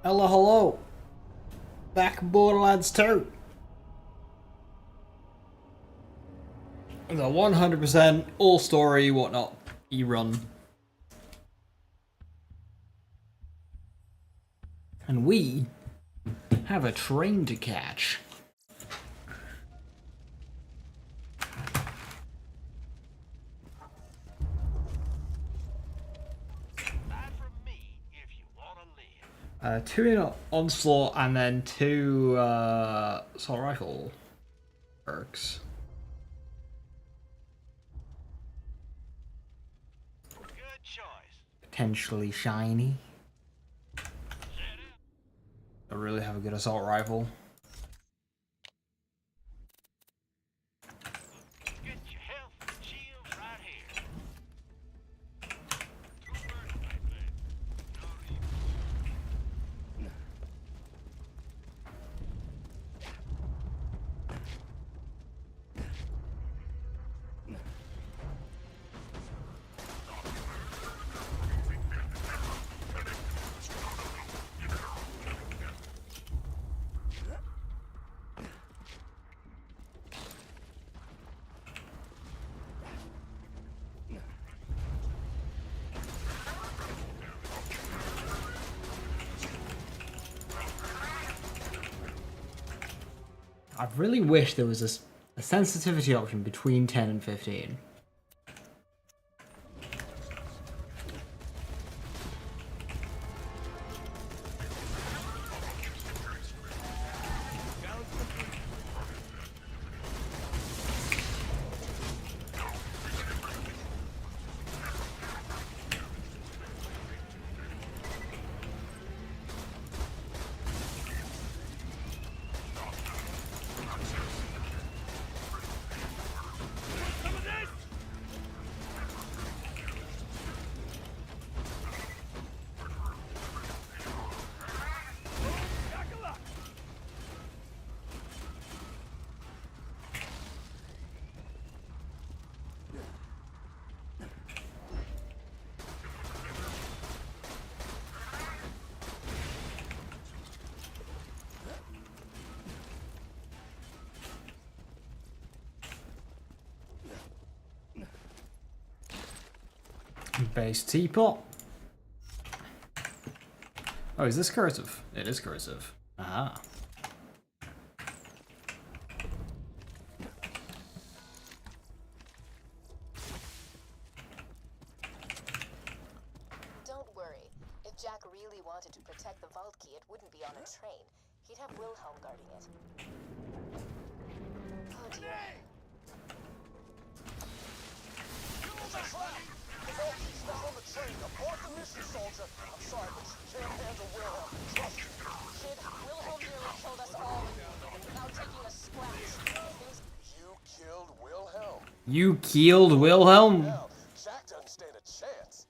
Hello, hello. Back in Borderlands 2. The 100% all story, whatnot, e-run. And we have a train to catch. Two in Onslaught and then two assault rifle perks. Good choice. Potentially shiny. I really have a good assault rifle. Get your health and shields right here. Two birds, my friend. I really wish there was a sensitivity option between 10 and 15. Base teapot. Oh, is this cursive? It is cursive. Aha. Don't worry. If Jack really wanted to protect the vault key, it wouldn't be on a train. He'd have Wilhelm guarding it. Oh dear. Stuck on the train. Abort the mission, soldier. I'm sorry, but you can't handle Wilhelm. Trust me. Kid, Wilhelm nearly killed us all without taking a scratch. You killed Wilhelm. You killed Wilhelm? Hell, Jack doesn't stand a chance.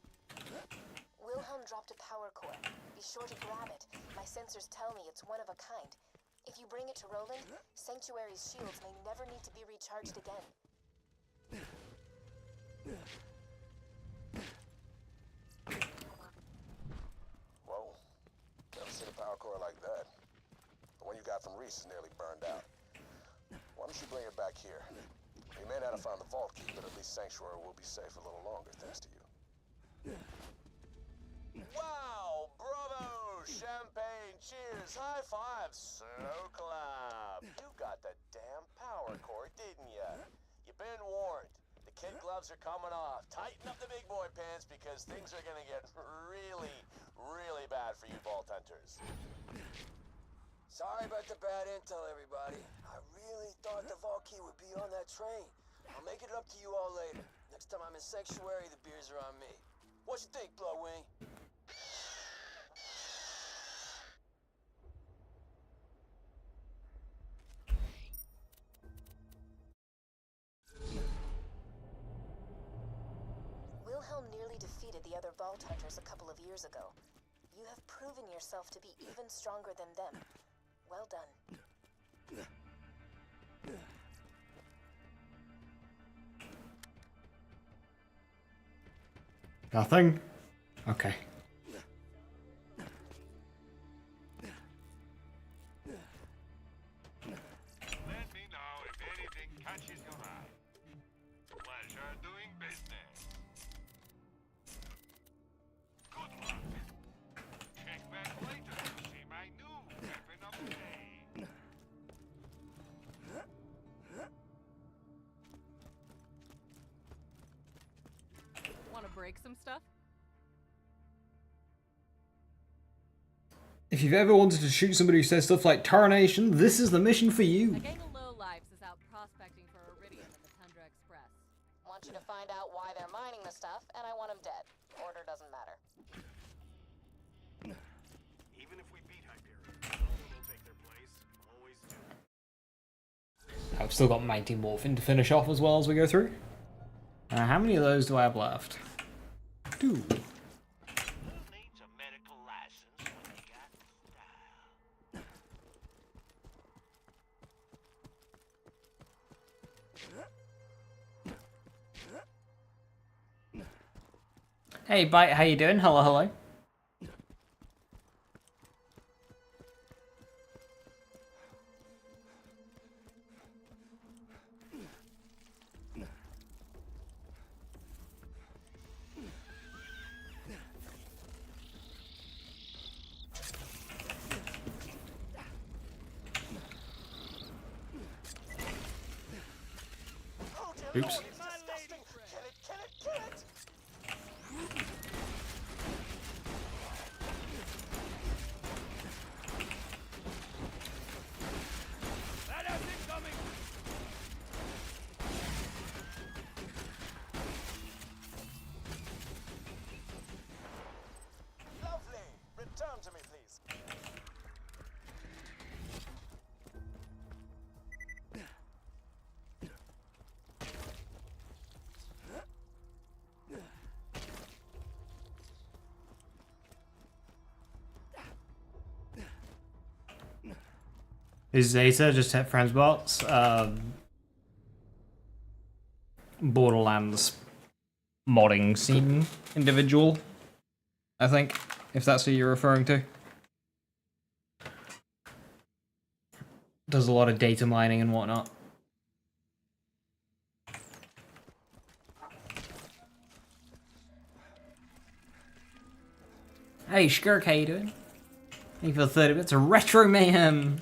Wilhelm dropped a power core. Be sure to grab it. My sensors tell me it's one of a kind. If you bring it to Roland, Sanctuary's shields may never need to be recharged again. Whoa. Never seen a power core like that. The one you got from Reese is nearly burned out. Why don't you bring it back here? We may not have found the vault key, but at least Sanctuary will be safe a little longer thanks to you. Wow! Bravo! Champagne! Cheers! High five! So clap! You got the damn power core, didn't ya? You've been warned. The kid gloves are coming off. Tighten up the big boy pants because things are gonna get really, really bad for you vault hunters. Sorry about the bad intel, everybody. I really thought the vault key would be on that train. I'll make it up to you all later. Next time I'm in Sanctuary, the beers are on me. What you think, Bloodwing? Wilhelm nearly defeated the other vault hunters a couple of years ago. You have proven yourself to be even stronger than them. Well done. Nothing? Okay. break some stuff? If you've ever wanted to shoot somebody who says stuff like Tarnation, this is the mission for you. A gang of lowlifes is out prospecting for Eridium in the Tundra Express. Want you to find out why they're mining the stuff, and I want them dead. Order doesn't matter. Even if we beat Hyperion, someone will take their place. Always do. I've still got Mighty Morphin to finish off as well as we go through. How many of those do I have left? 2. Who needs a medical license when they got style? Hey, Bite, how you doing? Hello, hello. Oops. It's disgusting. Kill it, kill it, kill it. Lovely. Return to me, please. Is Zeta just hit friends bots? Borderlands modding scene individual, I think, if that's who you're referring to. Does a lot of data mining and whatnot. Hey Skirk, how you doing? Thank you for the 30 bits of Retro Mayhem!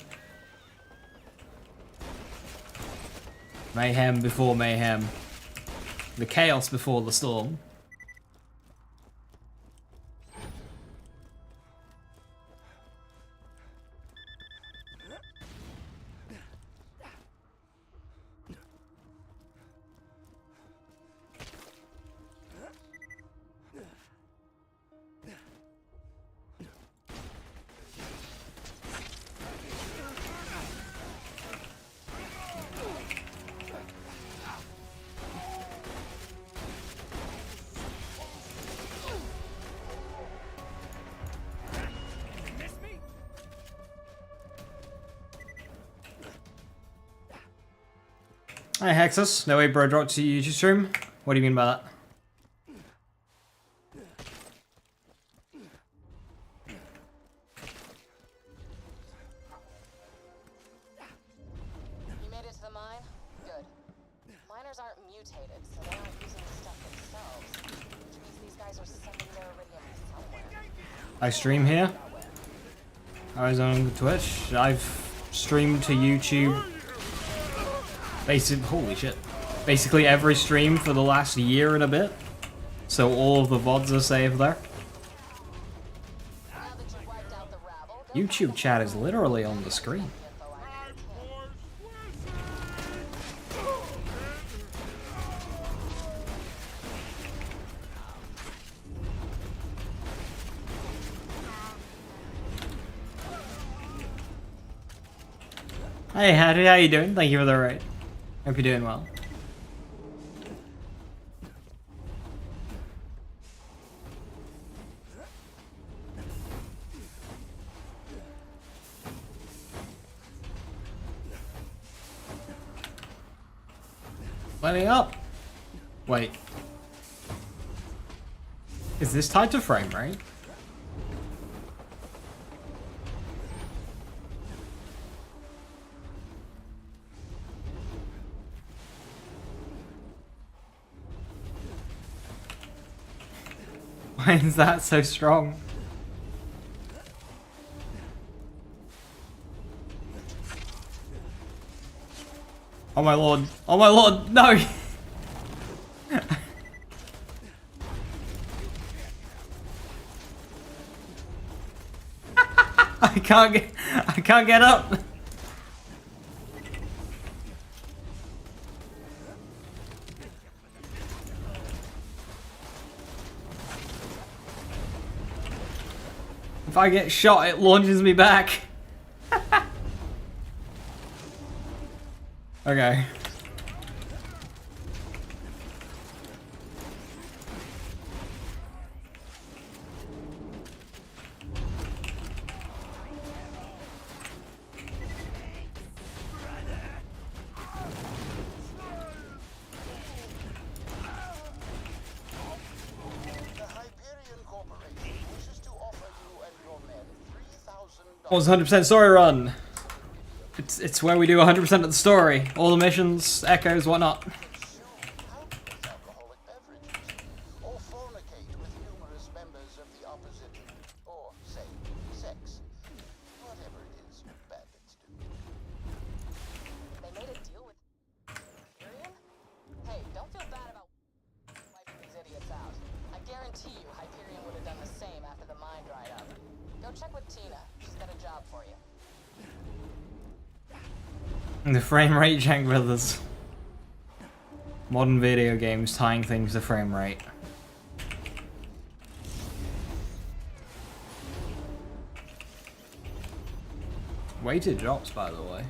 Mayhem before mayhem. The chaos before the storm. Hi Hexus, no way bro dropped to your YouTube stream. What do you mean by that? You made it to the mine? Good. Miners aren't mutated, so they aren't using the stuff themselves. Which means these guys are sending their Eridium somewhere. I stream here. I was on Twitch. I've streamed to YouTube. Holy shit. Basically every stream for the last year and a bit. So all of the VODs are saved there. Now that you've wiped out the rabble, go YouTube chat is literally on the screen. info I need. Hey Hattie, how you doing? Thank you for the raid. Hope you're doing well. Letting up. Wait. Is this tied to frame rate? Why is that so strong? Oh my lord. Oh my lord, no! I can't get up. If I get shot, it launches me back. Okay. Was 100% story run. It's where we do 100% of the story. All the missions, echoes, whatnot. Alcoholic beverages, or fornicate with numerous members of the opposite, or say, sex. Whatever it is bandits do. They made a deal with Eridium? Hey, don't feel bad about wiping these idiots out. I guarantee you Hyperion would have done the same after the mine dried up. Go check with Tina. She's got a job for you. The frame rate Jack Brothers. Modern video games tying things to frame rate. Weighted drops, by the way.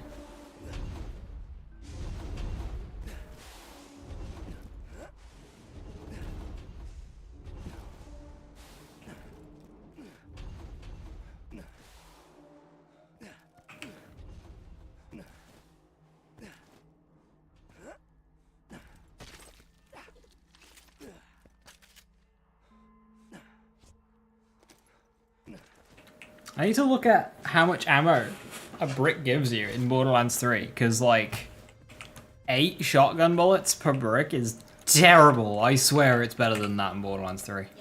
I need to look at how much ammo a brick gives you in Borderlands 3, because like 8 shotgun bullets per brick is terrible. I swear it's better than that in Borderlands 3. Yo, Lily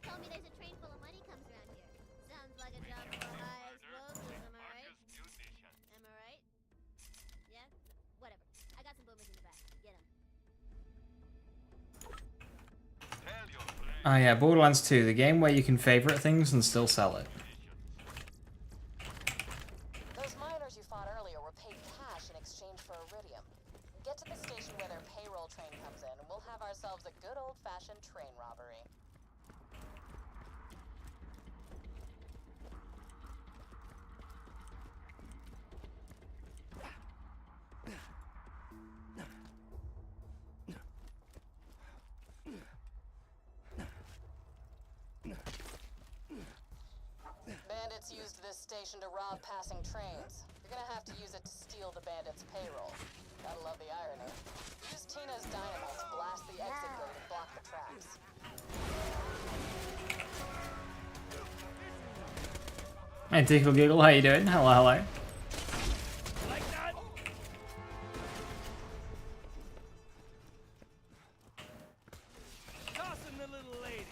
told me there's a train full of money comes around here. Sounds like a job for high explosives, am I right? Am I right? Yeah? Whatever. I got some boomers in the back. Get 'em. Oh yeah, Borderlands 2, the game where you can favorite things and still sell it. Those miners you fought earlier were paid cash in exchange for Eridium. Get to the station where their payroll train comes in, and we'll have ourselves a good old-fashioned train robbery. Bandits used this station to rob passing trains. You're gonna have to use it to steal the bandits' payroll. Gotta love the irony. Use Tina's dynamite to blast the exit gate and block the tracks. Hey Tickle Giggle, how you doing? Hello, hello. Like that? Tossing the little lady.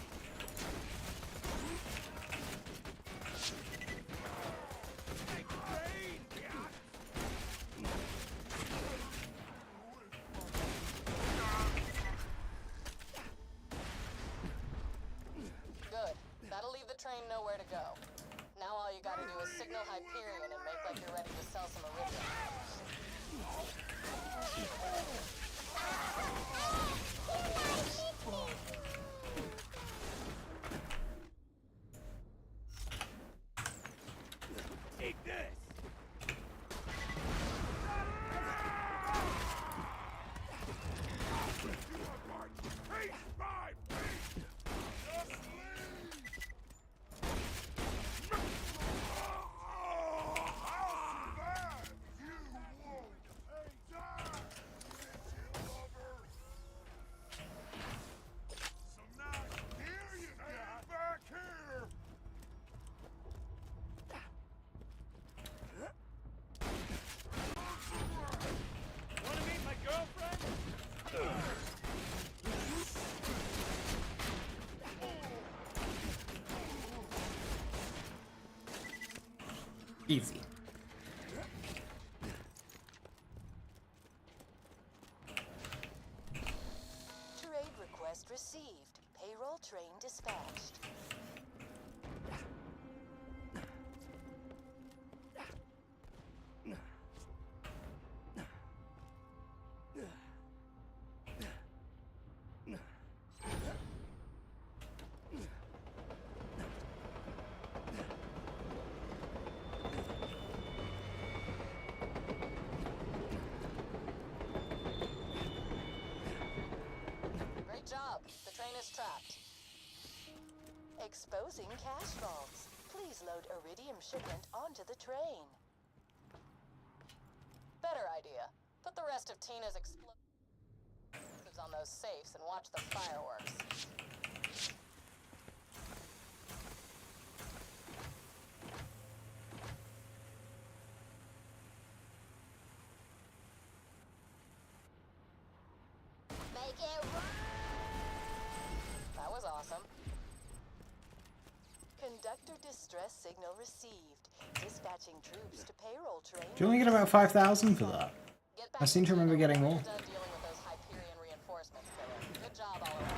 Good. That'll leave the train nowhere to go. Now all you gotta do is signal Hyperion and make like you're ready to sell some Eridium. Take this. Wanna meet my girlfriend? Easy. Trade request received. Payroll train dispatched. is trapped. Exposing cash vaults. Please load Eridium shipment onto the train. Better idea. Put the rest of Tina's explosives on those safes and watch the fireworks. Make it run! That was awesome. Conductor distress signal received. Dispatching troops to payroll train. Do you only get about 5,000 for that? Get back I seem to remember Tina getting when more. you're done dealing with those Hyperion reinforcements, killer. Good job all around.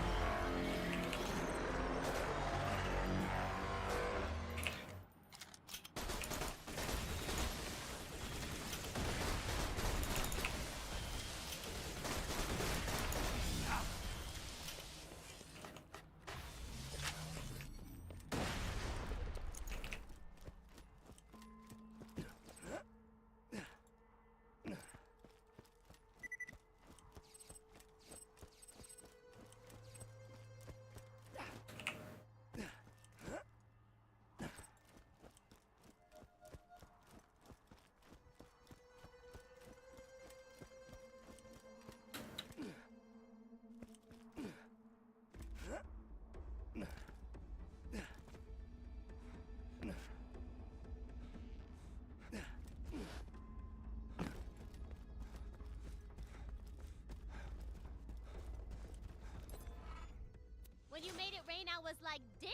When you made it rain, I was like, damn!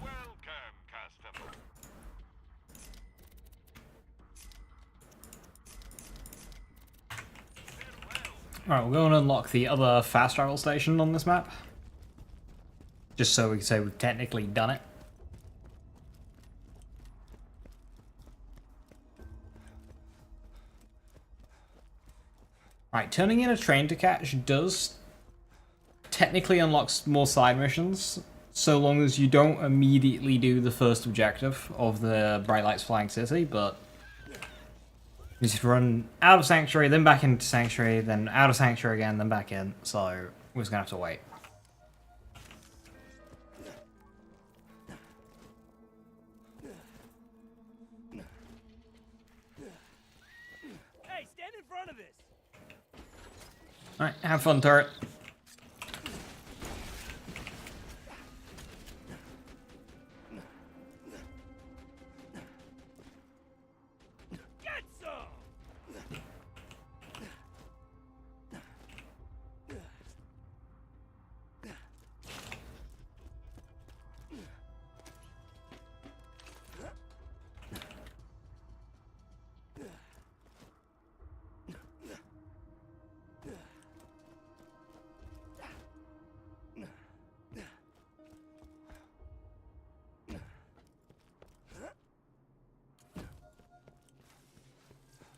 Welcome, customer. Alright, we're going to unlock the other fast travel station on this map. Just so we can say we've technically done it. Right, turning in a train to catch does technically unlock more side missions, so long as you don't immediately do the first objective of the Bright Lights Flying City, but you just run out of Sanctuary, then back into Sanctuary, then out of Sanctuary again, then back in, so we're just gonna have to wait. Hey, stand in front of this! Alright, have fun, turret. Get some!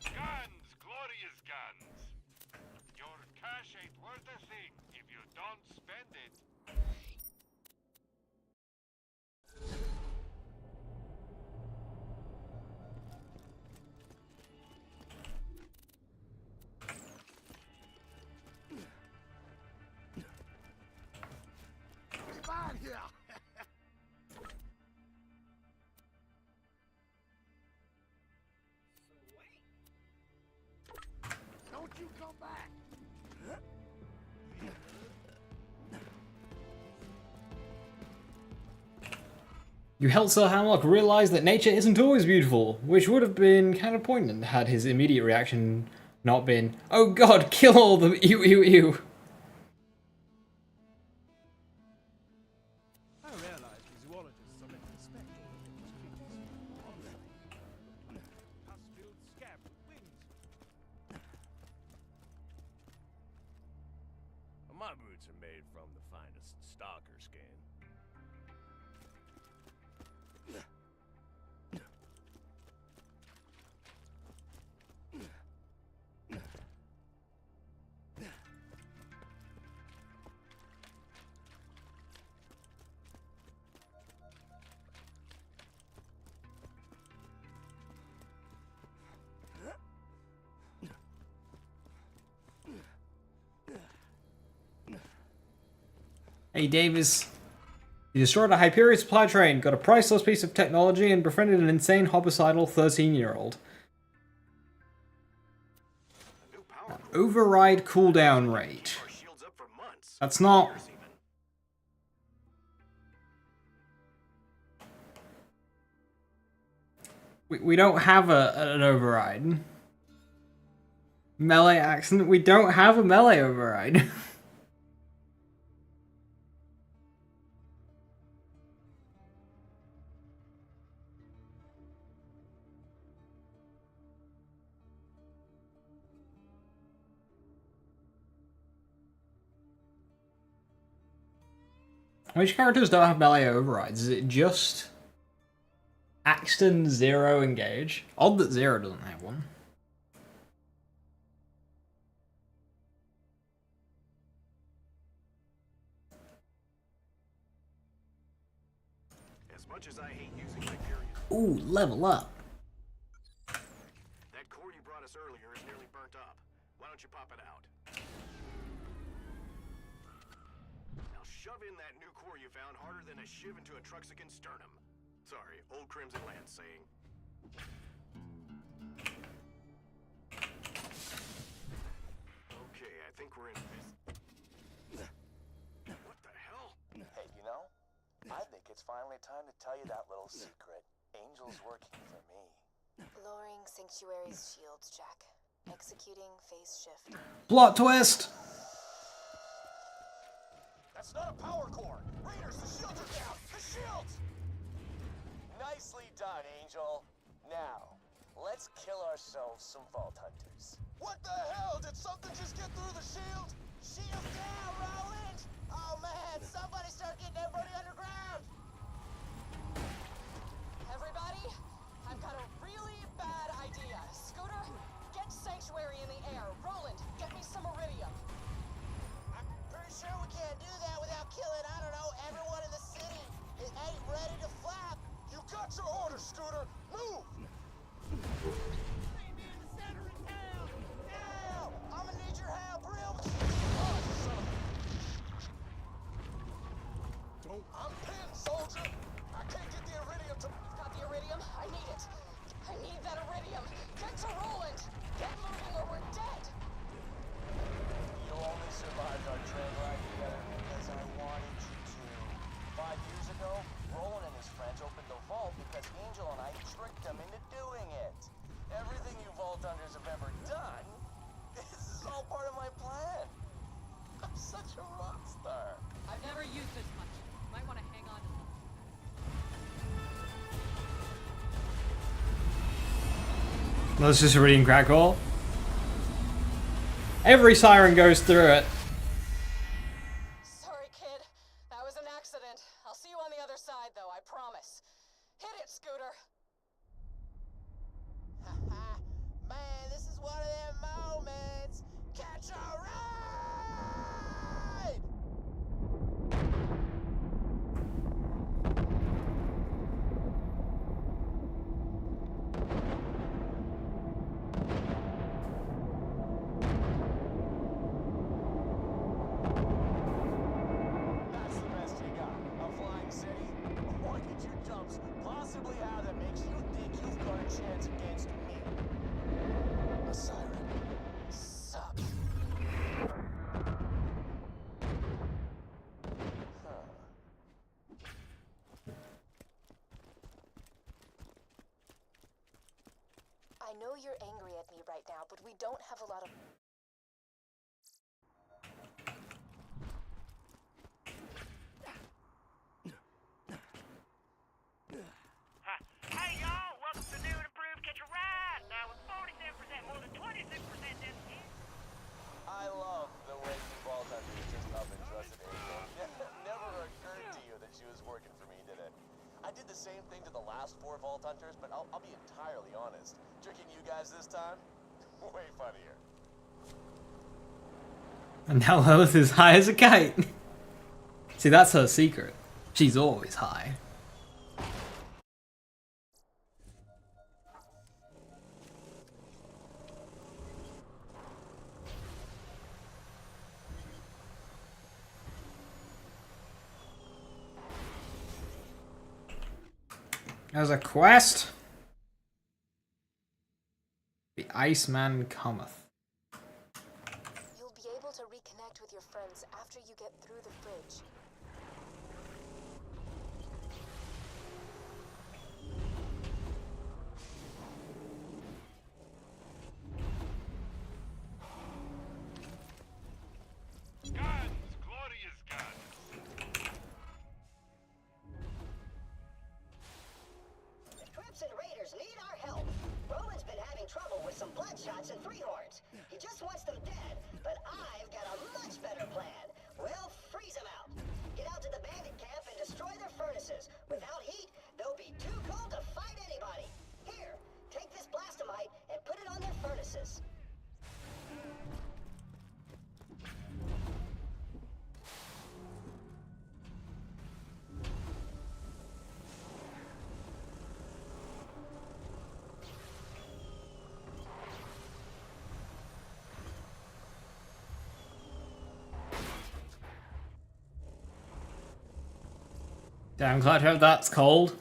Guns, glorious guns. Your cash ain't worth a thing if you don't spend it. Come on here! Don't you come back! You helped Sir Hamlock realize that nature isn't always beautiful, which would have been kind of poignant had his immediate reaction not been, "Oh god, kill all of them, ew, ew, ew." I realize the zoologists are meant to inspect all of these creatures. Honestly, pus-filled scab with wings. My boots are made from the finest Stalker skin. Hey, Davis. You destroyed a Hyperion supply train, got a priceless piece of technology, and befriended an insane homicidal 13-year-old. Override cooldown rate. That's not... We don't have an override. Melee accent, we don't have a melee override. Which characters don't have melee overrides? Is it just Axton, Zero, Engage? Odd that Zero doesn't have one. As much as I hate using Hyperion, Ooh, level up. that core you brought us earlier is nearly burnt up. Why don't you pop it out? Now shove in that new core you found harder than a shiv into a Truxican sternum. Sorry, old Crimson Lance saying. Okay, I think we're in this. What the hell? Hey, you know, I think it's finally time to tell you that little secret. Angel's working for me. Lowering Sanctuary's shields, Jack. Executing phase shift. Plot twist! That's not a power core! Raiders, the shields are down! The shields! Nicely done, Angel. Now, let's kill ourselves some Vault Hunters. What the hell? Did something just get through the shield? Shield down, Roland! Oh man, somebody start getting everybody underground! Everybody, I've got a really bad idea. Scooter, get Sanctuary in the air. Roland, get me some Eridium. I'm pretty sure we can't do that without killing, I don't know, everyone in the city. It ain't ready to flap. You got your orders, Scooter! Move! Now! I'm gonna need your help real I'm pinned, soldier! I can't get the Eridium to... Got the Eridium? I need it. I need that Eridium. Get to Roland. Get moving or we're dead. You only survived our train ride together because I wanted you to. 5 years ago, Roland and his friends opened the vault because Angel and I tricked them into doing it. Everything you Vault Hunters have ever done, this is all part of my plan. I'm such a rock star. I've never used this much. Might want to hang on to something. That's just a Eridium crackle. Every siren goes through it. Sorry, kid. That was an accident. I'll see you on the other side, though, I promise. Hit it, Scooter. Man, this is one of them moments. Catch a ride! That's the best you got. A flying city? What did you jumps possibly have that makes you think you've got a chance against me? A siren. Sup. I know you're angry at me right now, but we don't have a lot of... Hey y'all, welcome to new and improved Catch a Ride. Now with 47% more than 26% discount. I love the way you Vault Hunters just up and trusted Angel. Never occurred to you that she was working for me, did it? I did the same thing to the last 4 Vault Hunters, but I'll be entirely honest. Tricking you guys this time? Way funnier. And now Lilith is high as a kite. See, that's her secret. She's always high. There's a quest. The Iceman cometh. You'll be able to reconnect with your friends after you get through the fridge. Guns, glorious guns. The Crips and Raiders need our help. Roman's been having trouble with some Bloodshots and Freehorns. He just wants them dead, but I've got a much better plan. We'll freeze them out. Get out to the bandit camp and destroy their furnaces. Without heat, they'll be too cold to fight anybody. Here, take this blastomite and put it on their furnaces. Damn, glad to have that's cold.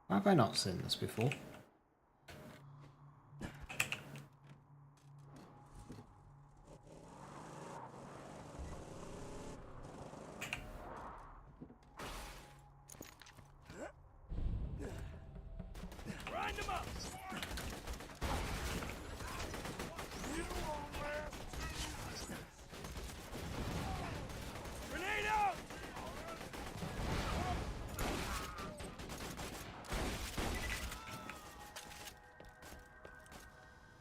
Why have I not seen this before? Grind them up. Grenade out.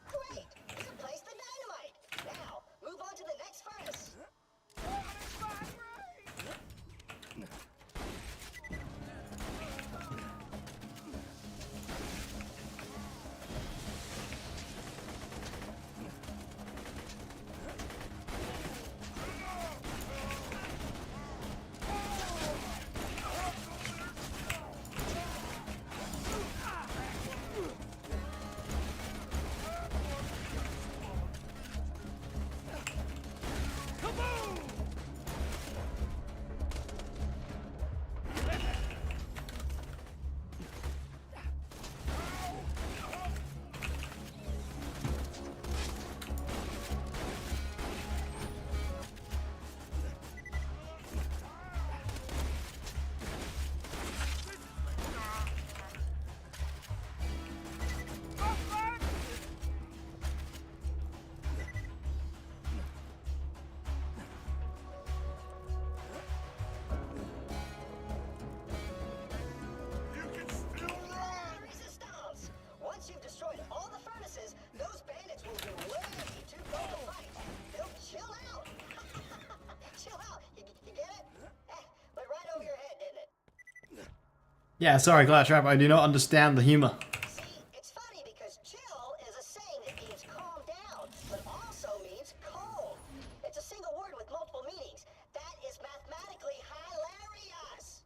Great! You placed the dynamite! Now, move on to the next furnace. You can still run. Resistance! Once you've destroyed all the furnaces, those bandits will be way too cold to fight. They'll chill out. Chill out. You get it? Went right over your head, didn't it? Yeah, sorry, Glattrap, I do not understand the humor. See, it's funny because chill is a saying that means calm down, but also means cold. It's a single word with multiple meanings. That is mathematically hilarious.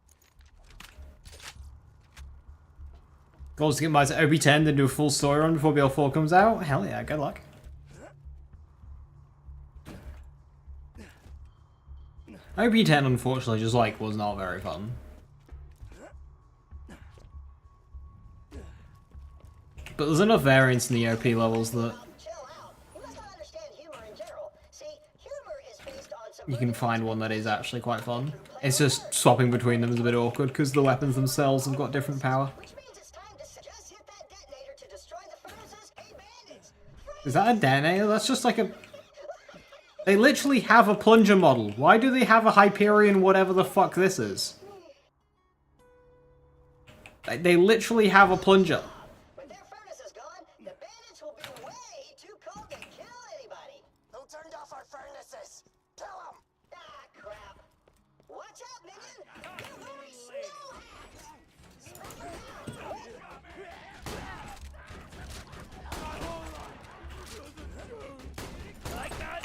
Goals to get my OB10, then do a full story run before BL4 comes out? Hell yeah, good luck. OB10 unfortunately just like was not very fun. But there's enough variance in the OP levels that Chill out. You must not understand humor in general. See, humor is based on some you can find one that is actually quite fun. It's just swapping between them is a bit awkward because the weapons themselves have got different power. which means it's time to just hit that detonator to destroy the furnaces. Hey, bandits! Is that a detonator? That's just like a... They literally have a plunger model. Why do they have a Hyperion whatever the fuck this is? They literally have a plunger. When their furnace is gone, the bandits will be way too cold to kill anybody. Who turned off our furnaces? Kill them! Ah, crap. Watch out, minion! They're wearing snow hats! Spread them out! Like that.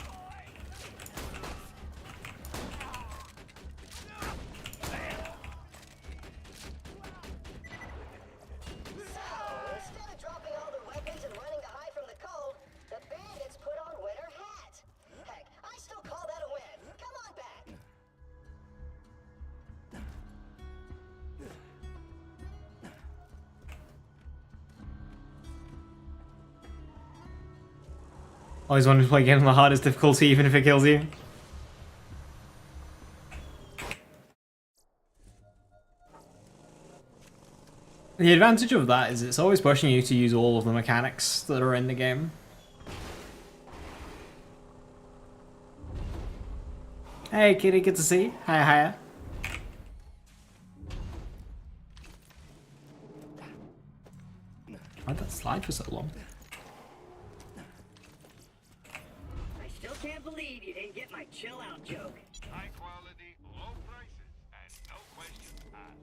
Always wanted to play a game on the hardest difficulty, even if it kills you. The advantage of that is it's always pushing you to use all of the mechanics that are in the game. Hey kitty, good to see you. Hiya, hiya. Why'd that slide for so long? I still can't believe you didn't get my chill out joke. High quality, low prices, and no questions asked.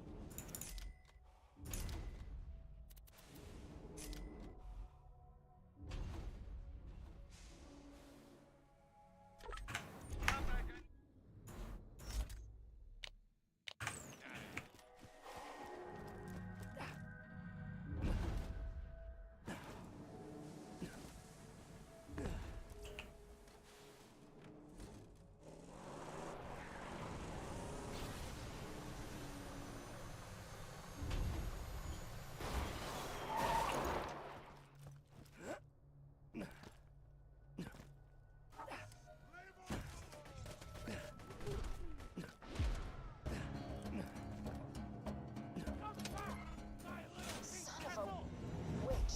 Son of a witch.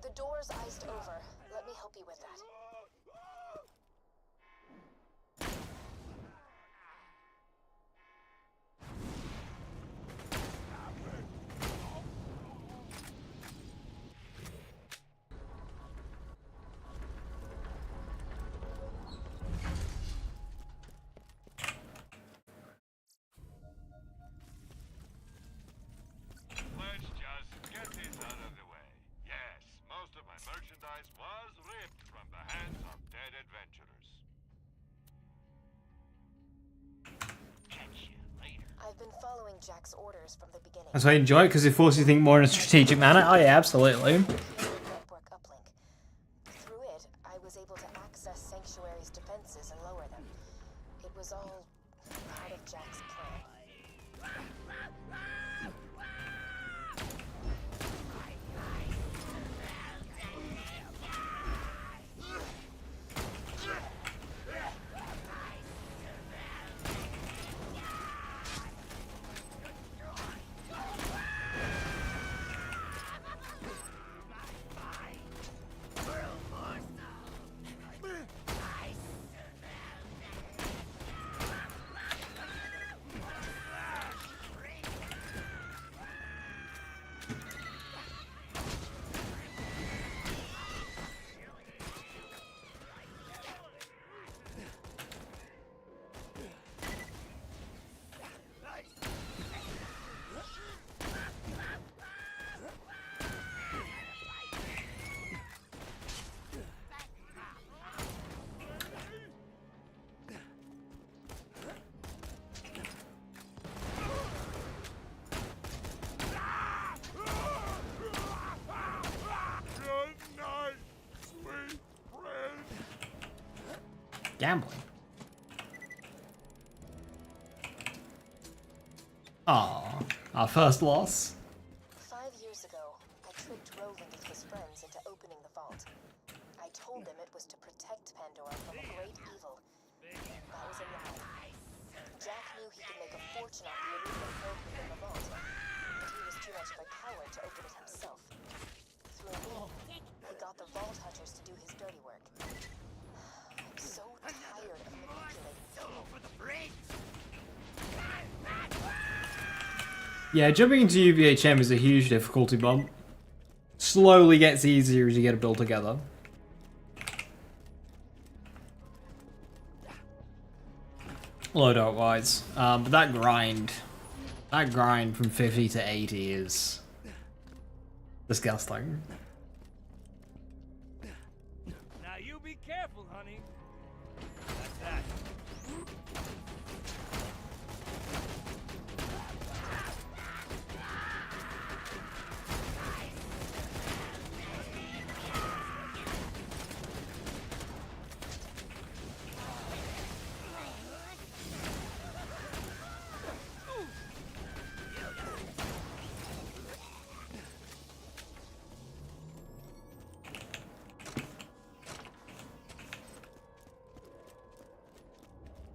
The door's iced over. Let me help you with that. Let's just get this out of the way. Yes, most of my merchandise was ripped from the hands of dead adventurers. Catch you later. I've been following Jack's orders from the beginning. That's why I enjoy it, because it forces you to think more in a strategic manner. Oh yeah, absolutely. Network uplink. Through it, I was able to access Sanctuary's defenses and lower them. It was all part of Jack's plan. Good night, sweet friend. Gambling. Aw, our first loss. 5 years ago, I tricked Roland and his friends into opening the vault. I told them it was to protect Pandora from a great evil. That was a lie. Jack knew he could make a fortune off the Eridium held within the vault, but he was too much of a coward to open it himself. Through me, he got the vault hunters to do his dirty work. I'm so tired of manipulating people. Yeah, jumping into UVHM is a huge difficulty bump. Slowly gets easier as you get it built together. Loadout wise. But that grind from 50 to 80 is disgusting. Now you be careful, honey. That's that.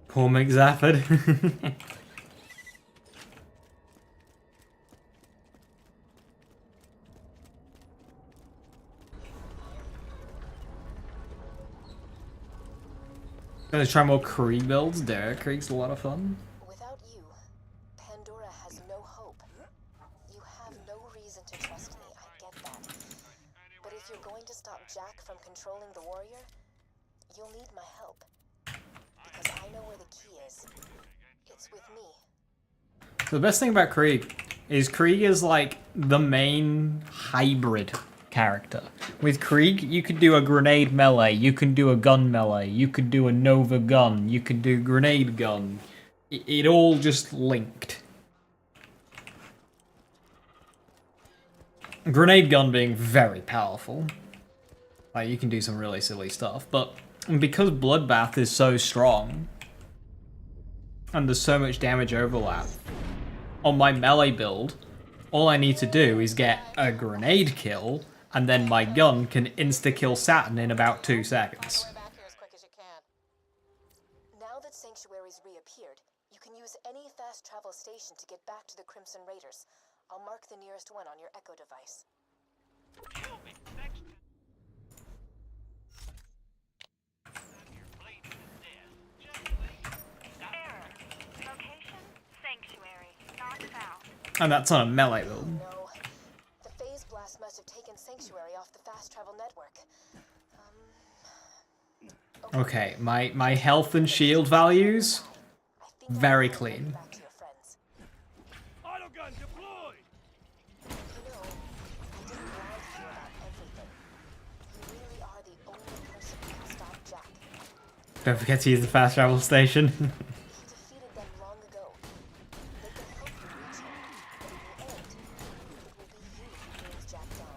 Poor McZafford. Gonna try more Krieg builds. Derek Krieg's a lot of fun. Without you, Pandora has no hope. You have no reason to trust me, I get that. But if you're going to stop Jack from controlling the warrior, you'll need my help. Because I know where the key is. It's with me. The best thing about Krieg is like the main hybrid character. With Krieg, you could do a grenade melee, you can do a gun melee, you could do a Nova gun, you could do grenade gun. It all just linked. Grenade gun being very powerful. Like, you can do some really silly stuff, but because Bloodbath is so strong, and there's so much damage overlap, on my melee build, all I need to do is get a grenade kill, and then my gun can insta-kill Saturn in about 2 seconds. Way back here as quick as you can. Now that Sanctuary's reappeared, you can use any fast travel station to get back to the Crimson Raiders. I'll mark the nearest one on your Echo device. Error. Location, Sanctuary, not found. And that's on a melee build. No. The phase blast must have taken Sanctuary off the fast travel network. Okay, my health and shield values, I think very I'll clean. get back to your friends. Autogun deployed! You know, I didn't lie to you about everything. You really are the only person who can stop Jack. Don't forget to use the fast travel station. He defeated them long ago. They can help you reach him, but in the end, it will be you who brings Jack down.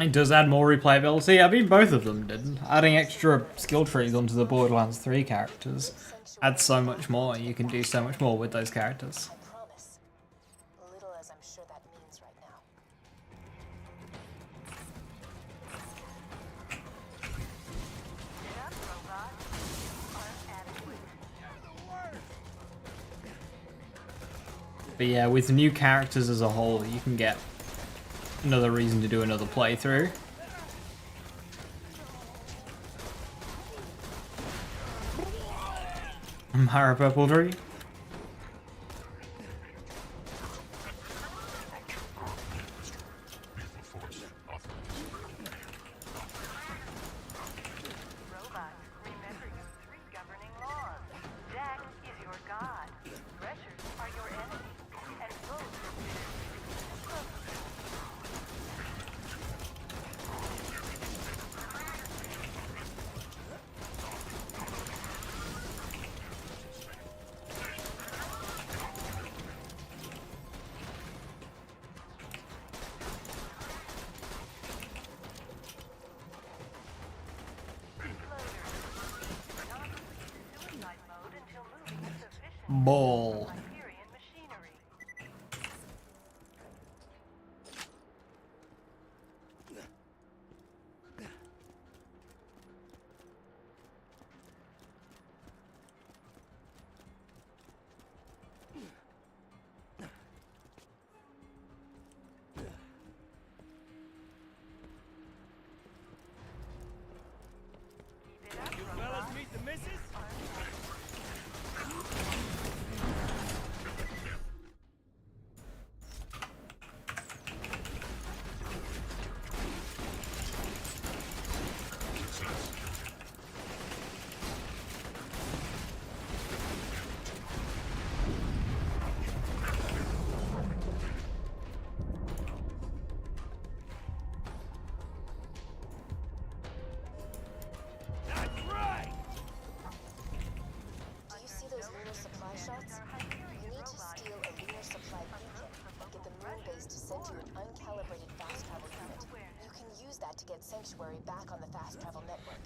It does add more replayability. I mean, both of them did. Adding extra skill trees onto the Borderlands 3 characters adds so much more. You can do so much more with those characters. I promise. Little as I'm sure that means right now. Enough robots are adequate. But yeah, with new characters as a whole, you can get another reason to do another playthrough. Mara Purple Tree. Robots, remember your 3 governing laws. Jack is your god. Pressures are your enemy. And both suicide mode until moving sufficient Ball. Hyperion machinery. supply shots? You need to steal a lunar supply beacon and get the moon base to send you an uncalibrated fast travel unit. You can use that to get Sanctuary back on the fast travel network.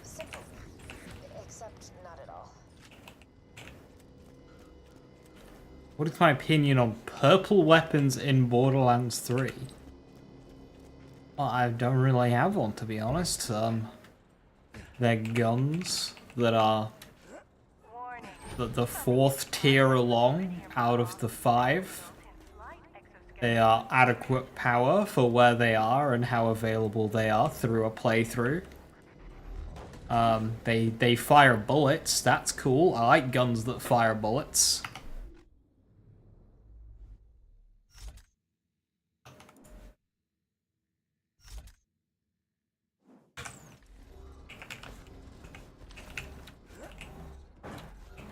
Simple. Except not at all. What is my opinion on purple weapons in Borderlands 3? Well, I don't really have one, to be honest. They're guns that are the 4th tier along out of the 5. They are adequate power for where they are and how available they are through a playthrough. They fire bullets. That's cool. I like guns that fire bullets.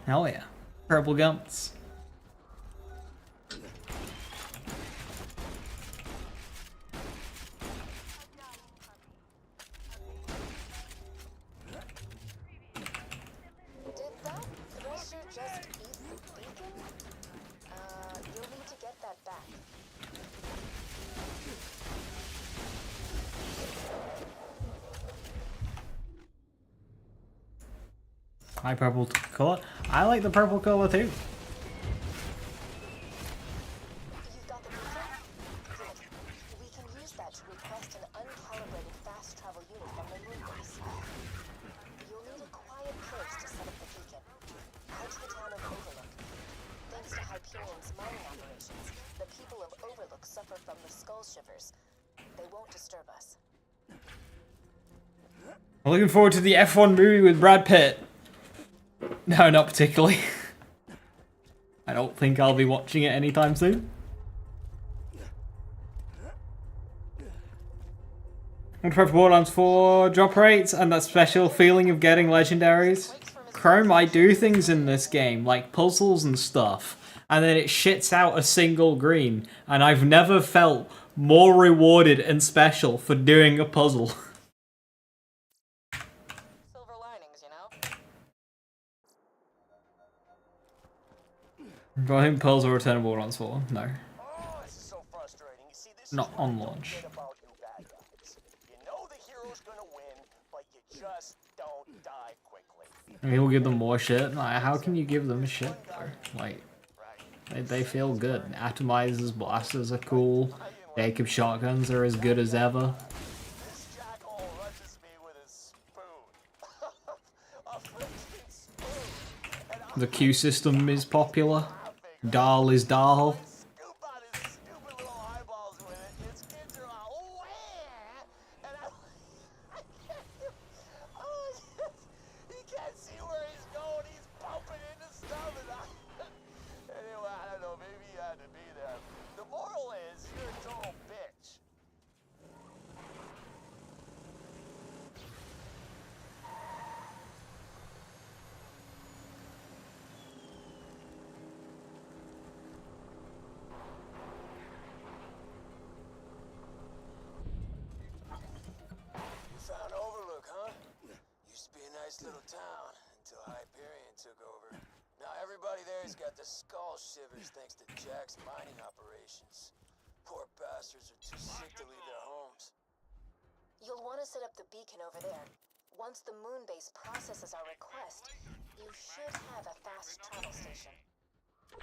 Hell yeah. Purple guns. Did that thresher just eat the beacon? You'll need to get that back. My purple color. I like the purple color too. You've got the beacon? Good. We can use that to request an uncalibrated fast travel unit from the moon base. You'll need a quiet place to set up the beacon. Out to the town of Overlook. Thanks to Hyperion's mining operations, the people of Overlook suffer from the skull shivers. They won't disturb us. I'm looking forward to the F1 movie with Brad Pitt. No, not particularly. I don't think I'll be watching it anytime soon. And for Borderlands 4 drop rates and that special feeling of getting legendaries. Chrome, I do things in this game, like puzzles and stuff, and then it shits out a single green, and I've never felt more rewarded and special for doing a puzzle. Silver linings, you know? Do I think puzzles are returnable on 4? No. Oh, this is so frustrating. You see, this Not is what on I don't launch. get about you bad guys. You know the hero's gonna win, but you just don't die quickly. I mean, we'll give them more shit. Like, how can you give them shit though? Like, they feel good. Atomizers, blasters are cool. Jacob shotguns are as good as ever. This jackhole rushes me with a spoon. A freaking spoon. And The Q system is popular. Dahl is Dahl. scoop out his stupid little eyeballs with it. His kids are like, oh, yeah. And I can't, oh, he can't see where he's going. He's bumping into stuff. And anyway, I don't know. Maybe you had to be there. The moral is, you're a total bitch. You found Overlook, huh? Used to be a nice little town until Hyperion took over. Now everybody there's got the skull shivers thanks to Jack's mining operations. Poor bastards are too sick to leave their homes. You'll want to set up the beacon over there. Once the moon base processes our request, you should have a fast travel station.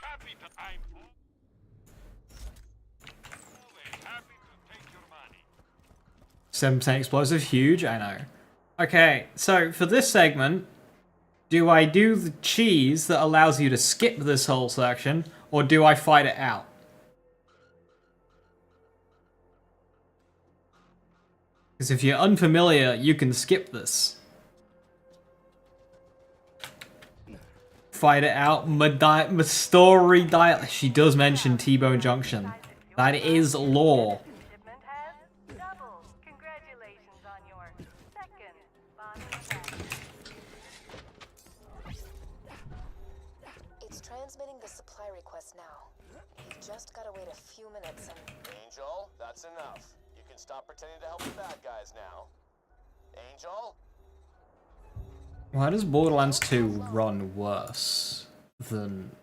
Happy to I'm always happy to take your money. 7% explosive, huge, I know. Okay, so for this segment, do I do the cheese that allows you to skip this whole section, or do I fight it out? Because if you're unfamiliar, you can skip this. Fight it out, my story diet. She does mention T-Bone Junction. That is lore. Shipment has doubled. Congratulations on your second bottom check. It's transmitting the supply request now. You've just gotta wait a few minutes and... Angel, that's enough. You can stop pretending to help the bad guys now. Angel? Why does Borderlands 2 run worse? than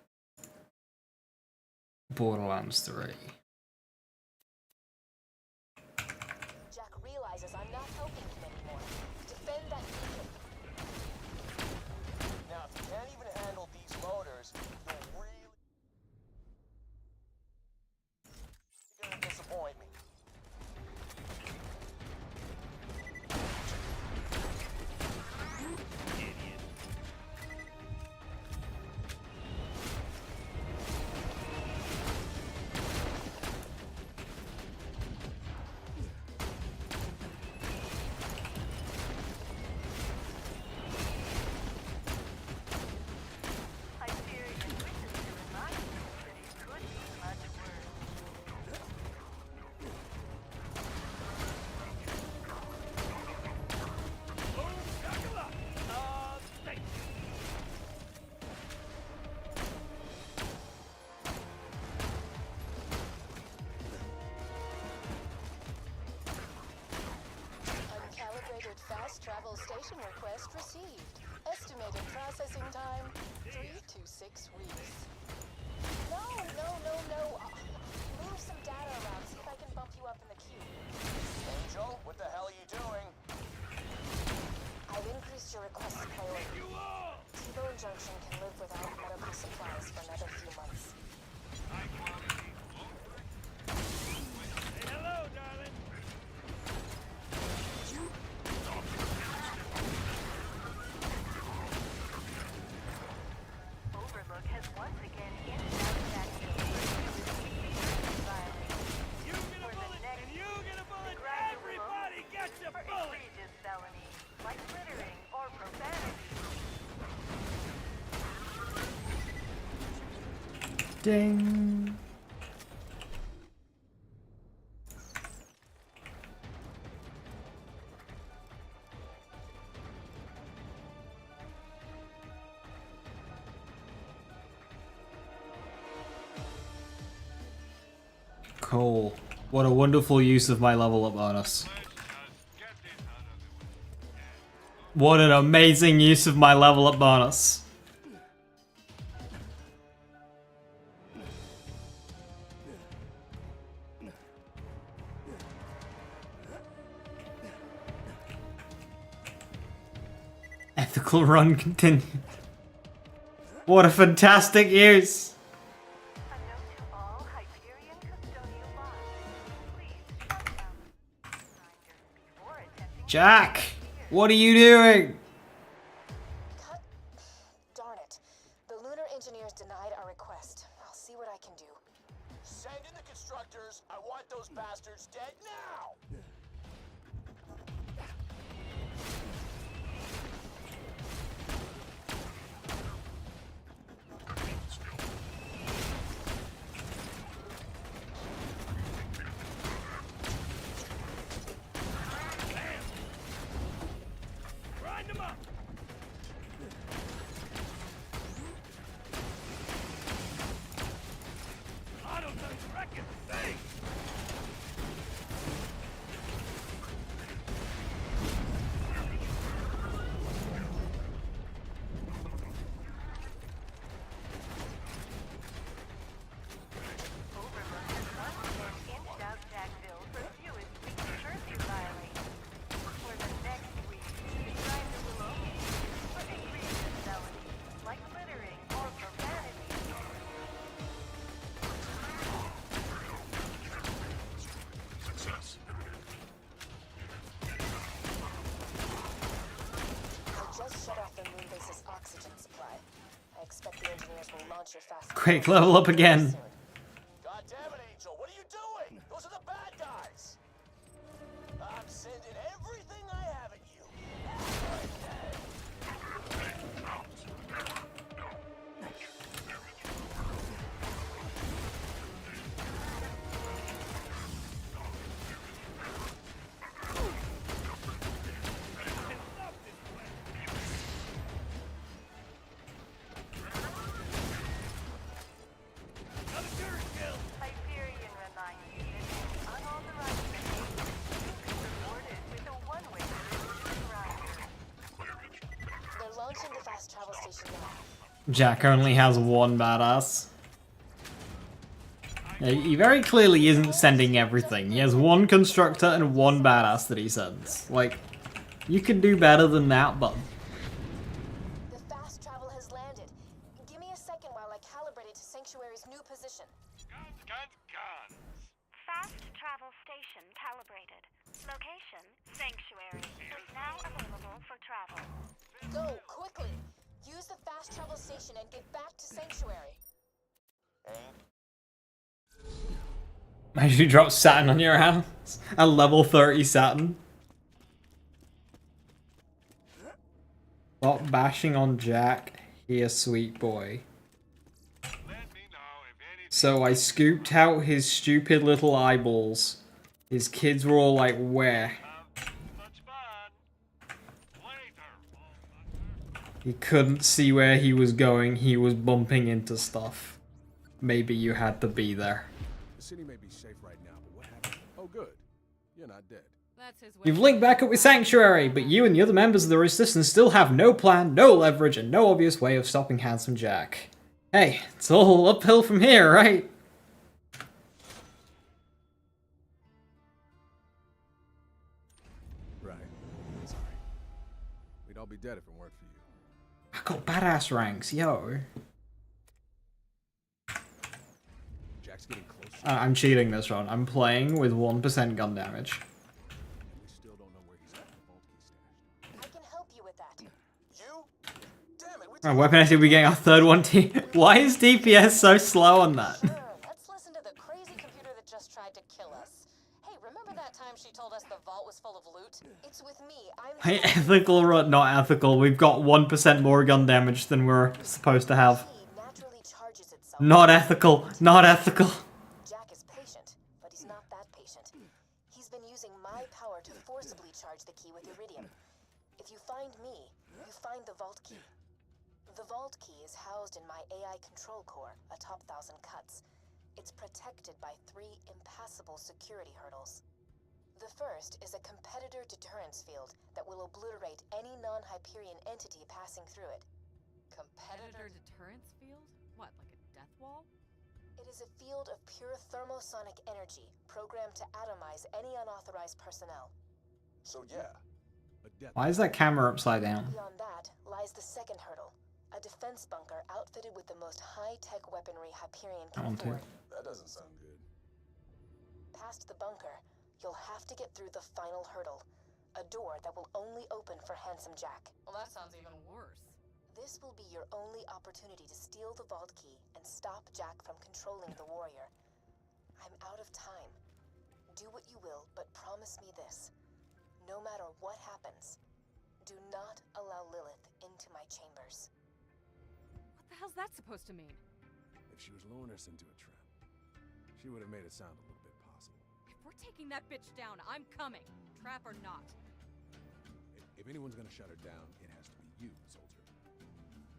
Borderlands 3. Jack realizes I'm not helping him anymore. Defend that beacon. Now, if you can't even handle these motors, you're really gonna disappoint me. Hyperion wishes to remind you that it could be much worse. Uncalibrated fast travel station request received. Estimated processing time 3 to 6 weeks. No. Move some data around, see if I can bump you up in the queue. Angel, what the hell are you doing? I've increased your request's priority. T-Bone Junction can live without medical supplies for another few months. Overlook has once again ended up that Everybody gets a bullet! Egregious felony, like littering or profanity. Ding. Cool. What a wonderful use of my level up bonus. What an amazing use of my level up bonus. Ethical run continued. What a fantastic use. A note to all Hyperion custodial bots. Please shut down the grinder before attempting Jack, what are you doing? Cut. Darn it. The lunar engineers denied our request. I'll see what I can do. Send in the constructors. I want those bastards dead now! Grind them up! Auto doesn't reckon thing! Overlook has once again inched out Jackville for fewest weekly curfew violations. For the next week, the grinder will only be used for egregious felonies, like littering or profanity. I just shut off the moon base's oxygen supply. I expect the engineers will launch your fast. Quick, level up again. soon. God damn it, Angel, what are you doing? Those are the bad guys! I'm sending everything I have at you. Hyperion reminds you that any unauthorized behavior will be rewarded with a one-way trip to the grinder. They're launching the fast travel station now. Jack only has one badass. Yeah, he very clearly isn't sending everything. He has one constructor and one badass that he sends. Like, you could do better than that, bud. The fast travel has landed. Give me a second while I calibrate it to Sanctuary's new position. Guns, guns, guns. Fast travel station calibrated. Location, Sanctuary. Is now available for travel. Go, quickly! Use the fast travel station and get back to Sanctuary. Imagine you drop Saturn on your house. A level 30 Saturn. Stop bashing on Jack. Here, sweet boy. Let me know if any So I scooped out his stupid little eyeballs. His kids were all like, where? have much fun. Later. He couldn't see where he was going. He was bumping into stuff. Maybe you had to be there. The city may be safe right now, but what happened? Oh, good. You're not dead. That's his way. You've linked back up with Sanctuary, but you and the other members of the Resistance still have no plan, no leverage, and no obvious way of stopping Handsome Jack. Hey, it's all uphill from here, right? Right. Sorry. We'd all be dead if it weren't for you. I got badass ranks, yo. Jack's getting close. I'm cheating this run. I'm playing with 1% gun damage. And we still don't know where he's at. The vault key stashed. I can help you with that. You? Damn it, we My weapon actually we getting our third one. Why is DPS so slow on that? Sure, let's listen to the crazy computer that just tried to kill us. Hey, remember that time she told us the vault was full of loot? It's with me. Hey, ethical or not ethical, we've got 1% more gun damage than we're supposed to have. naturally charges itself. Not ethical, not ethical. Jack is patient, but he's not that patient. He's been using my power to forcibly charge the key with Eridium. If you find me, you find the vault key. The vault key is housed in my AI control core atop Thousand Cuts. It's protected by 3 impassable security hurdles. The first is a competitor deterrence field that will obliterate any non-Hyperion entity passing through it. Competitor deterrence field? What, like a death wall? It is a field of pure thermosonic energy programmed to atomize any unauthorized personnel. So yeah, A death. Why is that camera upside down? Beyond that lies the second hurdle, a defense bunker outfitted with the most high-tech weaponry Hyperion I can want to. afford. that doesn't sound good. Past the bunker, you'll have to get through the final hurdle, a door that will only open for Handsome Jack. Well, that sounds even worse. This will be your only opportunity to steal the vault key and stop Jack from controlling the warrior. I'm out of time. Do what you will, but promise me this. No matter what happens, do not allow Lilith into my chambers. What the hell's that supposed to mean? If she was luring us into a trap, she would have made it sound a little bit possible. If we're taking that bitch down, I'm coming. Trap or not. If anyone's gonna shut her down, it has to be you, soldier.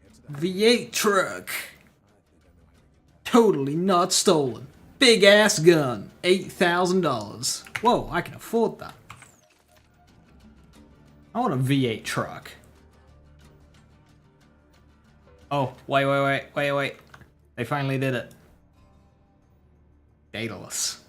Head to the V8 truck. I think I know how to get that. Totally not stolen. Big ass gun. $8,000. Whoa, I can afford that. I want a V8 truck. Oh, wait. They finally did it. Daedalus.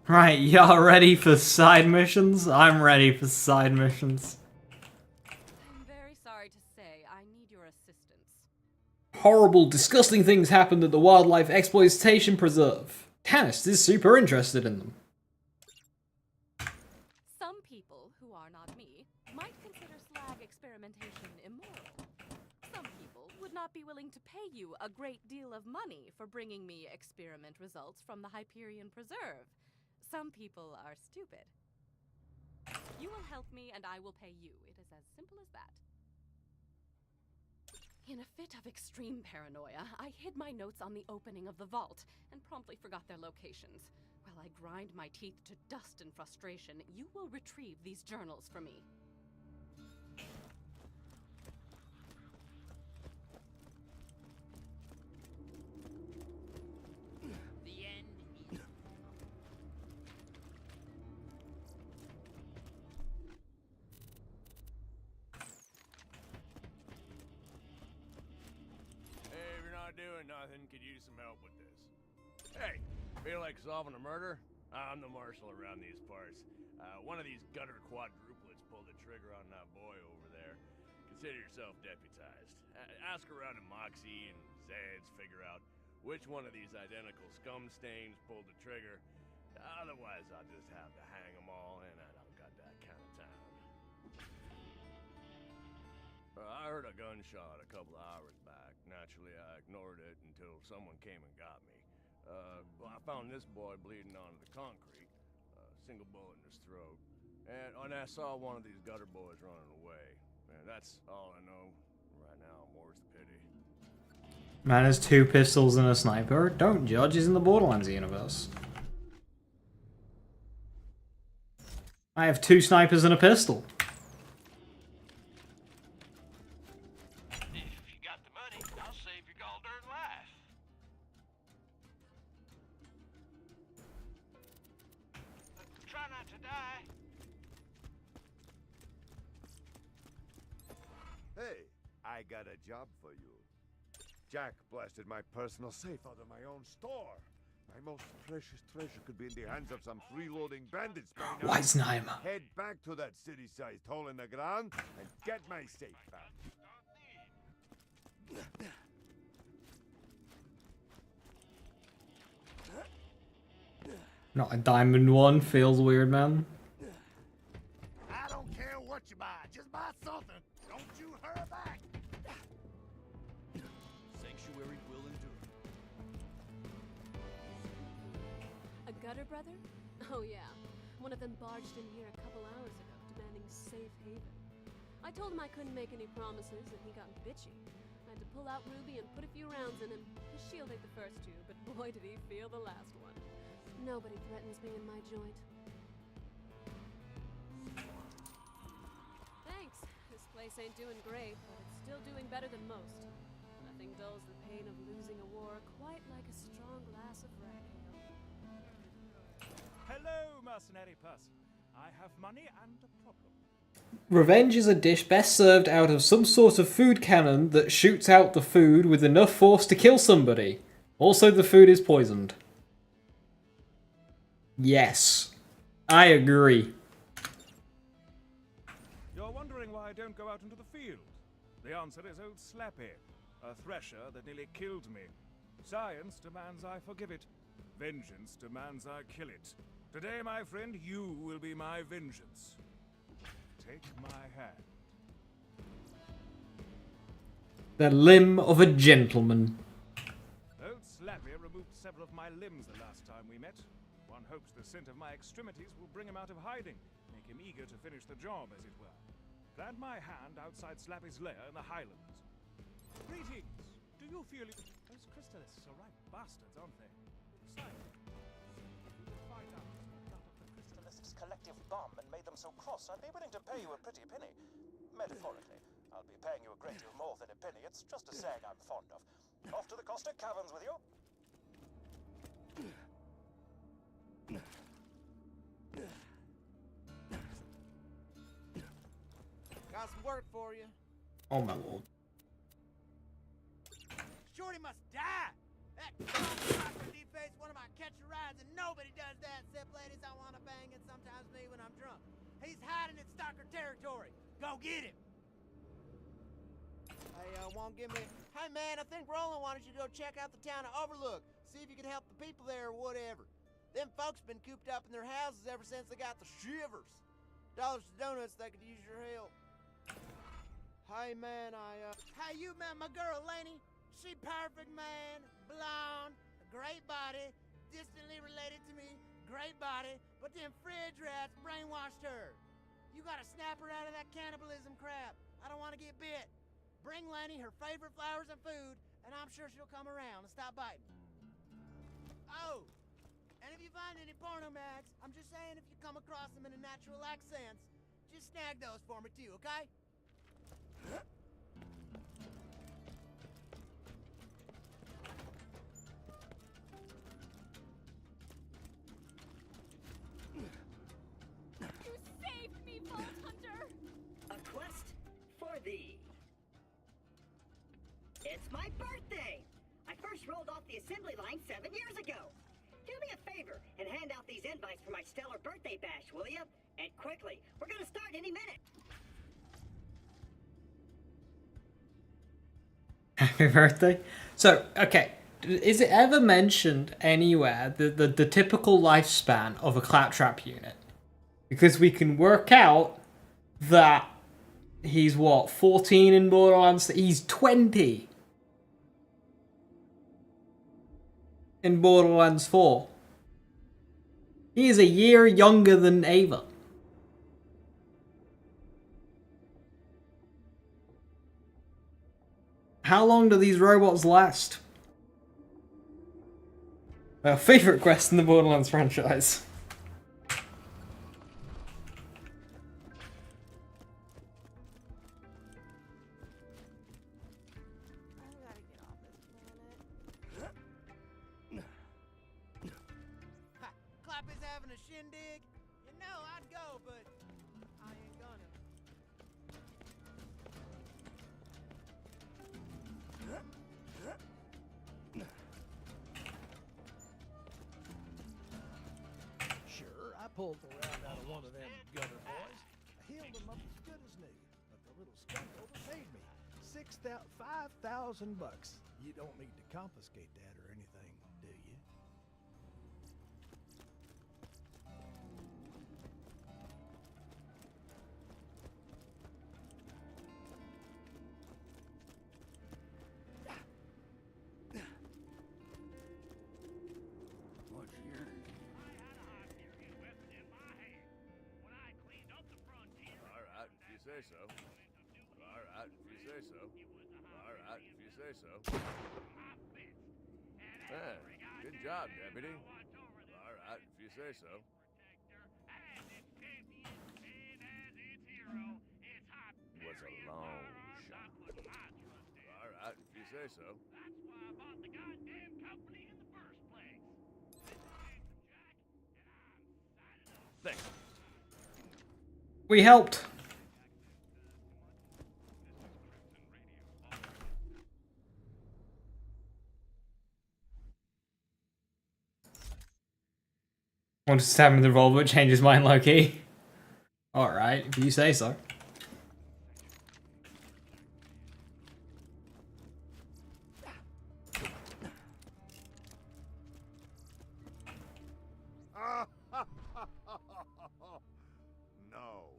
Right, y'all ready for side missions? I'm ready for side missions. I'm very sorry to say I need your assistance. Horrible, disgusting things happened at the Wildlife Exploitation Preserve. Tannis is super interested in them. Some people, who are not me, might consider slag experimentation immoral. Some people would not be willing to pay you a great deal of money for bringing me experiment results from the Hyperion Preserve. Some people are stupid. You will help me and I will pay you. It is as simple as that. In a fit of extreme paranoia, I hid my notes on the opening of the vault and promptly forgot their locations. While I grind my teeth to dust in frustration, you will retrieve these journals for me. doing nothing. Could use some help with this. Hey, feel like solving a murder? I'm the marshal around these parts. One of these gutter quadruplets pulled the trigger on that boy over there. Consider yourself deputized. Ask around in Moxie and Zed's, figure out which one of these identical scum stains pulled the trigger. Otherwise, I'll just have to hang them all, and I don't got that kind of time. I heard a gunshot a couple of hours back. Naturally, I ignored it until someone came and got me. Well, I found this boy bleeding onto the concrete. Single bullet in his throat. And I saw one of these gutter boys running away. And that's all I know. Right now, more's the pity. Man has 2 pistols and a sniper. Don't judge, he's in the Borderlands universe. I have 2 snipers and a pistol. If you got the money, I'll save your gall darn life. Try not to die. Hey, I got a job for you. Jack blasted my personal safe out of my own store. My most precious treasure could be in the hands of some freeloading bandits by now. Weisenheimer. Head back to that city-sized hole in the ground and get my safe back. Not a diamond one, feels weird, man. I don't care what you buy, just buy something. Don't you hurry back. Sanctuary will endure. A gutter brother? Oh yeah. One of them barged in here a couple hours ago, demanding safe haven. I told him I couldn't make any promises, and he got bitchy. I had to pull out Ruby and put a few rounds in him. His shield ate the first 2, but boy did he feel the last one. Nobody threatens me in my joint. Thanks. This place ain't doing great, but it's still doing better than most. Nothing dulls the pain of losing a war quite like a strong glass of rag ale. Hello, mercenary person. I have money and a problem. Revenge is a dish best served out of some sort of food cannon that shoots out the food with enough force to kill somebody. Also, the food is poisoned. Yes. I agree. You're wondering why I don't go out into the field? The answer is Old Slappy, a thresher that nearly killed me. Science demands I forgive it. Vengeance demands I kill it. Today, my friend, you will be my vengeance. Take my hand. The limb of a gentleman. Old Slappy removed several of my limbs the last time we met. One hopes the scent of my extremities will bring him out of hiding, make him eager to finish the job, as it were. Plant my hand outside Slappy's lair in the Highlands. Greetings! Do you feel it? Those crystalists are right bastards, aren't they? Besides, you will find out what got off the crystalists' collective bomb and made them so cross, I'd be willing to pay you a pretty penny. Metaphorically. I'll be paying you a great deal more than a penny. It's just a saying I'm fond of. Off to the caustic caverns with you. Got some work for you. Oh my lord. Shorty must die! That cocksucker defaced one of my catcher rides, and nobody does that except ladies I want to bang, and sometimes me when I'm drunk. He's hiding in Stalker territory. Go get him! Hey, won't give me... Hey, man, I think Roland wanted you to go check out the town of Overlook. See if you can help the people there or whatever. Them folks been cooped up in their houses ever since they got the shivers. Dollars to donuts, they could use your help. Hey, man, Hey, you met my girl, Laney? She perfect, man. Blonde, a great body, distantly related to me, great body, but them fridge rats brainwashed her. You gotta snap her out of that cannibalism crap. I don't want to get bit. Bring Laney her favorite flowers and food, and I'm sure she'll come around and stop biting. Oh, and if you find any porno mags, I'm just saying if you come across them in a natural accents, just snag those for me too, okay? You saved me, Vault Hunter! A quest for thee. It's my birthday! I first hauled off the assembly line 7 years ago. Do me a favor and hand out these invites for my stellar birthday bash, will you? And quickly, we're gonna start any minute. Happy birthday. So, okay, is it ever mentioned anywhere the typical lifespan of a claptrap unit? Because we can work out that he's what, 14 in Borderlands? He's 20 in Borderlands 4. He is a year younger than Ava. How long do these robots last? Our favorite quest in the Borderlands franchise. Clappy's having a shindig. You know I'd go, but I ain't gonna. Sure, I pulled the round out of one of them gutter boys. I healed him up as good as new, but the little skunk overpaid me. $5,000. You don't need to confiscate that or anything, do you? What's yours? Alright, if you say so. Alright, if you say so. Alright, if you say so. Yeah, good job, Deputy. Alright, if you say so. Was a long shot. Alright, if you say so. Thanks. We helped. Want to stab him with the revolver, change his mind low-key. Alright, if you say so. No.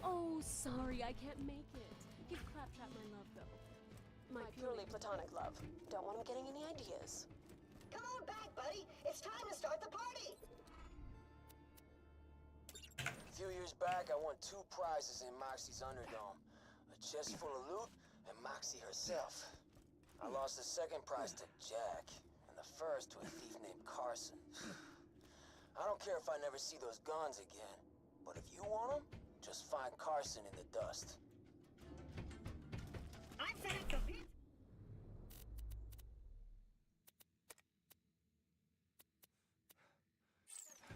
Oh, sorry, I can't make it. Give Claptrap my love, though. My purely platonic love. Don't want him getting any ideas. Come on back, buddy. It's time to start the party. A few years back, I won 2 prizes in Moxie's Underdome. A chest full of loot and Moxie herself. I lost the second prize to Jack, and the first to a thief named Carson. I don't care if I never see those guns again, but if you want them, just find Carson in the dust. I've set up some pizza.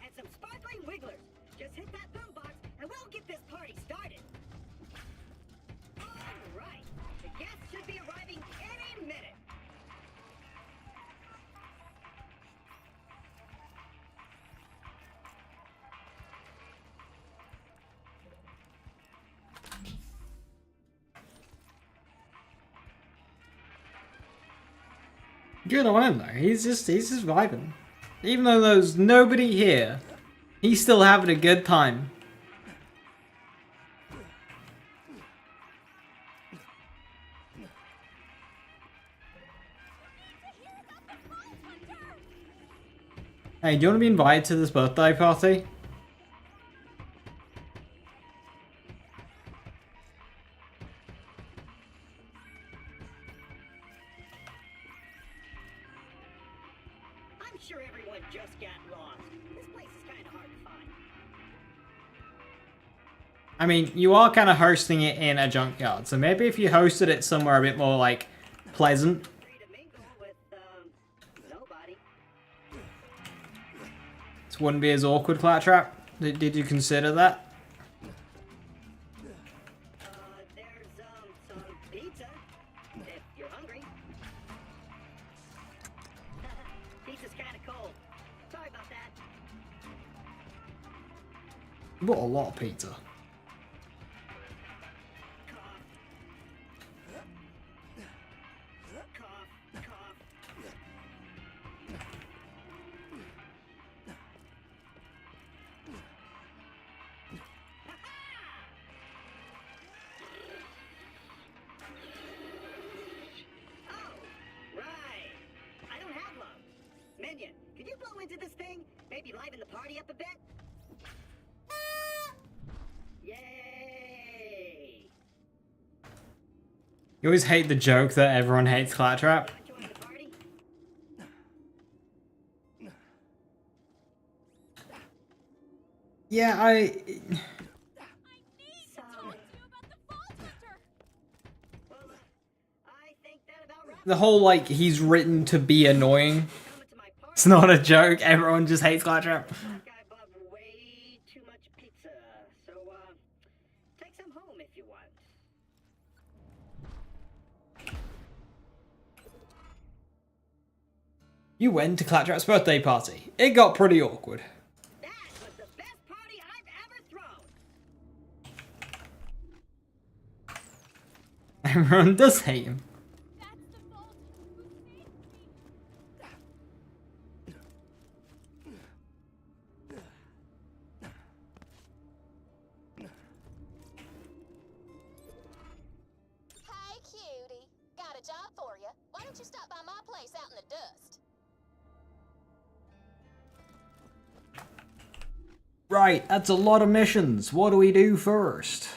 And some sparkling wigglers. Just hit that boombox and we'll get this party started. All right. The guests should be arriving any minute. Good on him though. He's just vibing. Even though there's nobody here, he's still having a good time. Hey, do you want to be invited to this birthday party? I'm sure everyone just got lost. This place is kind of hard to find. I mean, you are kind of hosting it in a junkyard, so maybe if you hosted it somewhere a bit more, like, pleasant. Free to mingle with, nobody. This wouldn't be as awkward, Claptrap. Did you consider that? There's, some pizza, if you're hungry. Pizza's kinda cold. Sorry about that. You bought a lot of pizza. Minion, can you blow into this thing? Maybe liven the party up a bit? Yay! You always hate the joke that everyone hates Claptrap. Join the party? Yeah, I need to talk to you about the Vault Hunter. Well, I think that about wraps The whole, like, he's written to be annoying. coming to my party. It's not a joke, everyone just hates Claptrap. That guy bought way too much pizza, so, take some home if you want. You went to Claptrap's birthday party. It got pretty awkward. That was the best party I've ever thrown! Everyone does hate him. That's the Vault who saved me. Hey, cutie. Got a job for you. Why don't you stop by my place out in the dust? Right, that's a lot of missions. What do we do first?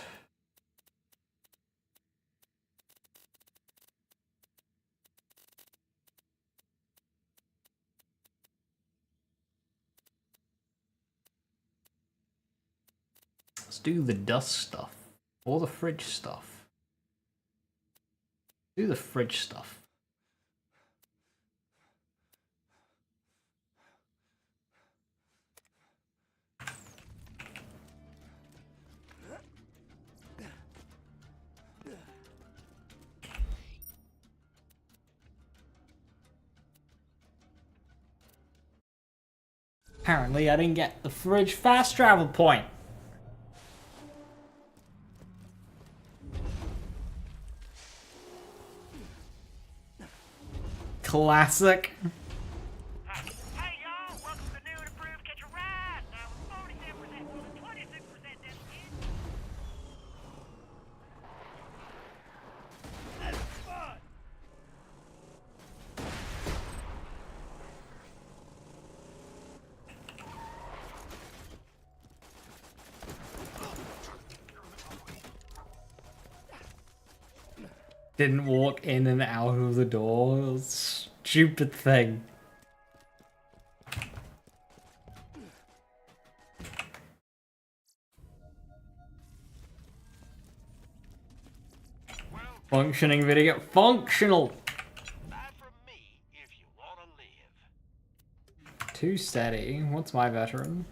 Let's do the dust stuff. Or the fridge stuff. Do the fridge stuff. Apparently I didn't get the fridge fast travel point. Classic. Hey y'all, welcome to the new and improved Catch a Ride. Now with 47% more than 26% density. That's fun. Didn't walk in and out of the door. Stupid thing. Functioning video. Functional! Buy from me if you wanna live. Too steady. What's my veteran?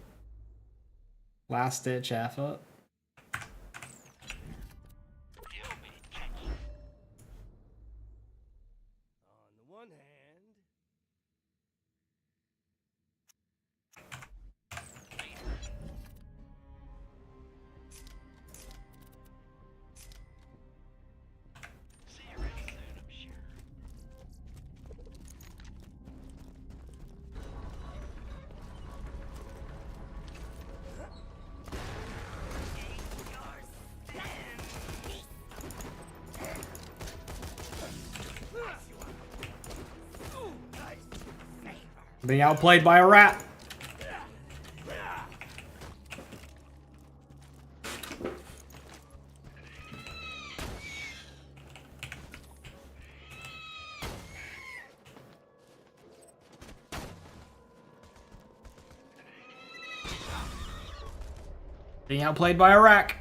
Last ditch effort. You'll be checky. On the one hand, See you real soon, I'm sure. Being outplayed by a rat. Being outplayed by a rack.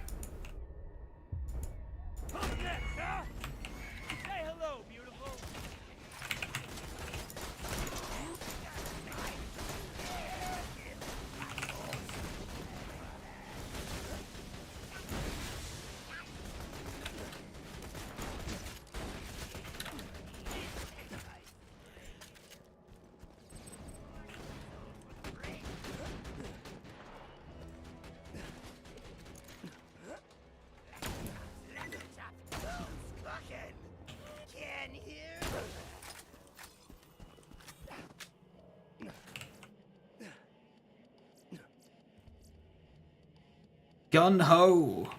Gun ho.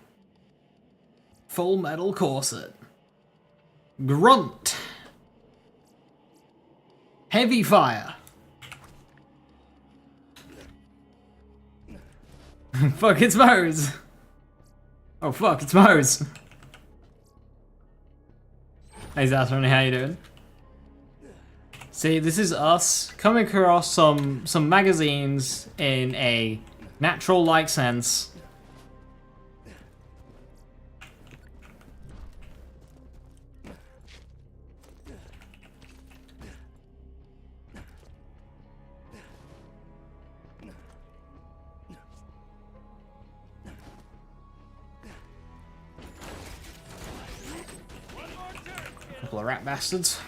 Full metal corset. Grunt. Heavy fire. Fuck, it's Mose. Oh fuck, it's Mose. Hey Zasmani, how you doing? See, this is us coming across some magazines in a natural-like sense. Couple of rat bastards.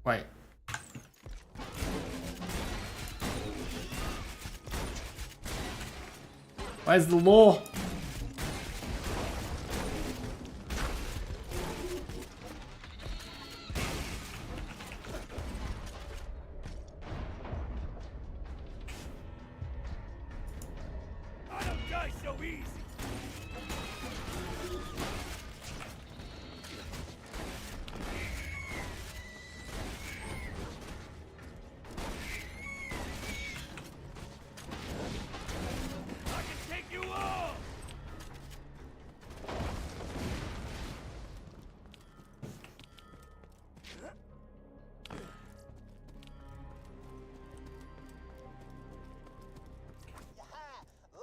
Wait. Where's the law? I don't die so easy.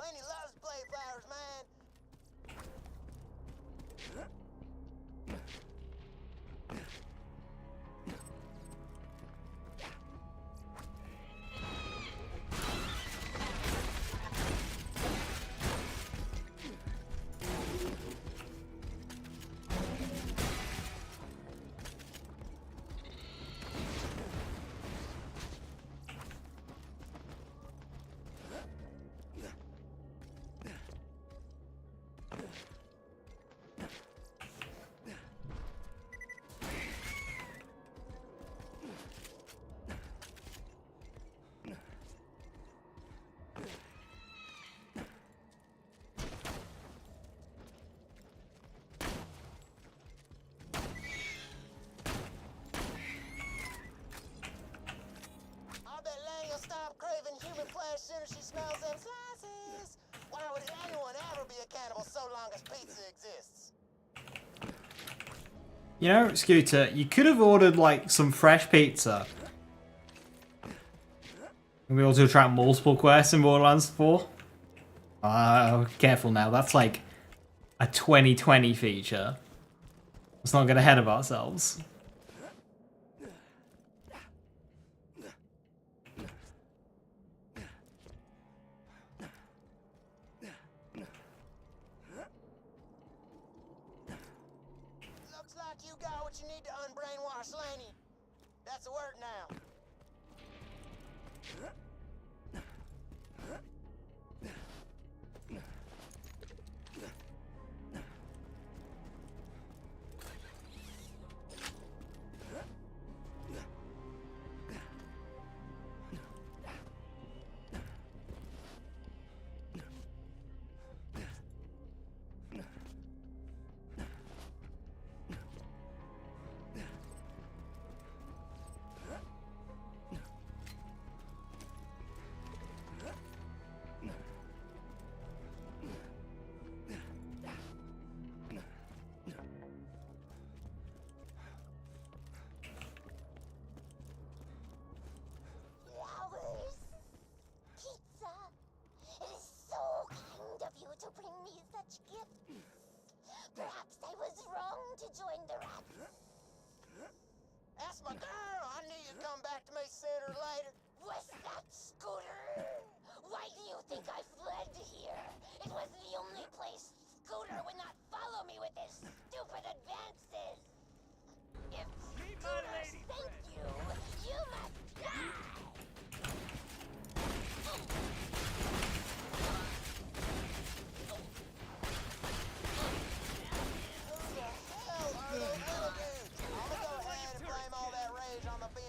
Laney loves blade flowers, man. Stop craving human flesh as soon as she smells them slices. Why would anyone ever be a cannibal so long as pizza exists? You know, Scooter, you could have ordered like some fresh pizza. And we also try multiple quests in Borderlands 4. Careful now, that's like a 2020 feature. Let's not get ahead of ourselves. Looks like you got what you need to unbrainwash Laney. That's the word now. Perhaps I was wrong to join the rats. That's my girl. I knew you'd come back to me sooner or later. Was that Scooter? Why do you think I fled here? It was the only place Scooter would not follow me with his stupid advances.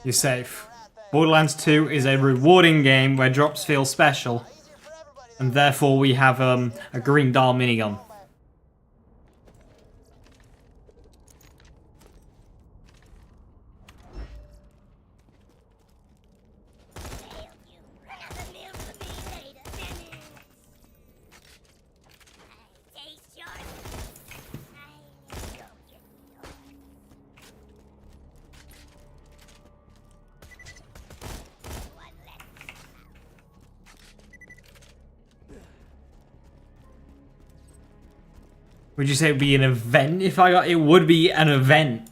You're safe. Borderlands 2 is a rewarding game where drops feel special, and therefore we have a green dial minigun. Would you say it would be an event if I got it? Would be an event.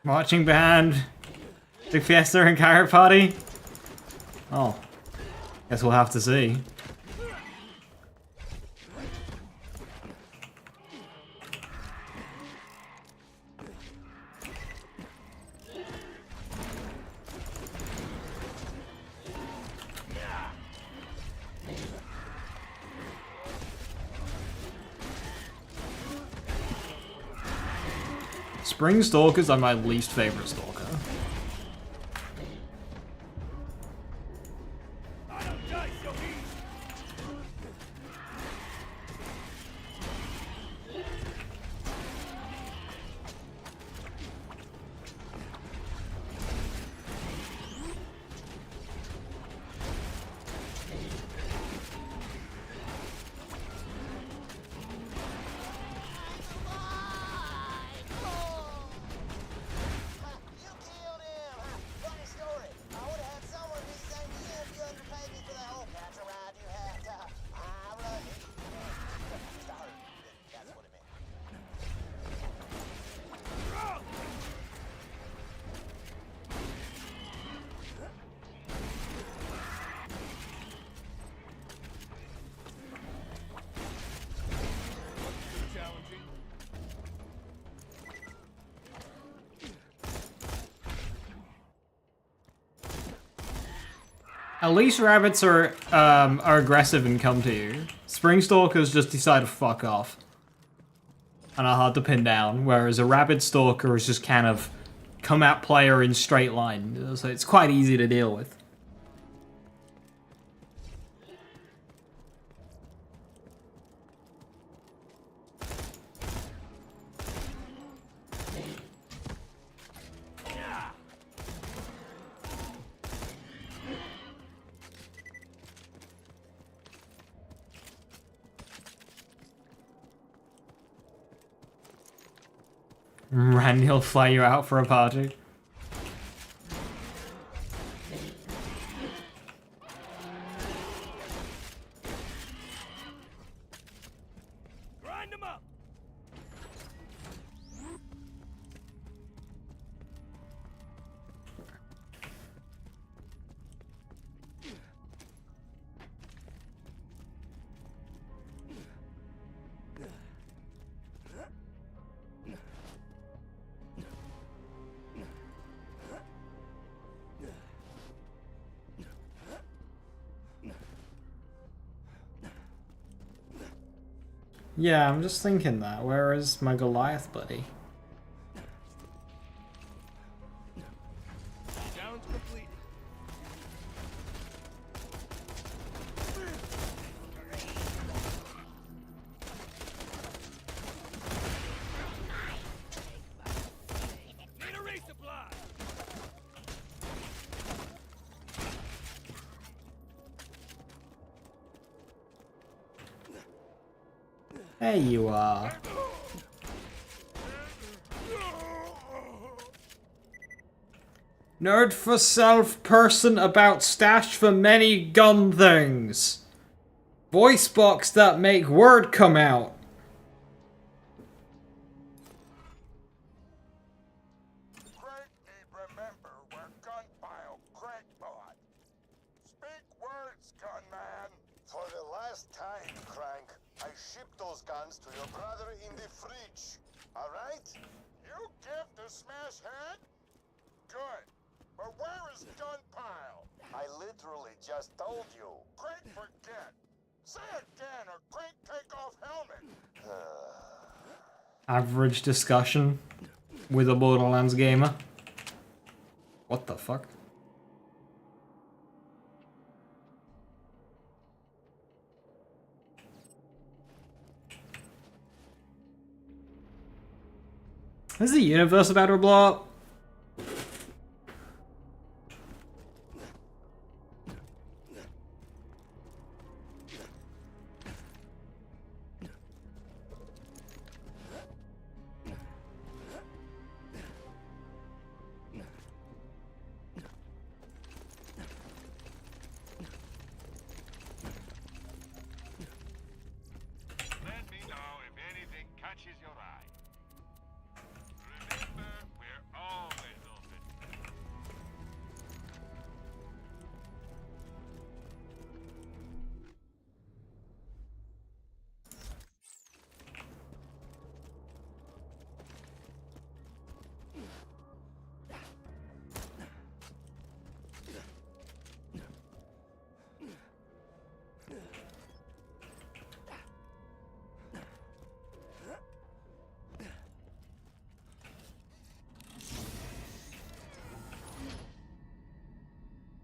Marching band, big fiesta and carrot party. Oh, guess we'll have to see. Spring Stalkers are my least favorite Stalker. At least rabbits are aggressive and come to you. Spring Stalkers just decide to fuck off and are hard to pin down, whereas a rabid Stalker is just kind of come at player in straight line, so it's quite easy to deal with. Randy will fly you out for a party. Grind 'em up. Yeah, I'm just thinking that. Where is my Goliath buddy? Challenge completed. Need a resupply. There you are. Nerd for self, person about stash for many gun things. Voice box that make word come out. Crank need remember where gun pile Crank bought. Speak words, gunman. For the last time, Crank, I shipped those guns to your brother in the fridge. All right? You give the smash head? Good. But where is gun pile? I literally just told you. Crank forget. Say again or Crank take off helmet. Average discussion with a Borderlands gamer. What the fuck? Is the universe about to blow up? Let me know if anything catches your eye. Remember, we're always open.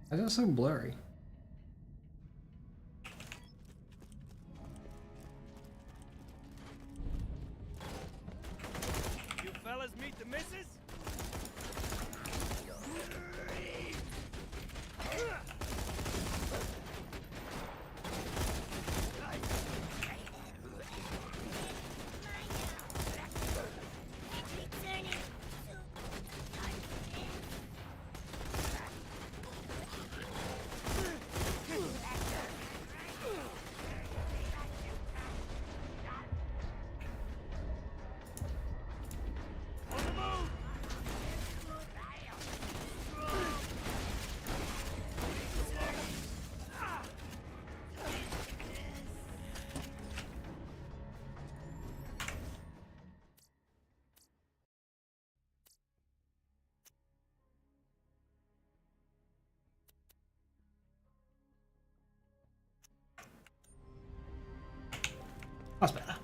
Why is it so blurry? You fellas meet the missus? That's better.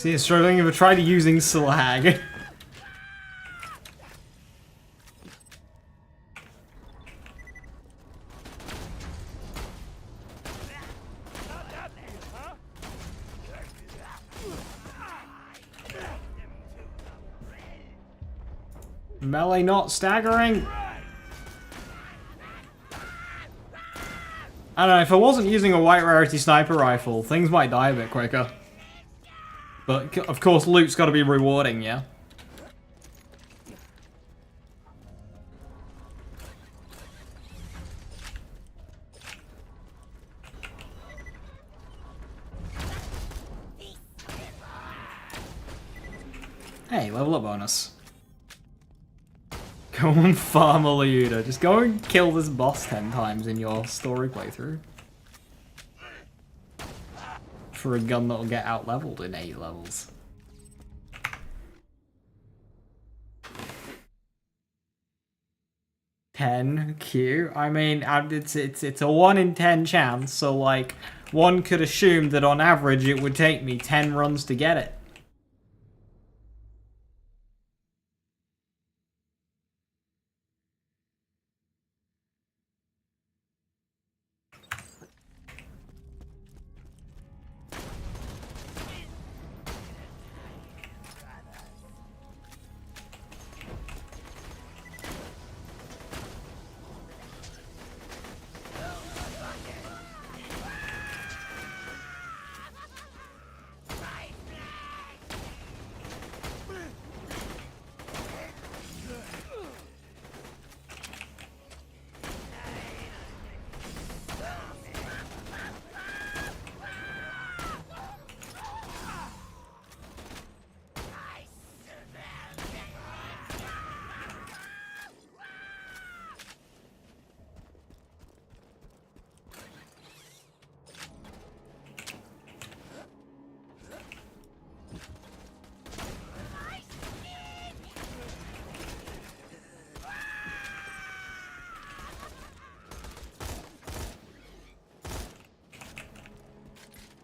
See, struggling if I tried using slag. Melee not staggering. I don't know, if I wasn't using a white rarity sniper rifle, things might die a bit quicker. But, of course, loot's gotta be rewarding, yeah? Hey, level up bonus. Go and farm a looter. Just go and kill this boss 10 times in your story playthrough. For a gun that'll get out leveled in 8 levels. $10 I mean, it's a 1 in 10 chance, so like one could assume that on average it would take me 10 runs to get it.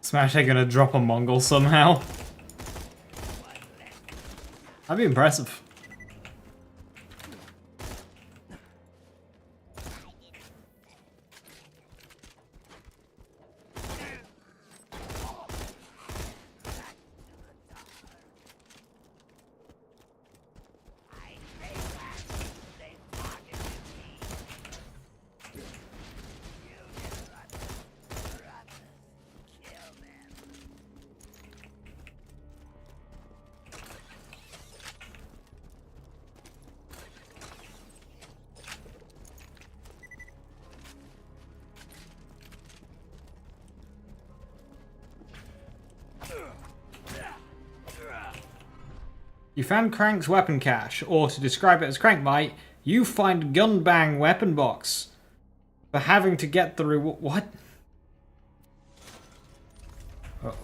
Smash are gonna drop a Mongol somehow. That'd be impressive. You found Crank's weapon cache, or to describe it as Crank might, you find Gunbang weapon box. For having to get the reward. What? Oh.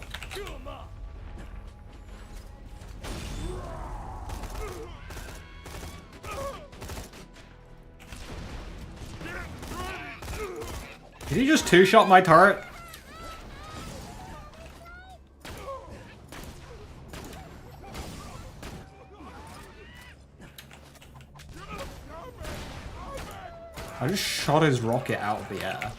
Did he just two-shot my turret? I just shot his rocket out of the air.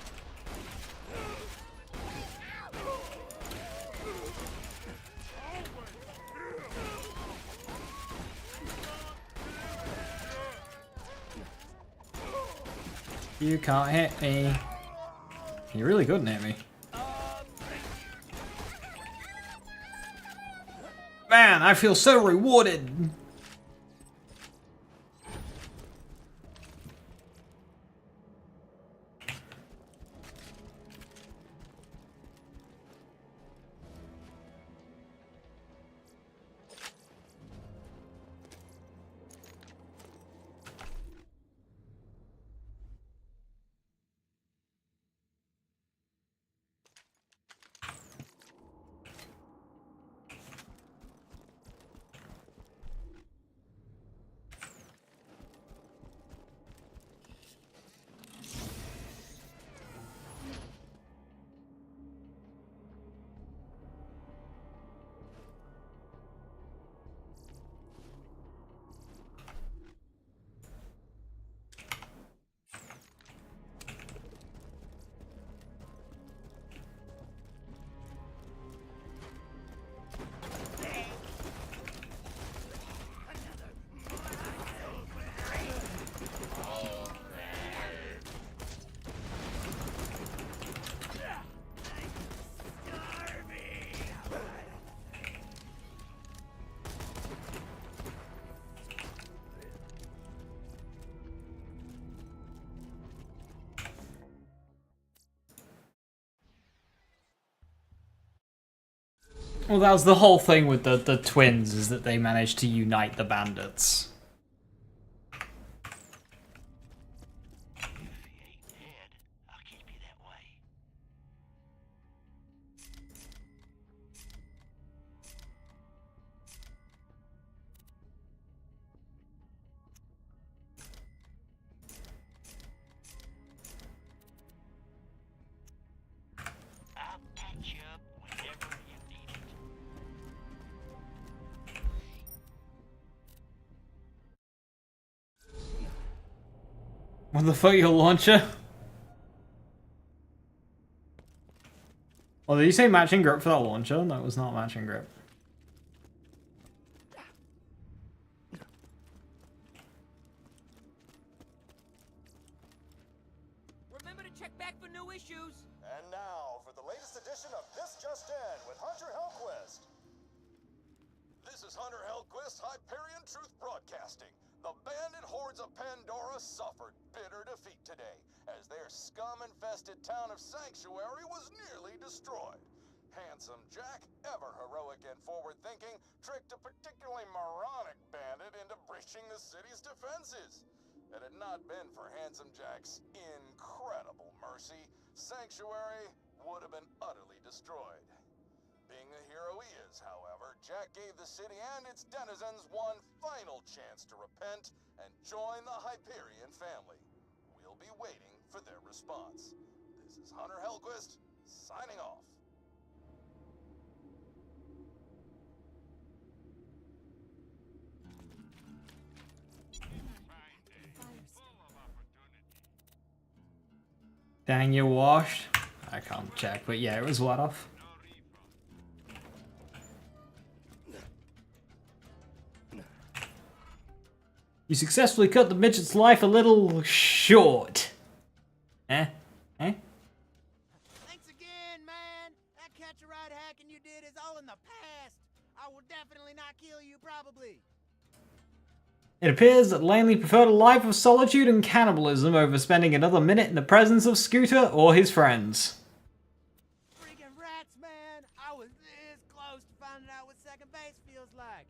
You can't hit me. You really couldn't hit me. Man, I feel so rewarded. Well, that was the whole thing with the twins, is that they managed to unite the bandits. What the fuck, your launcher? Oh, did you say matching grip for that launcher? No, it was not matching grip. Remember to check back for new issues. And now for the latest edition of This Just In with Hunter Hellquist. This is Hunter Hellquist, Hyperion Truth Broadcasting. The bandit hordes of Pandora suffered bitter defeat today, as their scum-infested town of Sanctuary was nearly destroyed. Handsome Jack, ever heroic and forward-thinking, tricked a particularly moronic bandit into breaching the city's defenses. Had it not been for Handsome Jack's incredible mercy, Sanctuary would have been utterly destroyed. Being the hero he is, however, Jack gave the city and its denizens one final chance to repent and join the Hyperion family. We'll be waiting for their response. This is Hunter Hellquist, signing off. Dang, you washed? I can't check, but yeah, it was wet off. You successfully cut the midget's life a little short. Eh? Eh? Thanks again, man. That catch-a-ride hacking you did is all in the past. I will definitely not kill you, probably. It appears that Lanley preferred a life of solitude and cannibalism over spending another minute in the presence of Scooter or his friends. Freaking rats, man. I was this close to finding out what second base feels like.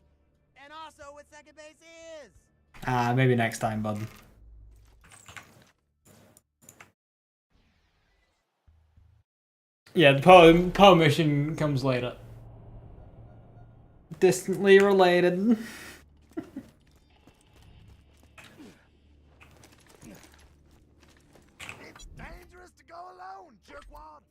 And also what second base is. Maybe next time, bud. Yeah, the poem mission comes later. Distantly related. It's dangerous to go alone, jerkwad.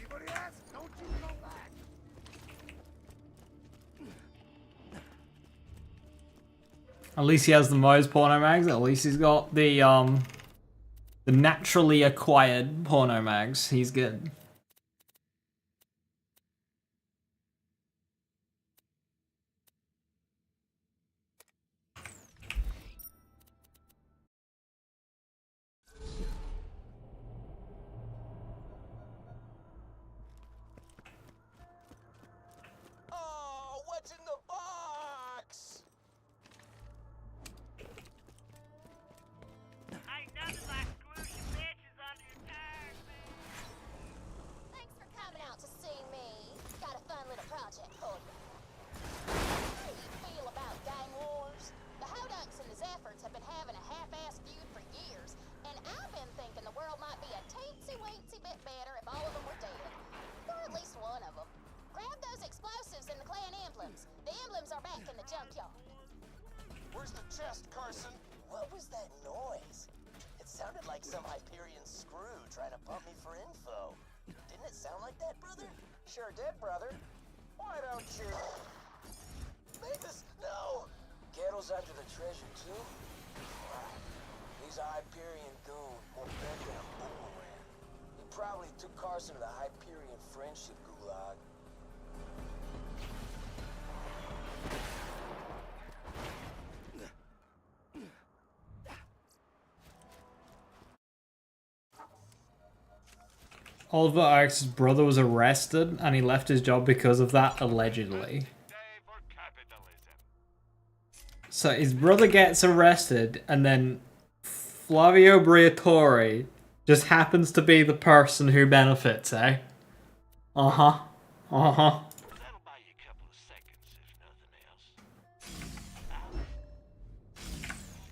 Anybody ask? Don't you go back. At least he has the most porno mags. At least he's got the naturally acquired porno mags. He's good. Oh, what's in the box? Ain't nothing like squishy bitches under your tires, man. Thanks for coming out to see me. Got a fun little project for you. How do you feel about gang wars? The Hodunks and the Zephyrs have been having a half-assed feud for years, and I've been thinking the world might be a teensy-weensy bit better if all of them were dead. Or at least one of them. Grab those explosives and the clan emblems. The emblems are back in the junkyard. Where's the chest, Carson? What was that noise? It sounded like some Hyperion screw trying to pump me for info. Didn't it sound like that, brother? Sure did, brother. Why don't you... Mavis, no! Kettle's after the treasure, too? Right. He's a Hyperion goon, more bent than a boomerang. He probably took Carson to the Hyperion friendship gulag. Oliver Oak's brother was arrested and he left his job because of that, allegedly. So his brother gets arrested, and then Flavio Briatore just happens to be the person who benefits, eh? Uh-huh. Uh-huh. That'll buy you a couple of seconds, if nothing else.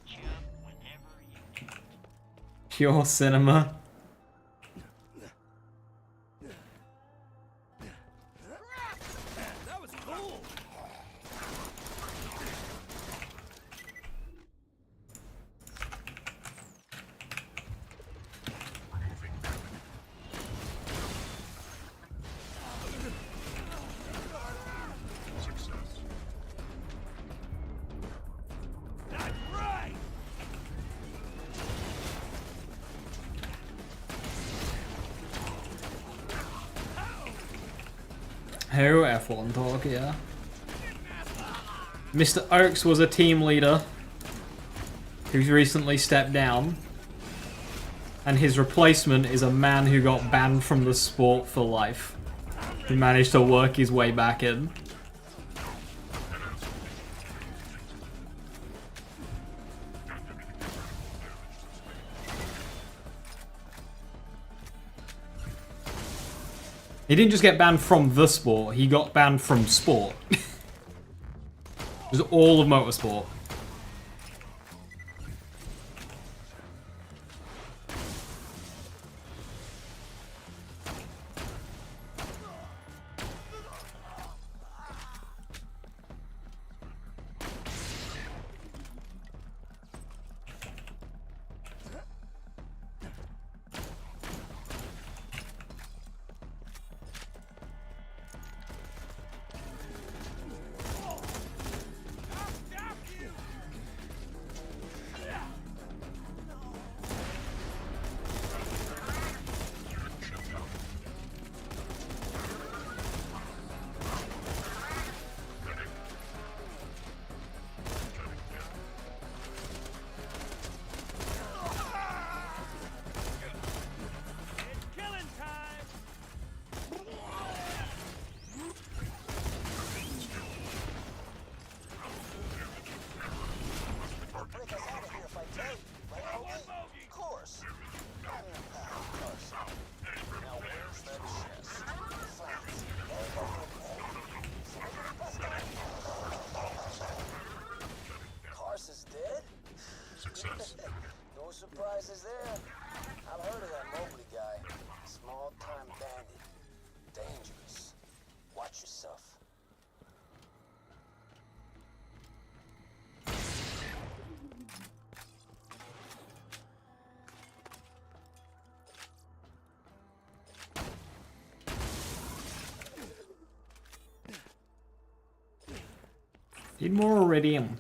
Jump whenever you want. Pure cinema. That was cool. That's right. Who F1 talk, yeah. Mr. Oaks was a team leader who's recently stepped down. And his replacement is a man who got banned from the sport for life. Who managed to work his way back in. He didn't just get banned from the sport, he got banned from sport. It was all of motorsport. No surprises there. I've heard of that Mobley guy. Small-time bandit. Dangerous. Watch yourself. Need more Eridium.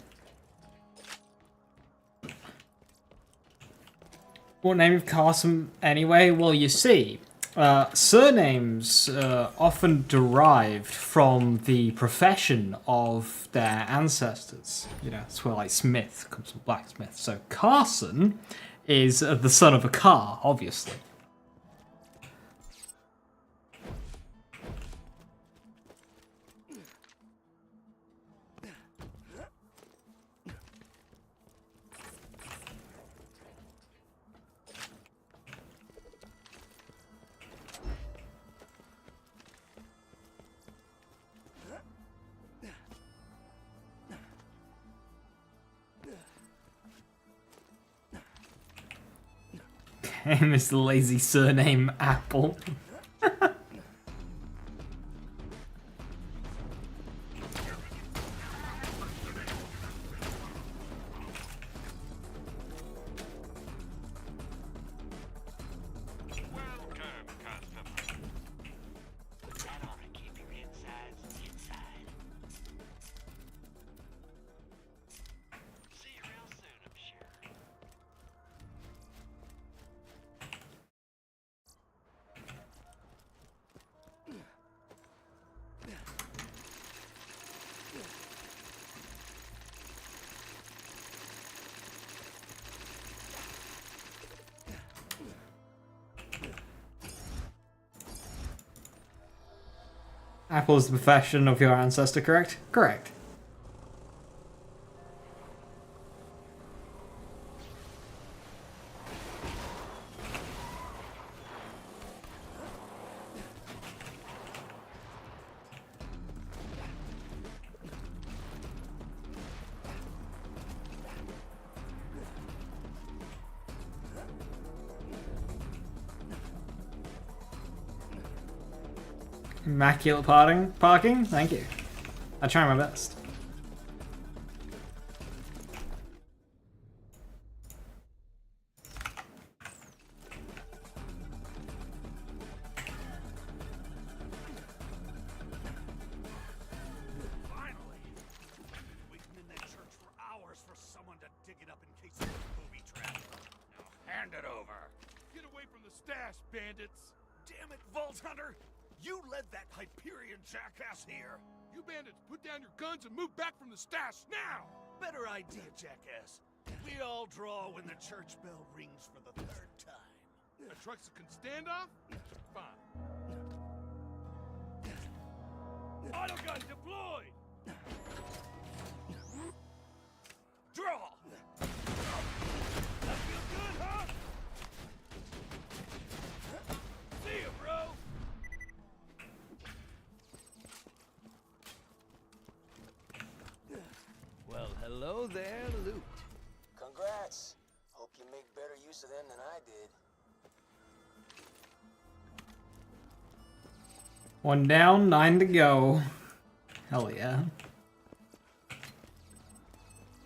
What name of Carson anyway? Well, you see, surnames often derived from the profession of their ancestors. You know, that's where like Smith comes from, blacksmith. So Carson is the son of a car, obviously. Mr. Lazy surname Apple. Apple is the profession of your ancestor, correct? Correct. Immaculate parking? Thank you. I try my best. Finally! Waiting in that church for hours for someone to dig it up in case it's a booby trap. Now hand it over. Get away from the stash, bandits! Damn it, Vault Hunter! You led that Hyperion jackass here! You bandits, put down your guns and move back from the stash now! Better idea, jackass. We all draw when the church bell rings for the third time. A truck that can stand off? Fine. Autogun deployed! Draw! That feel good, huh? See ya, bro! Well, hello there, Luke. Congrats. Hope you make better use of them than I did. One down, 9 to go. Hell yeah.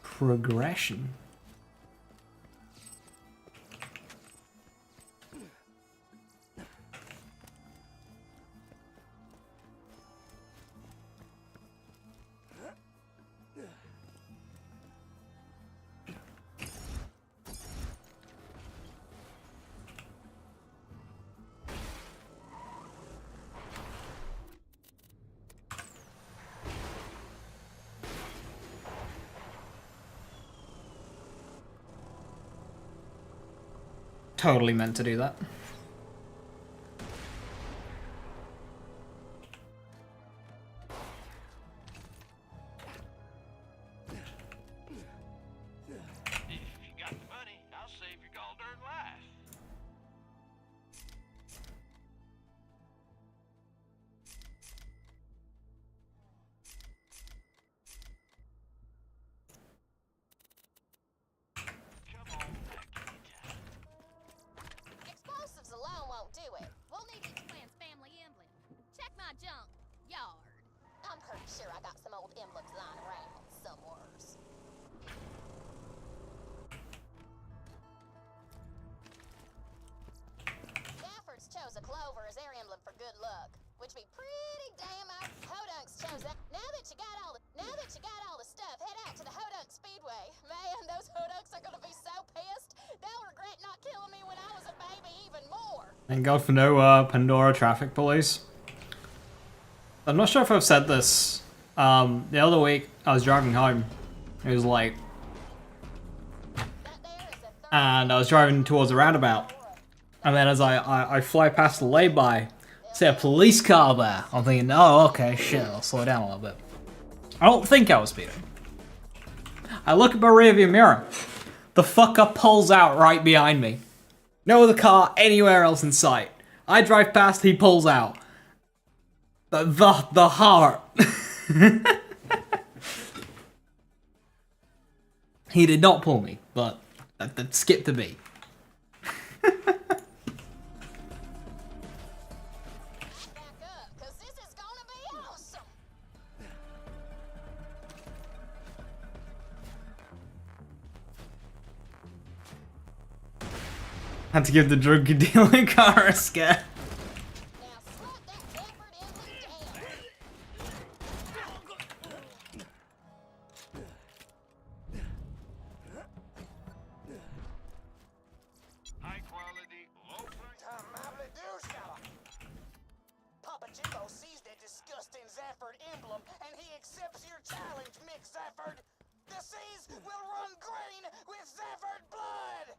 Progression. Totally meant to do that. If you got the money, I'll save your goddamn life. Explosives alone won't do it. We'll need each clan's family emblem. Check my junk yard. I'm pretty sure I got some old emblems lying around somewheres. Gafford's chose a clover as their emblem for good luck, which be pretty damn out. Hodunks chose that. Now that you got all the stuff, head out to the Hodunk Speedway. Man, those Hodunks are gonna be so pissed. They'll regret not killing me when I was a baby even more. Thank God for no Pandora traffic police. I'm not sure if I've said this. The other week I was driving home. It was like, and I was driving towards a roundabout, and then as I fly past the lay-by, see a police car there. I'm thinking, oh okay, shit, I'll slow down a little bit. I don't think I was speeding. I look at my rearview mirror. The fucker pulls out right behind me. No other car anywhere else in sight. I drive past, he pulls out. The heart. He did not pull me, but that skipped a beat. Had to give the drug dealer car a scare. High quality, low price. Papa Jimbo sees that disgusting Zafford emblem, and he accepts your challenge, Mick Zafford. The seas will run green with Zafford blood!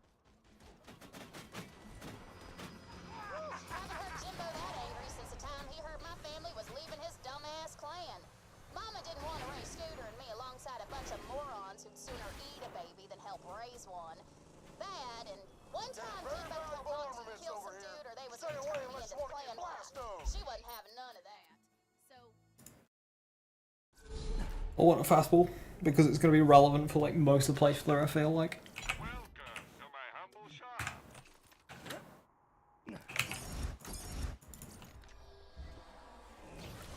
I haven't heard Jimbo that angry since the time he heard my family was leaving his dumbass clan. Mama didn't want to raise Scooter and me alongside a bunch of morons who'd sooner eat a baby than help raise one. Bad, and one time Jimbo told Mom to kill some dude or they was going to turn me into clan wife. She wasn't having none of that. So... I want a fastball because it's going to be relevant for like most of the playthrough, I feel like. Welcome to my humble shop.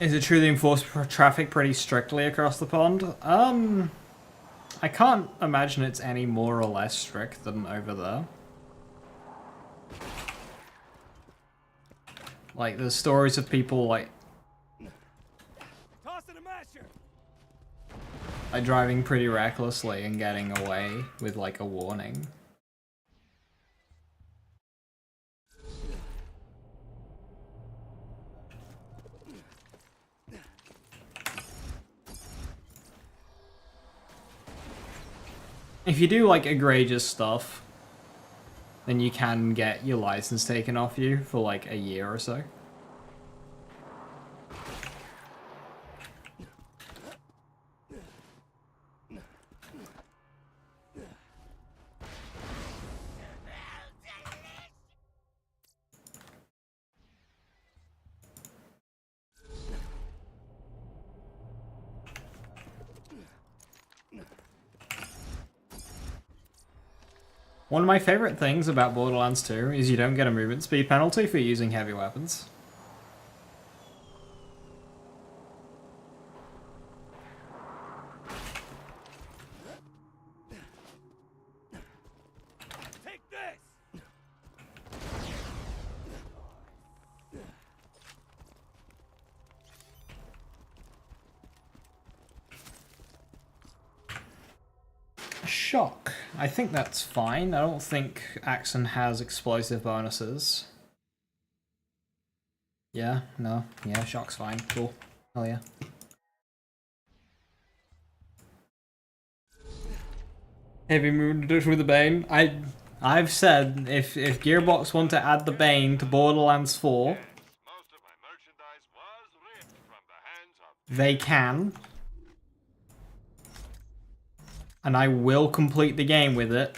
Is it true they enforce traffic pretty strictly across the pond? I can't imagine it's any more or less strict than over there. Like, there's stories of people, like driving pretty recklessly and getting away with, like, a warning. If you do, like, egregious stuff, then you can get your license taken off you for, like, a year or so. One of my favorite things about Borderlands 2 is you don't get a movement speed penalty for using heavy weapons. Take this! Shock. I think that's fine. I don't think Axon has explosive bonuses. Yeah, no, yeah, shock's fine. Cool. Hell yeah. Heavy movement with the Bane. I've said if Gearbox want to add the Bane to Borderlands 4, they can. And I will complete the game with it.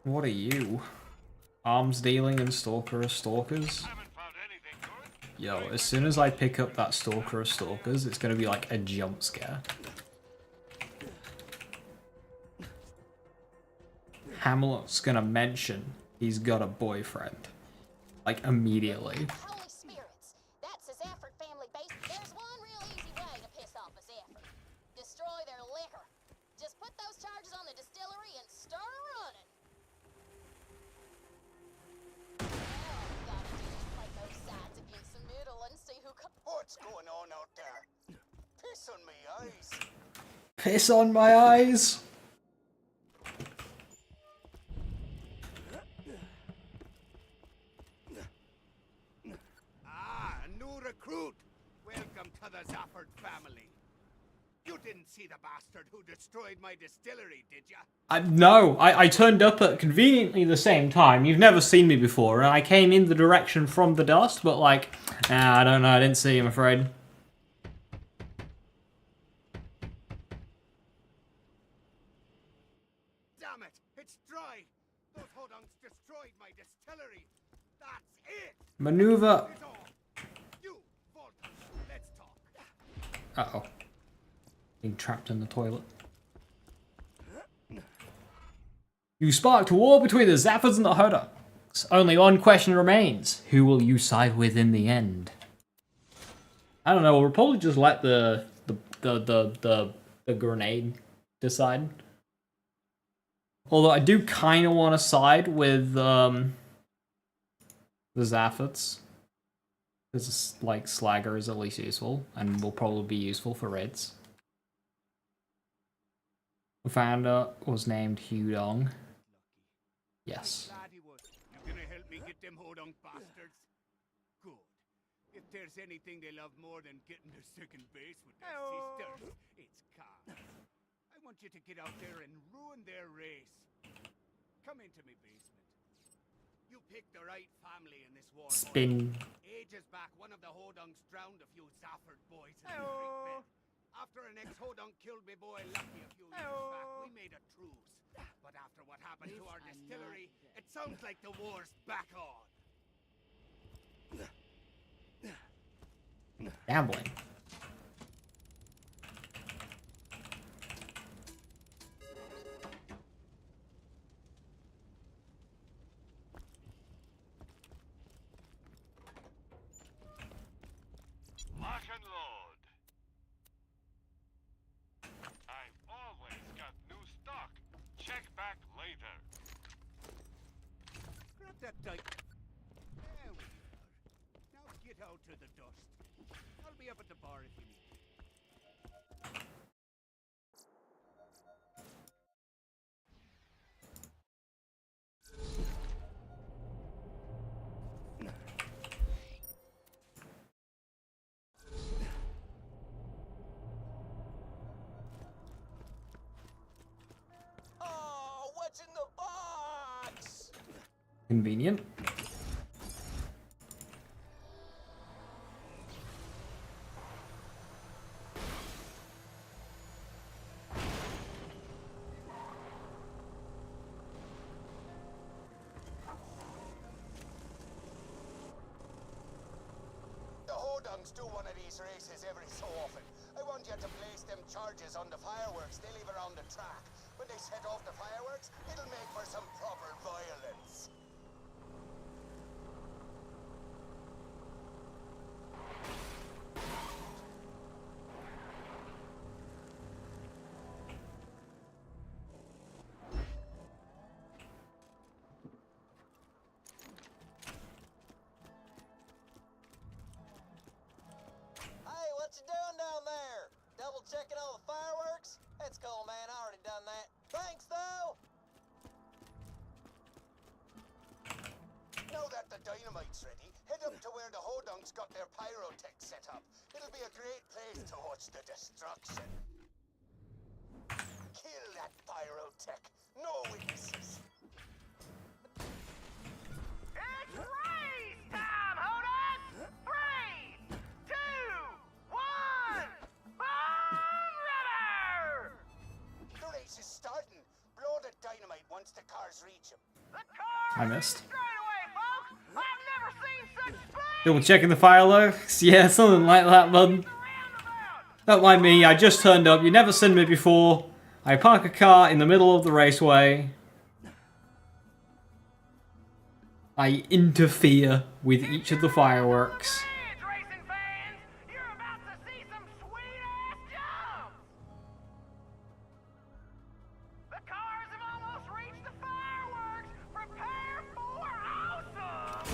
What are you? Arms dealing and Stalker of Stalkers? Yo, as soon as I pick up that Stalker of Stalkers, it's gonna be like a jump scare. Hamlet's gonna mention he's got a boyfriend. Like, immediately. Holy spirits! That's a Zafford family base. There's one real easy way to piss off a Zafford. Destroy their liquor. Just put those charges on the distillery and start running. All you gotta do is play both sides against the middle and see who comes. What's going on out there? Piss on me eyes. Piss on my eyes! Recruit! Welcome to the Zafford family. You didn't see the bastard who destroyed my distillery, did ya? No, I turned up at conveniently the same time. You've never seen me before, and I came in the direction from the dust, but like, I don't know, I didn't see him, I'm afraid. Damn it, it's dry. Those hodunks destroyed my distillery. That's it. Maneuver. Uh-oh. Being trapped in the toilet. You sparked a war between the Zaffords and the Hodunks. Only one question remains. Who will you side with in the end? I don't know, we'll probably just let the grenade decide. Although I do kind of want to side with the Zaffords. Because, like, Slagger is at least useful, and will probably be useful for raids. The founder was named Hugh Dong. Yes. You gonna help me get them hodunk bastards? Good. If there's anything they love more than getting to second base with their sisters, it's cars. I want you to get out there and ruin their race. Come into me basement. You picked the right family in this war. Spin. Ages back, one of the hodunks drowned a few Zafford boys in the creek bed. After an ex-hodunk killed me boy Lucky a few years back, we made a truce. But after what happened to our distillery, it sounds like the war's back on. Gambling. that dike. There we are. Now get out to the dust. I'll be up at the bar if you need me. Oh, what's in the box? Convenient. The Hodungs do one of these races every so often. I want you to place them charges on the fireworks they leave around the track. When they set off the fireworks, it'll make for some proper violence. Hey, what you doing down there? Double checking all the fireworks? That's cool, man. I already done that. Thanks, though. Now that the dynamite's ready, head up to where the Hodungs got their pyrotech set up. It'll be a great place to watch the destruction. Kill that pyrotech. No witnesses. It's race time, Hodun! 3, 2, 1, bomb rubber! The race is starting. Blow the dynamite once the cars reach him. The car I missed. straight away, folks! I've never seen such speed! Double checking the fireworks? Yeah, something like that, bud. Don't mind me, I just turned up. You've never seen me before. I park a car in the middle of the raceway. I interfere with each of the fireworks. Racing fans, you're about to see some sweet-ass jumps! The cars have almost reached the fireworks! Prepare for awesome!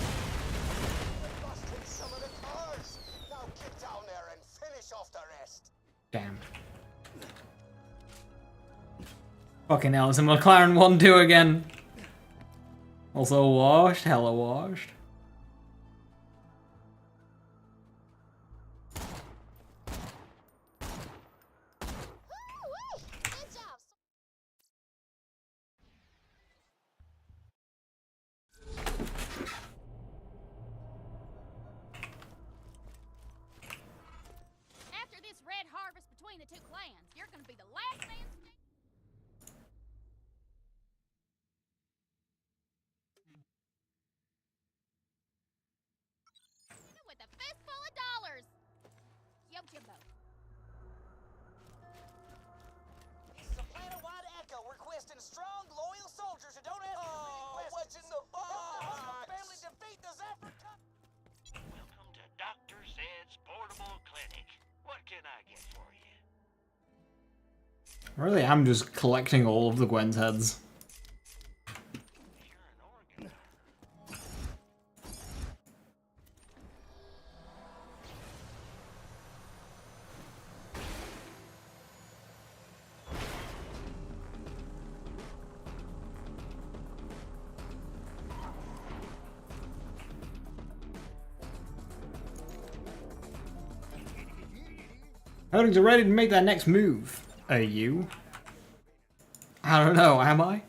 They busted some of the cars. Now get down there and finish off the rest. Damn. Fucking hell, it's a McLaren 1-2 again. Also washed, hella washed. Woo-wee! Good job. After this red harvest between the two clans, you're gonna be the last man standing. With a fistful of dollars. Yo, Jimbo. This is a planet-wide echo requesting strong, loyal soldiers who don't answer any questions. What's in the box? Help the family defeat the Zafra. Welcome to Dr. Zed's Portable Clinic. What can I get for you? I really am just collecting all of the Gwen's heads. You're an organ. Holdings are ready to make their next move. Are you? I don't know, am I?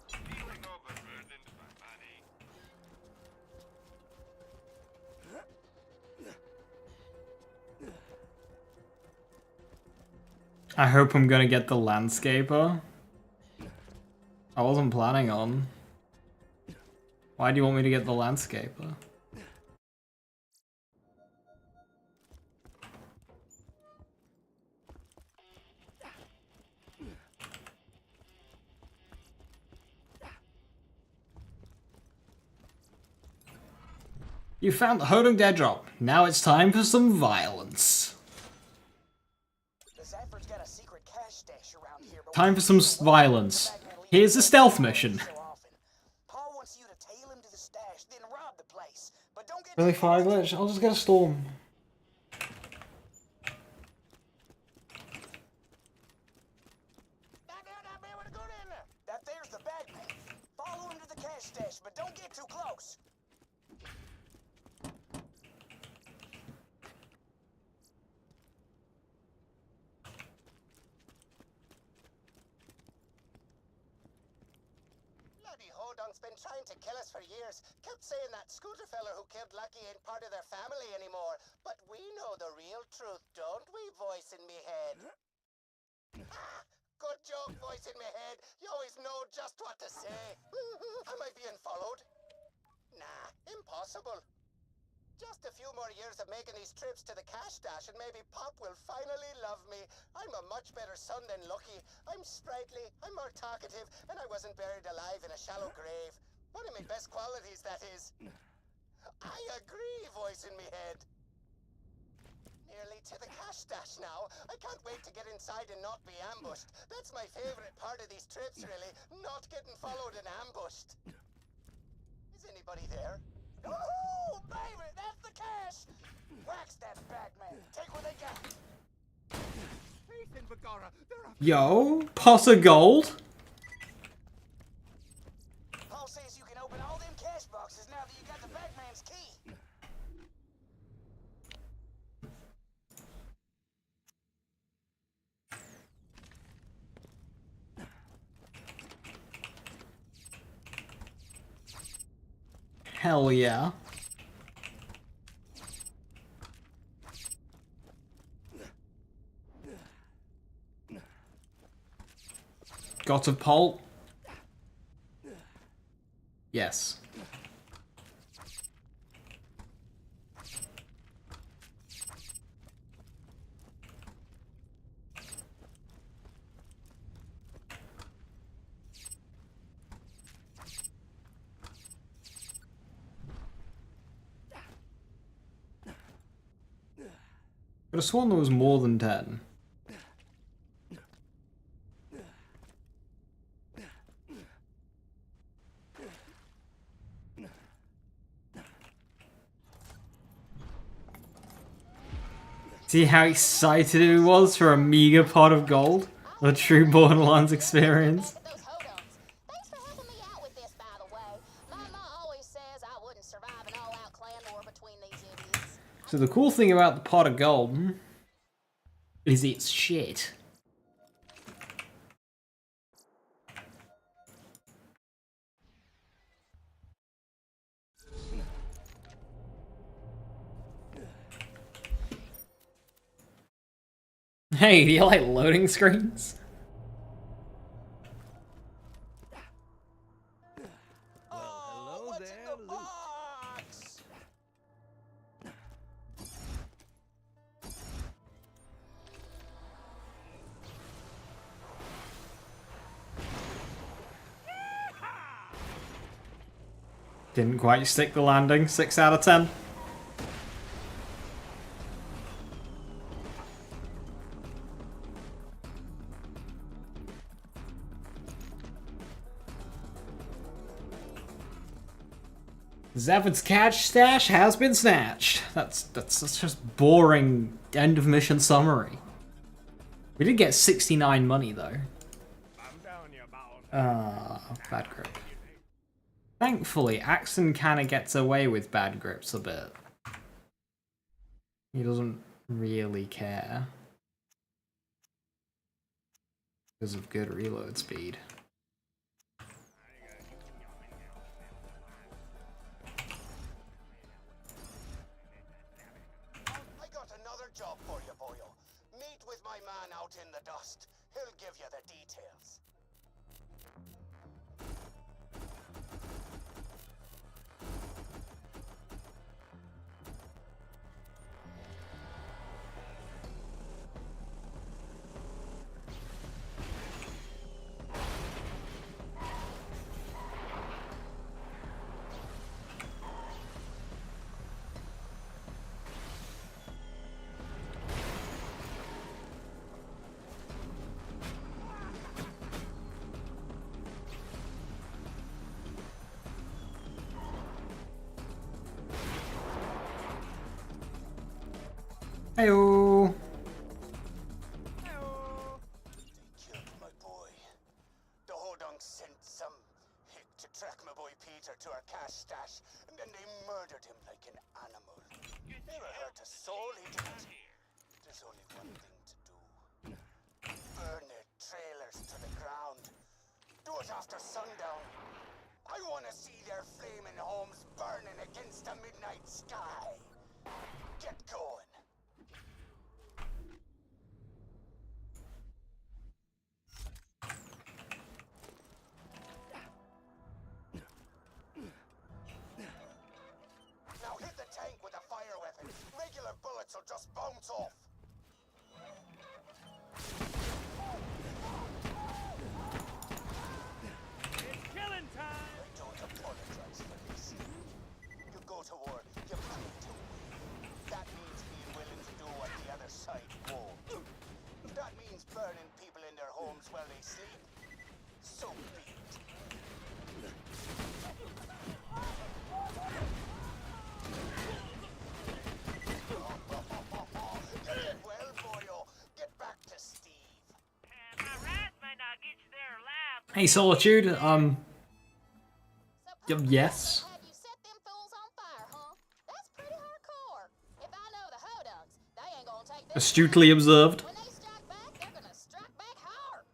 Feeling overburdened, my body. I hope I'm gonna get the landscaper. I wasn't planning on. Why do you want me to get the landscaper? You found the Hodung Dead Drop. Now it's time for some violence. The Zafford's got a secret cash stash around here, but Time for some violence. Here's the stealth mission. Paul wants you to tail him to the stash, then rob the place. But don't get Really fire glitch? I'll just get a storm. That there's the bagman. Follow him to the cash stash, but don't get too close. Bloody Hodung's been trying to kill us for years. Kept saying that scooter fella who killed Lucky ain't part of their family anymore. But we know the real truth, don't we, voice in me head? Ah, good joke, voice in me head. You always know just what to say. Am I being followed? Nah, impossible. Just a few more years of making these trips to the cash stash and maybe Pop will finally love me. I'm a much better son than Lucky. I'm sprightly, I'm more talkative, and I wasn't buried alive in a shallow grave. One of my best qualities, that is. I agree, voice in me head. Nearly to the cash stash now. I can't wait to get inside and not be ambushed. That's my favorite part of these trips, really. Not getting followed and ambushed. Is anybody there? Woohoo! Baby, that's the cash! Wax that bagman. Take what they got. Ethan Begorra, there are Yo, pot of gold? Paul says you can open all them cash boxes now that you got the bagman's key. Hell yeah. Got a pole? Yes. Could have sworn there was more than 10. See how excited he was for a meager pot of gold? A true Borderlands experience. Thanks for helping me out with this, by the way. My mom always says I wouldn't survive an all-out clan war between these idiots. So the cool thing about the pot of gold is it's shit. Hey, do you like loading screens? Oh, what's in the box? Didn't quite stick the landing. 6 out of 10. Zavid's cash stash has been snatched. That's just boring end of mission summary. We did get 69 money though. Bad grip. Thankfully, Axon kinda gets away with bad grips a bit. He doesn't really care. Because of good reload speed. I got another job for you, boyo. Meet with my man out in the dust. He'll give you the details. Heyo. Killed my boy. The Hodunk sent some hick to track my boy Peter to our cash stash, and then they murdered him like an animal. Never hurt a soul, he didn't. There's only one thing to do. Burn their trailers to the ground. Do it after sundown. I want to see their flaming homes burning against the midnight sky. Get going. Now hit the tank with a fire weapon. Regular bullets will just bounce off. It's killing time! I don't apologize for this. You go to war, you pay to win. That means being willing to do what the other side won't. If that means burning people in their homes while they sleep, so be it. Get it well, boyo. Get back to Steve. My rats may not get you there alive. Hey, Solitude. Yes. Have you set them fools on fire, huh? That's pretty hardcore. If I know the Hodunks, they ain't gonna take this. Astutely observed. When they strike back, they're gonna strike back hard.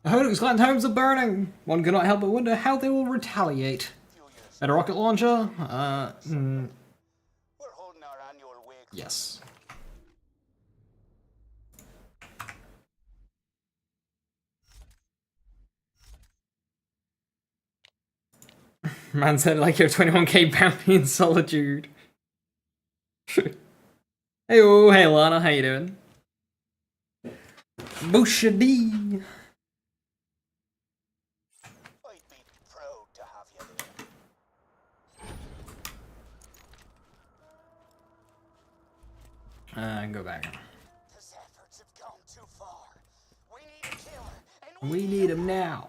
The Hodun's clan homes are burning. One cannot help but wonder how they will retaliate. Better rocket launcher? We're holding our annual wake. Yes. Man said like your 21k bounty in Solitude. Hey Lana, how you doing? Busha D. I'd be proud to have you there. Go back. His efforts have gone too far. We need a killer, and We need him now.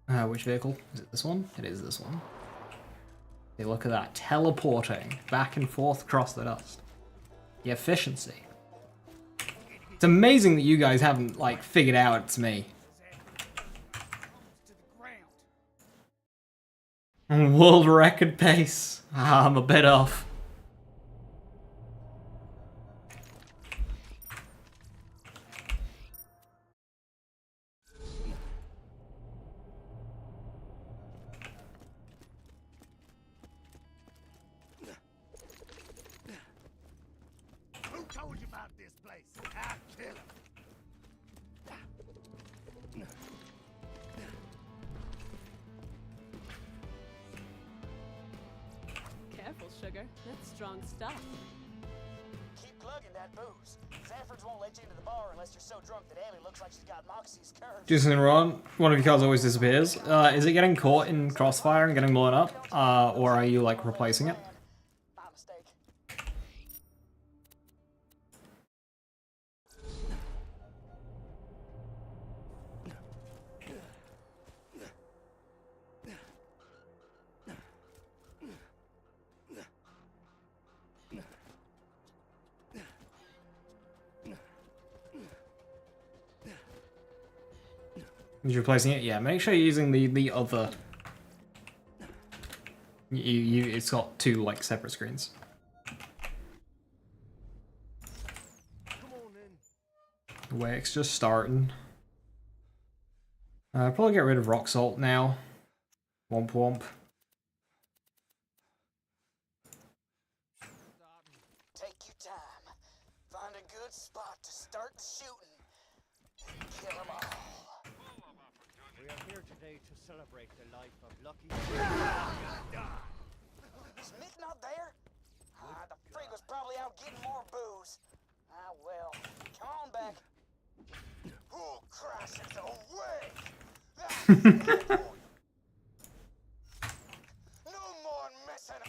Which vehicle? Is it this one? It is this one. Hey, look at that. Teleporting back and forth across the dust. The efficiency. It's amazing that you guys haven't, like, figured out it's me. World record pace. I'm a bit off. Who told you about this place? I'll kill him. Careful, sugar. That's strong stuff. Keep plugging that booze. Sanfords won't let you into the bar unless you're so drunk that Ellie looks like she's got Moxie's curves. Jason and Ron, one of your cards always disappears. Is it getting caught in crossfire and getting blown up? Or are you, like, replacing it? My mistake. You're replacing it? Yeah, make sure you're using the other. It's got two, like, separate screens. Wake's just starting. Probably get rid of rock salt now. Womp womp. Take your time. Find a good spot to start shooting. And kill them all. We are here today to celebrate the life of Lucky. Is Mick not there? The freak was probably out getting more booze. Ah, well. Come on back. Who crashes away? That's no more messing.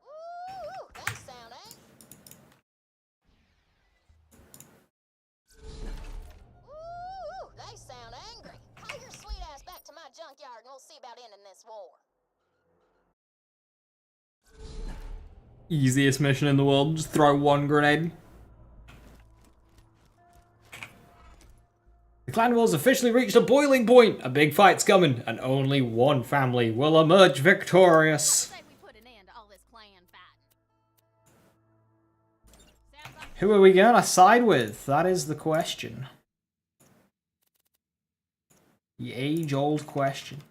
Ooh, that sound, eh? Easiest mission in the world, just throw one grenade. The clan war's officially reached a boiling point. A big fight's coming, and only one family will emerge victorious. Who are we gonna side with? That is the question. The age-old question.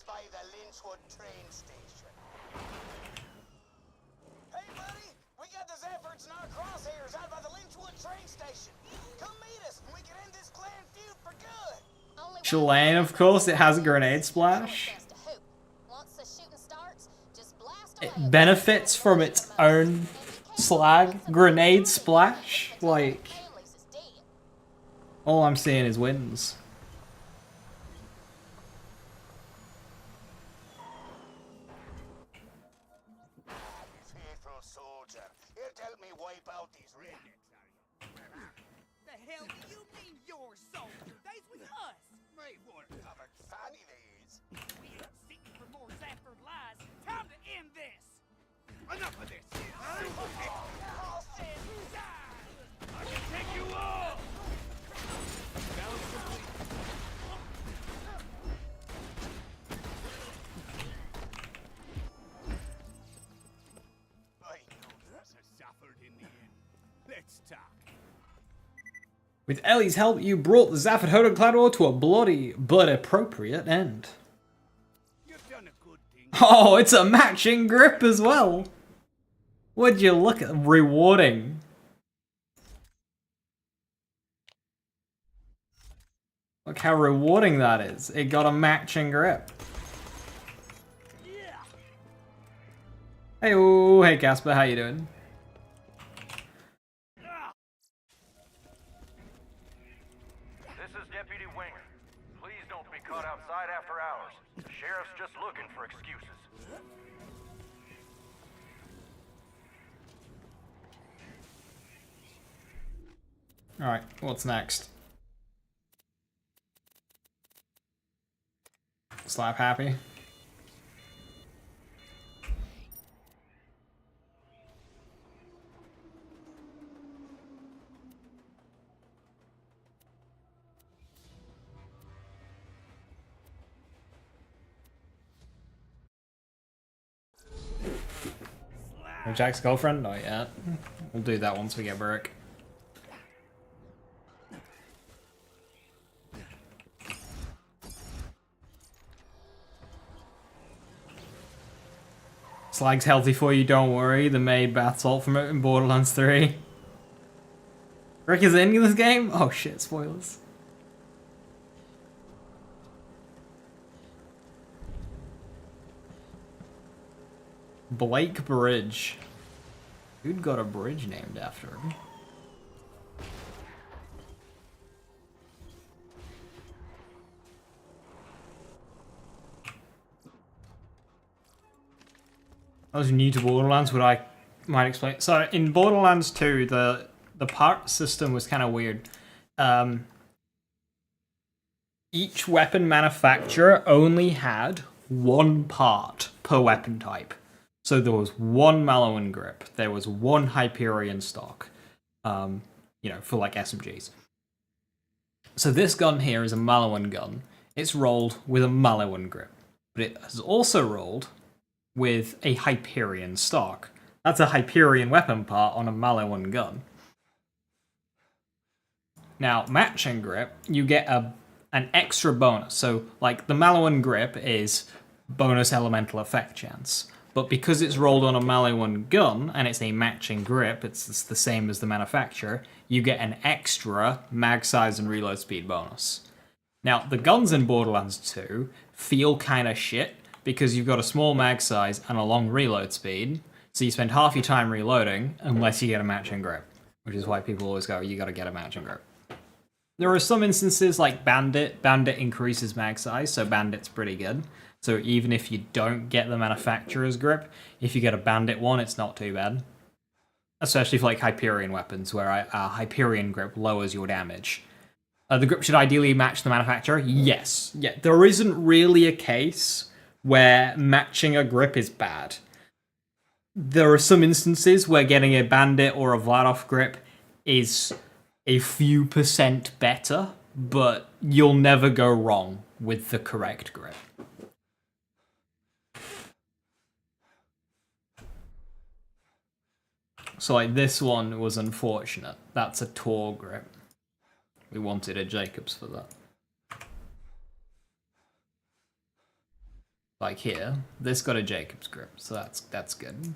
By the Lynchwood train station. Hey, buddy! We got the Zephyrs in our crosshairs out by the Lynchwood train station. Come meet us, and we can end this clan feud for good. Chilean, of course, it has a grenade splash. It benefits from its own slag grenade splash. Like, all I'm seeing is wins. Enough of this! I can take you all! I know there's a Zafford in the end. Let's talk. With Ellie's help, you brought the Zafford Hoden clan war to a bloody but appropriate end. You've done a good thing. Oh, it's a matching grip as well. Would you look at rewarding? Look how rewarding that is. It got a matching grip. Hey, oh, hey Casper, how you doing? This is Deputy Winger. Please don't be caught outside after hours. The sheriff's just looking for excuses. Alright, what's next? Slap happy. Jack's girlfriend? Not yet. We'll do that once we get Burke. Slag's healthy for you, don't worry. The maid bath salt from it in Borderlands 3. Rick is in this game? Oh shit, spoilers. Blake Bridge. Who'd got a bridge named after him? I was new to Borderlands, what I might explain. So in Borderlands 2, the part system was kind of weird. Each weapon manufacturer only had one part per weapon type. So there was one Maliwan grip, there was one Hyperion stock, you know, for like SMGs. So this gun here is a Maliwan gun. It's rolled with a Maliwan grip, but it has also rolled with a Hyperion stock. That's a Hyperion weapon part on a Maliwan gun. Now, matching grip, you get an extra bonus. So, like, the Maliwan grip is bonus elemental effect chance. But because it's rolled on a Maliwan gun, and it's a matching grip, it's the same as the manufacturer, you get an extra mag size and reload speed bonus. Now, the guns in Borderlands 2 feel kind of shit, because you've got a small mag size and a long reload speed, so you spend half your time reloading, unless you get a matching grip. Which is why people always go, you gotta get a matching grip. There are some instances like Bandit. Bandit increases mag size, so Bandit's pretty good. So even if you don't get the manufacturer's grip, if you get a Bandit one, it's not too bad. Especially for like Hyperion weapons, where a Hyperion grip lowers your damage. The grip should ideally match the manufacturer. Yes. Yeah, there isn't really a case where matching a grip is bad. There are some instances where getting a Bandit or a Vladoff grip is a few % better, but you'll never go wrong with the correct grip. So like this one was unfortunate. That's a Tor grip. We wanted a Jacobs for that. Like here, this got a Jacobs grip, so that's good.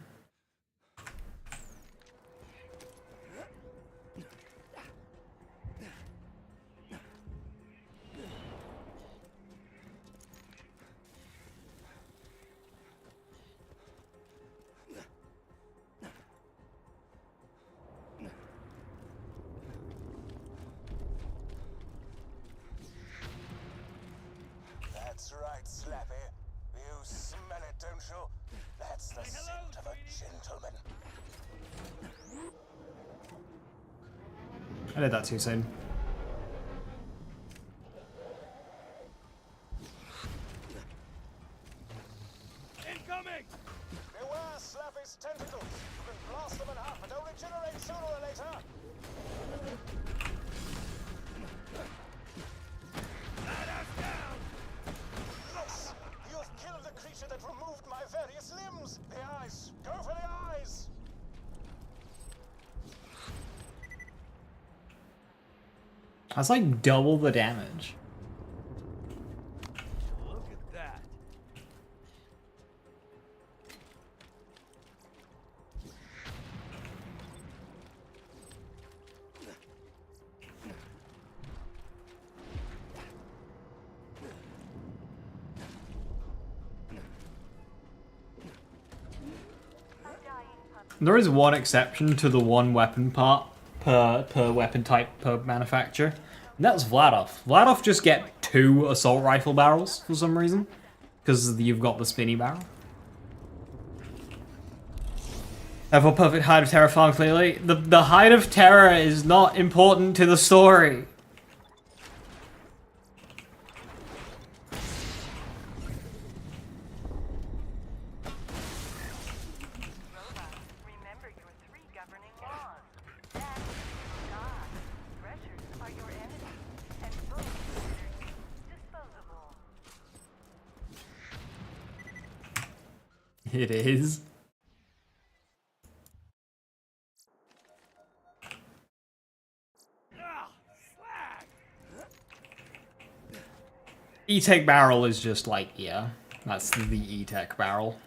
That's right, Slappy. You smell it, don't you? That's the scent of a gentleman. I did that too soon. Incoming! Beware Slappy's tentacles. You can blast them in half, but they'll regenerate sooner or later. Yes! You've killed the creature that removed my various limbs. The eyes. Go for the eyes. That's like double the damage. Look at that. There is one exception to the one weapon part per weapon type per manufacturer, and that's Vladoff. Vladoff just get 2 assault rifle barrels for some reason, because you've got the spinny barrel. Therefore, perfect Hide of Terror farm clearly. The Hide of Terror is not important to the story. It is. E-Tech barrel is just like, yeah, that's the E-Tech barrel.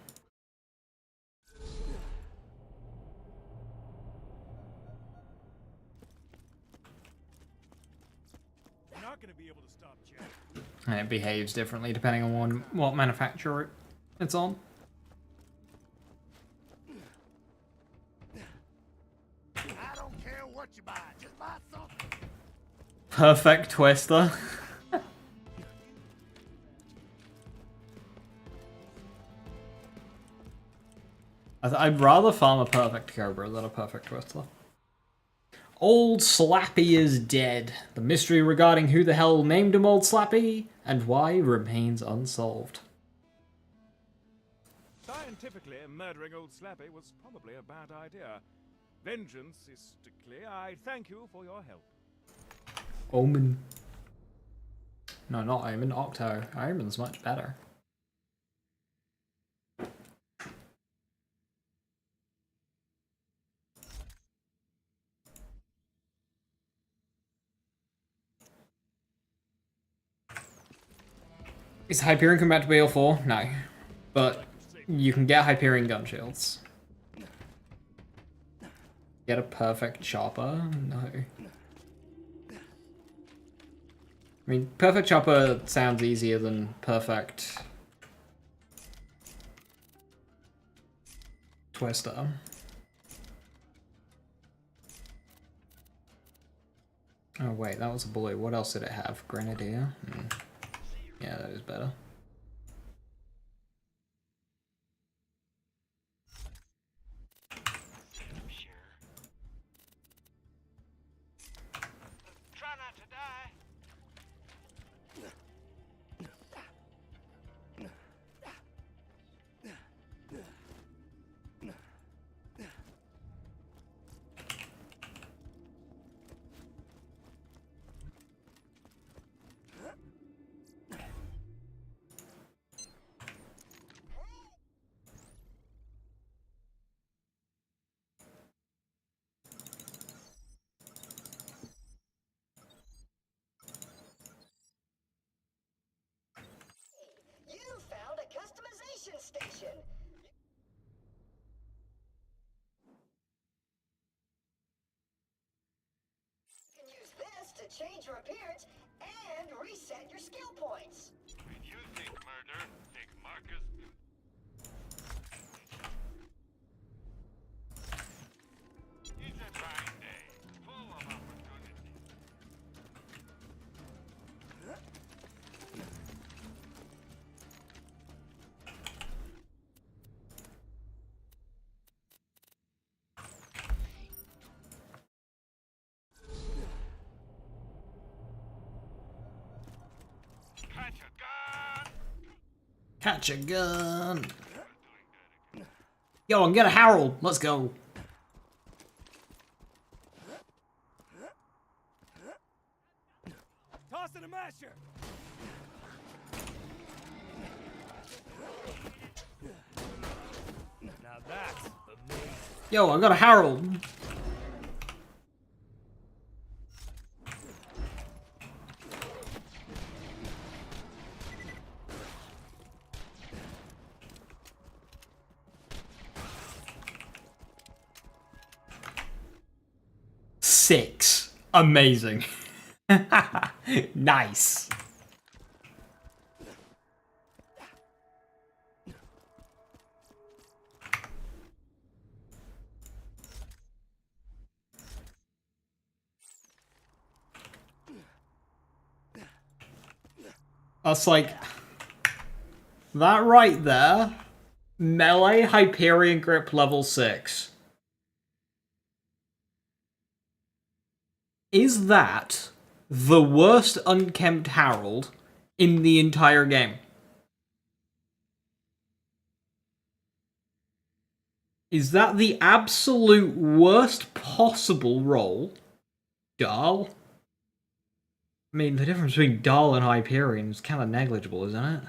You're not gonna be able to stop Jack. And it behaves differently depending on what manufacturer it's on. I don't care what you buy, just buy something. Perfect Twister. I'd rather farm a perfect Cobra than a perfect Twister. Old Slappy is dead. The mystery regarding who the hell named him Old Slappy and why remains unsolved. Scientifically, murdering Old Slappy was probably a bad idea. Vengeance is strictly. I thank you for your help. Omen. No, not Omen. Octo. Omen's much better. Is Hyperion come back to BL4? No. But you can get Hyperion gun shields. Get a perfect chopper? No. I mean, perfect chopper sounds easier than perfect Twister. Oh wait, that was a blue. What else did it have? Grenadier? Yeah, that is better. Try not to die. You found a customization station. You can use this to change your appearance and reset your skill points. When you think murder, think Marcus. It's a fine day, full of opportunity. Catch a gun! Catch a gun! Yo, I'm gonna Harold! Let's go! Toss in a masher! Now that's amazing. Yo, I got a Harold! Six. Amazing. Nice. That's like... That right there. Melee Hyperion Grip level 6. Is that the worst unkempt Harold in the entire game? Is that the absolute worst possible roll? Dahl? I mean, the difference between Dahl and Hyperion is kind of negligible, isn't it?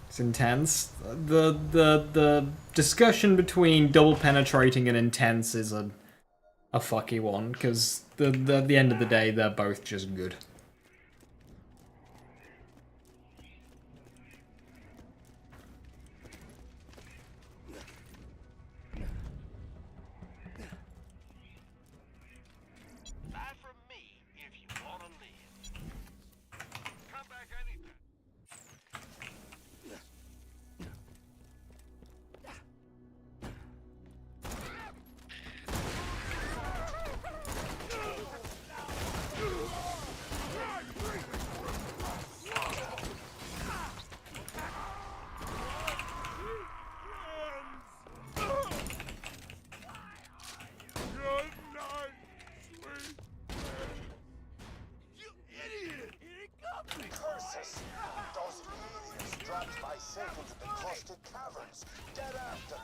It's intense. The discussion between double penetrating and intense is a fucky one, because the end of the day they're both just good. Buy from me if you want to live. Come back anytime. Curses! Those idiots dropped my safe into the cloistered caverns. Get after it!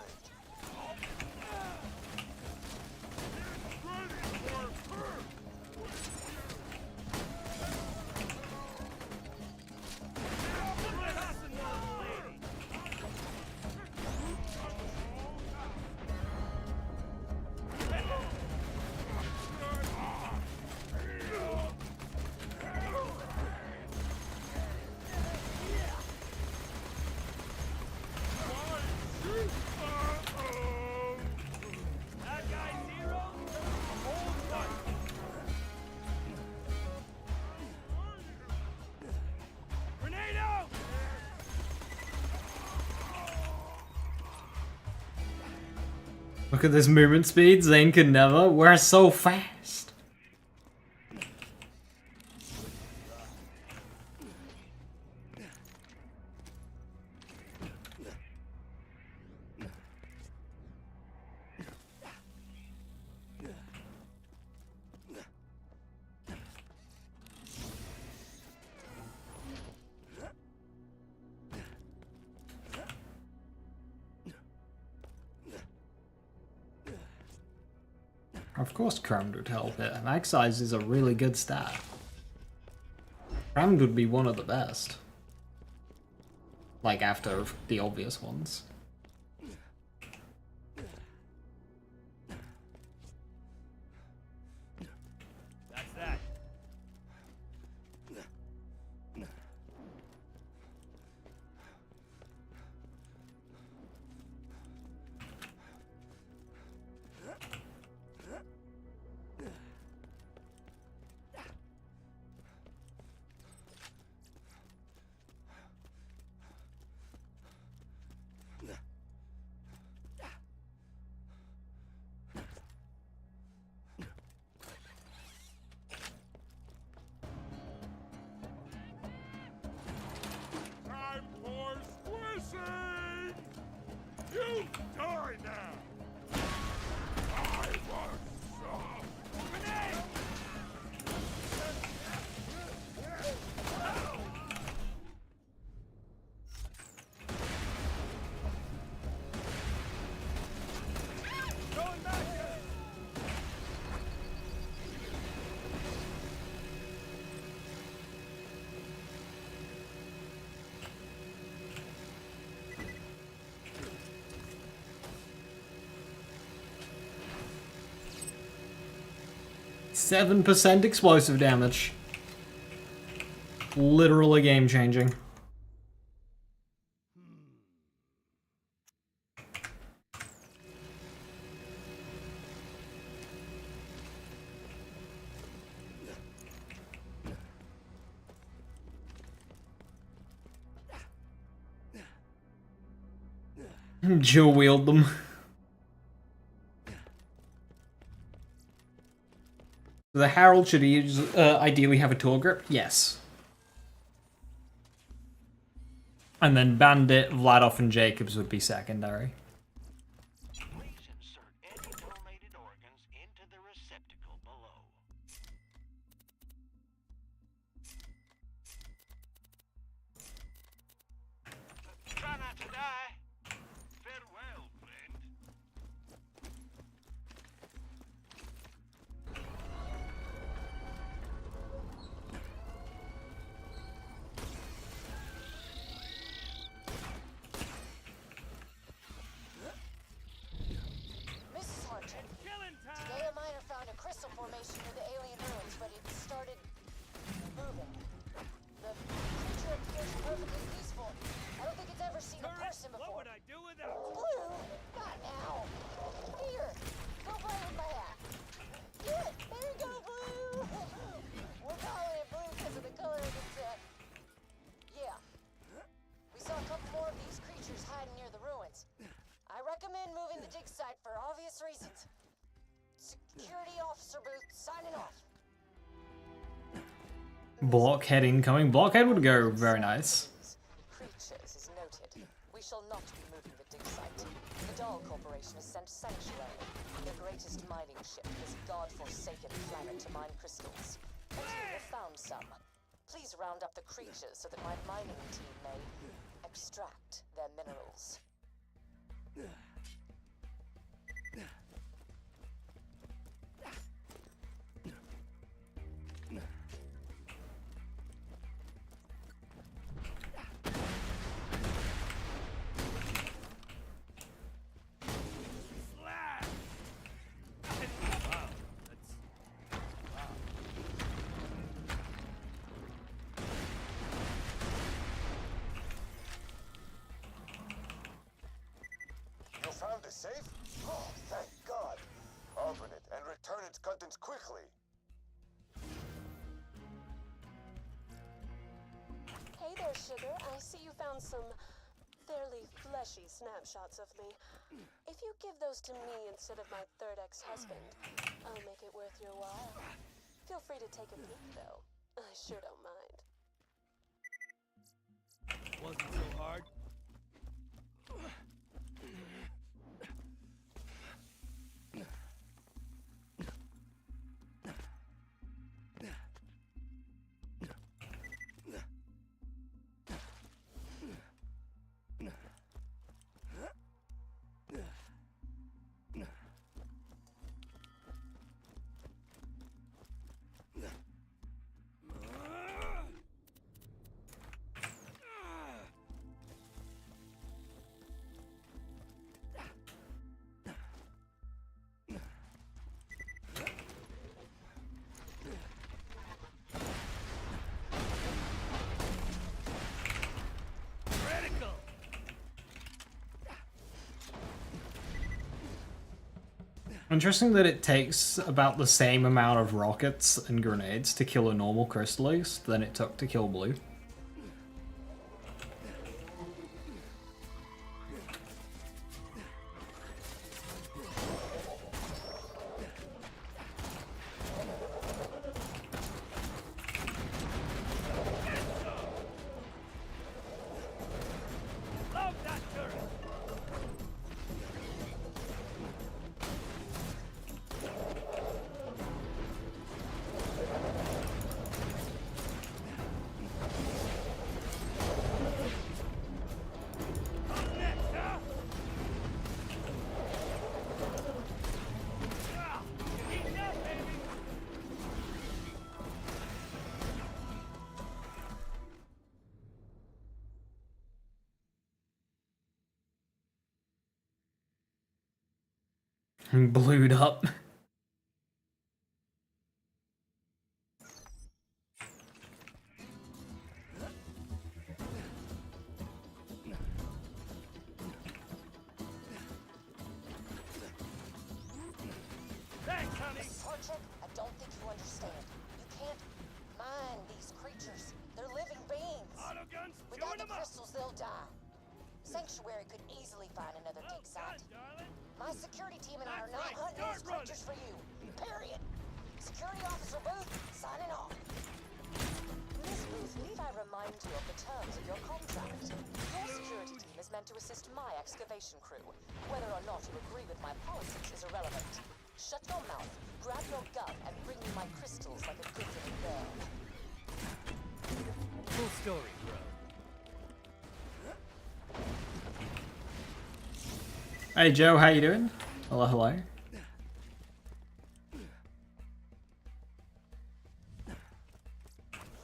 Look at this movement speed. Zane could never. We're so fast. Of course Crammed would help here. Mag size is a really good stat. Crammed would be one of the best. Like after the obvious ones. That's that. Time for squishing! You die now! I want some! Grenade! 7% explosive damage. Literally game changing. Dual wield them. The Herald should ideally have a tool grip? Yes. And then Bandit, Vladoff, and Jacobs would be secondary. Please insert any donated organs into the receptacle below. Try not to die. Farewell, friend. Mrs. Harton, today a miner found a crystal formation near the alien ruins, but it started moving. The creature appears perfectly peaceful. I don't think it's ever seen a person before. What would I do without you? Blue? Not now. Here, go play with my hat. Yeah, there you go, Blue. We're calling it blue because of the color of its, yeah. We saw a couple more of these creatures hiding near the ruins. I recommend moving the dig site for obvious reasons. Security Officer Booth, signing off. Blockhead incoming. Blockhead would go very nice. Creatures is noted. We shall not be moving the dig site. The Dahl Corporation has sent Sanctuary, their greatest mining ship, this god-forsaken planet to mine crystals. And you have found some. Please round up the creatures so that my mining team may extract their minerals. Slabs! Wow, that's... Wow. You found the safe? Oh, thank God. Open it and return its contents quickly. Hey there, Sugar. I see you found some fairly fleshy snapshots of me. If you give those to me instead of my third ex-husband, I'll make it worth your while. Feel free to take a peek, though. I sure don't mind. Wasn't so hard. Interesting that it takes about the same amount of rockets and grenades to kill a normal Crystallis than it took to kill Blue. Blued up. Thanks, honey. Sergeant, I don't think you understand. You can't mine these creatures. They're living beings. Autoguns, without the crystals, they'll die. Sanctuary could easily find another dig site. My security team and I are not hunting these creatures for you. Period. Security Officer Booth, signing off. Miss Booth, need I remind you of the terms of your contract? Your security team is meant to assist my excavation crew. Whether or not you agree with my policies is irrelevant. Shut your mouth, grab your gun, and bring me my crystals like a good little girl. Full story, bro. Hey Joe, how you doing? Hello, hello.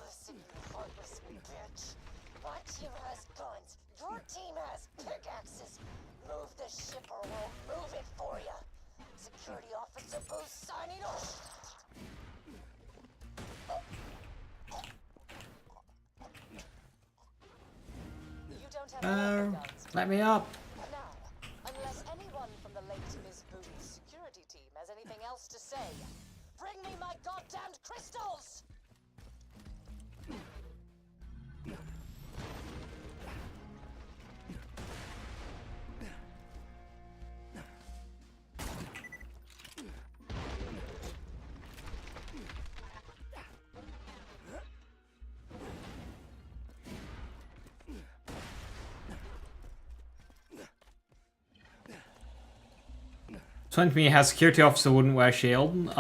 Listen, you heartless bitch. My team has guns. Your team has pickaxes. Move the ship or we'll move it for you. Security Officer Booth signing off. You don't have guns. Let me up. Unless anyone from the late Miss Booth's security team has anything else to say, Bring me my goddamned crystals! Explain to me how security officer wouldn't wear shield.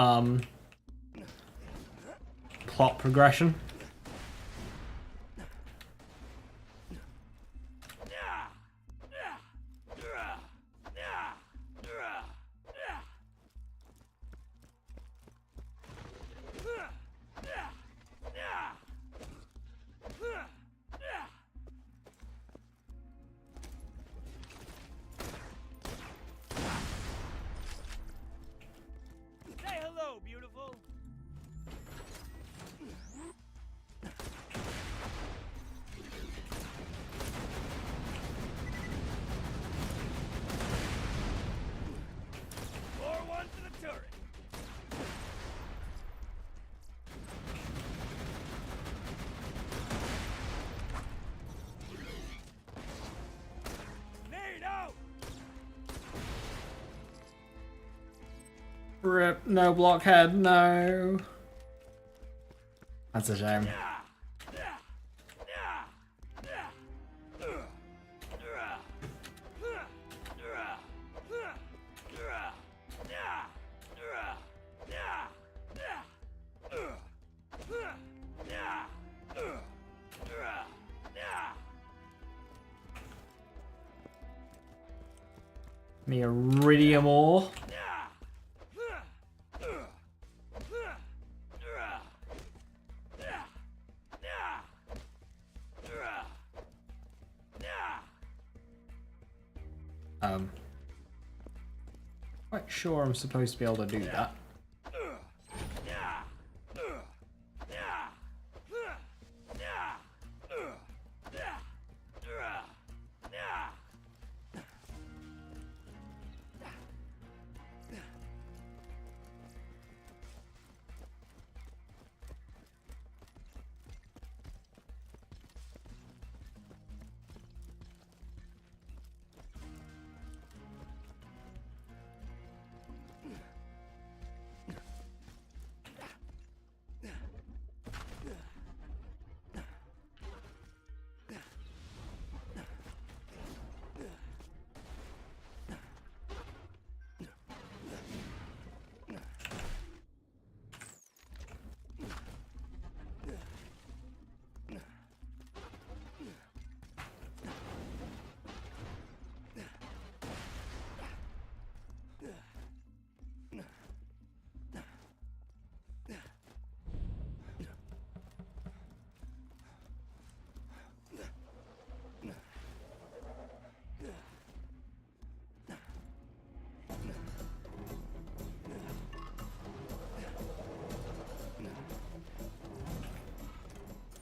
Plot progression. Rip, no blockhead, no. That's a shame. Me Eridium ore. Quite sure I'm supposed to be able to do that.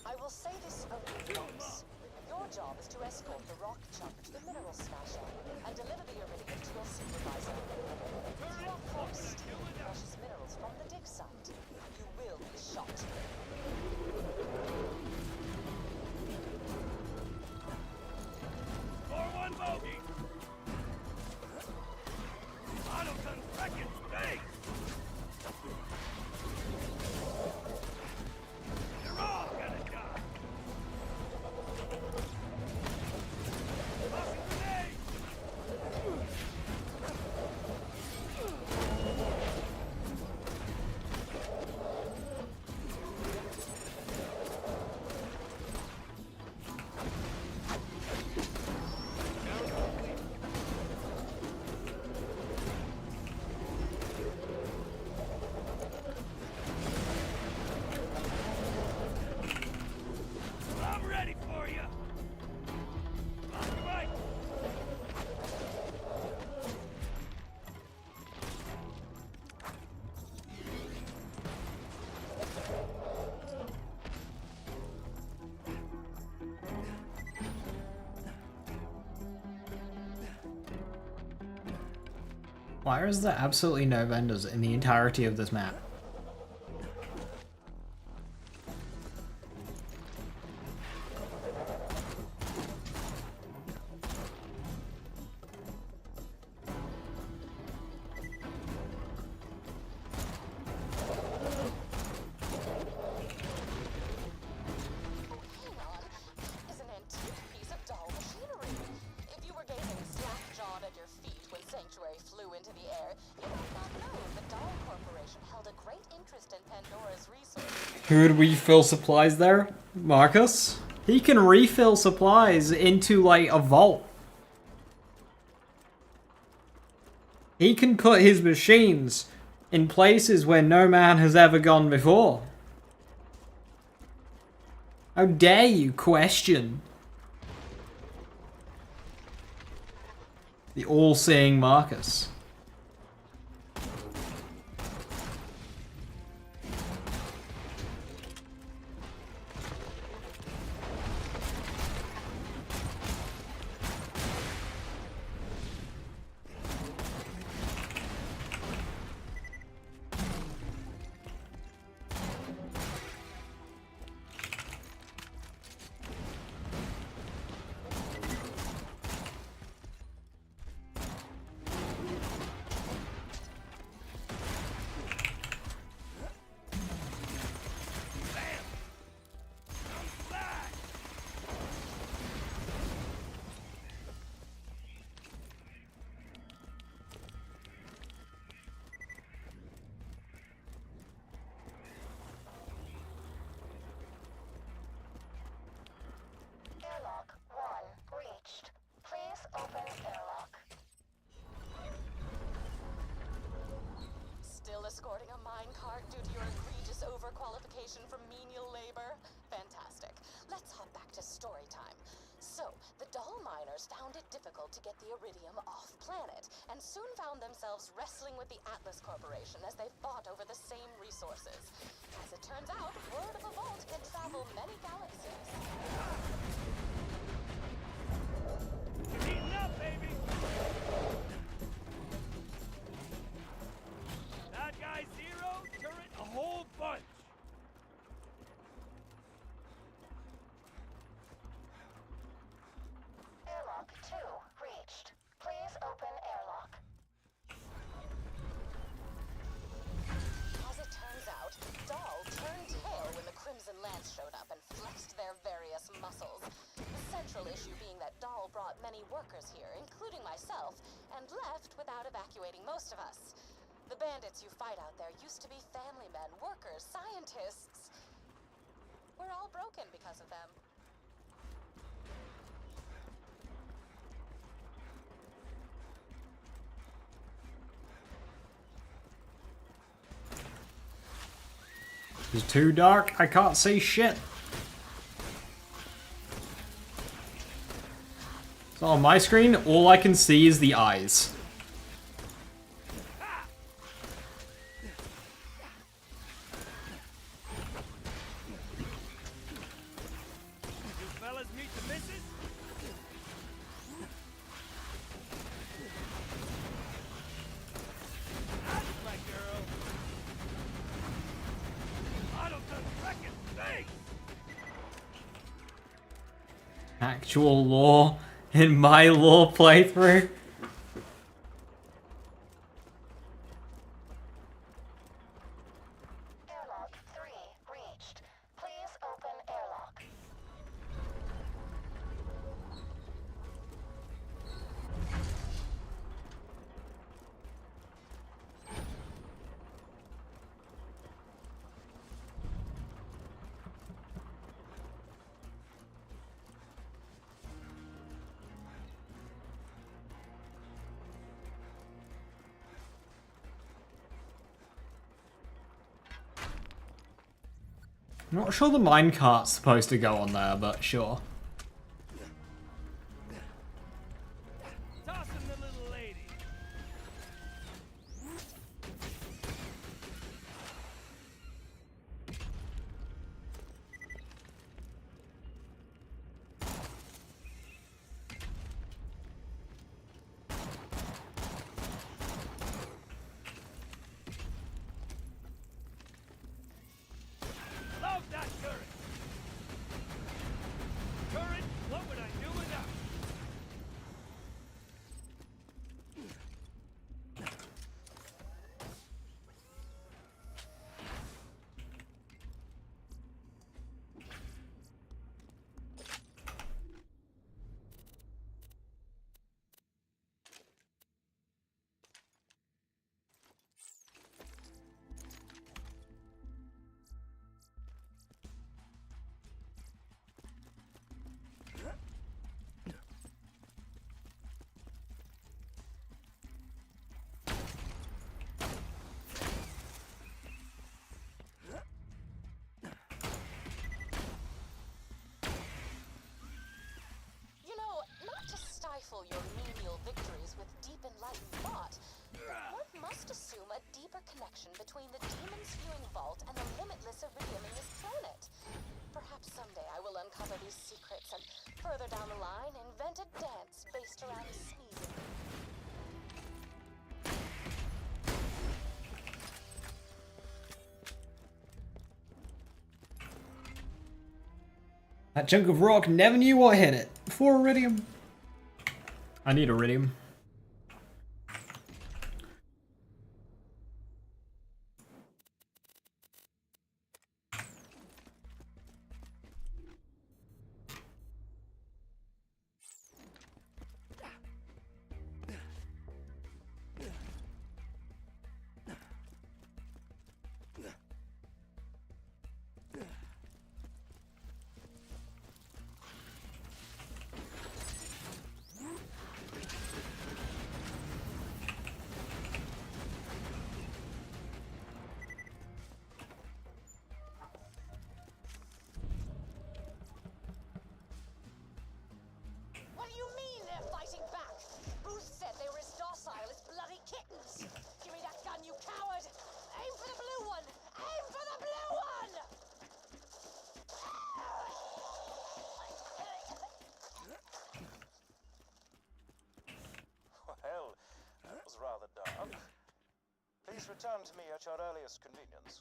I will say this only once. Your job is to escort the rock chunk to the mineral smasher and deliver the Eridium to your supervisor. If you are forced to steal precious minerals from the dig site, you will be shot. For one bogey. Autogun second base. You're all gonna die. Tossing grenade. I'm ready for you. On the right. Why is there absolutely no vendors in the entirety of this map? Is an antique piece of dull machinery. If you were gazing slack-jawed at your feet when Sanctuary flew into the air, you might not know the Dahl Corporation held a great interest in Pandora's resources. Who would refill supplies there? Marcus? He can refill supplies into, like, a vault. He can put his machines in places where no man has ever gone before. How dare you question the all-seeing Marcus? due to your egregious overqualification for menial labor? Fantastic. Let's hop back to story time. So, the doll miners found it difficult to get the Eridium off-planet, and soon found themselves wrestling with the Atlas Corporation as they fought over the same resources. As it turns out, word of a vault can travel many galaxies. Heating up, baby! Bad guy 0, turret a whole bunch! Airlock 2 reached. Please open airlock. As it turns out, Dahl turned tail when the Crimson Lance showed up and flexed their various muscles. The central issue being that Dahl brought many workers here, including myself, and left without evacuating most of us. The bandits you fight out there used to be family men, workers, scientists. We're all broken because of them. It's too dark. I can't see shit. So on my screen, all I can see is the eyes. You fellas meet the missus? That's my girl. Actual lore in my lore playthrough. Airlock 3 reached. Please open airlock. I'm not sure the minecart's supposed to go on there, but sure. Toss him the little lady. Love that turret. Turret, what would I do without? You know, not to stifle your menial victories with deep enlightened thought, one must assume a deeper connection between the demon-spewing vault and the limitless Eridium in this planet. Perhaps someday I will uncover these secrets and, further down the line, invent a dance based around sneezing. That chunk of rock never knew what hit it. For Eridium. I need Eridium. kittens! Give me that gun, you coward! Aim for the blue one! Aim for the blue one! Well, that was rather dark. Please return to me at your earliest convenience.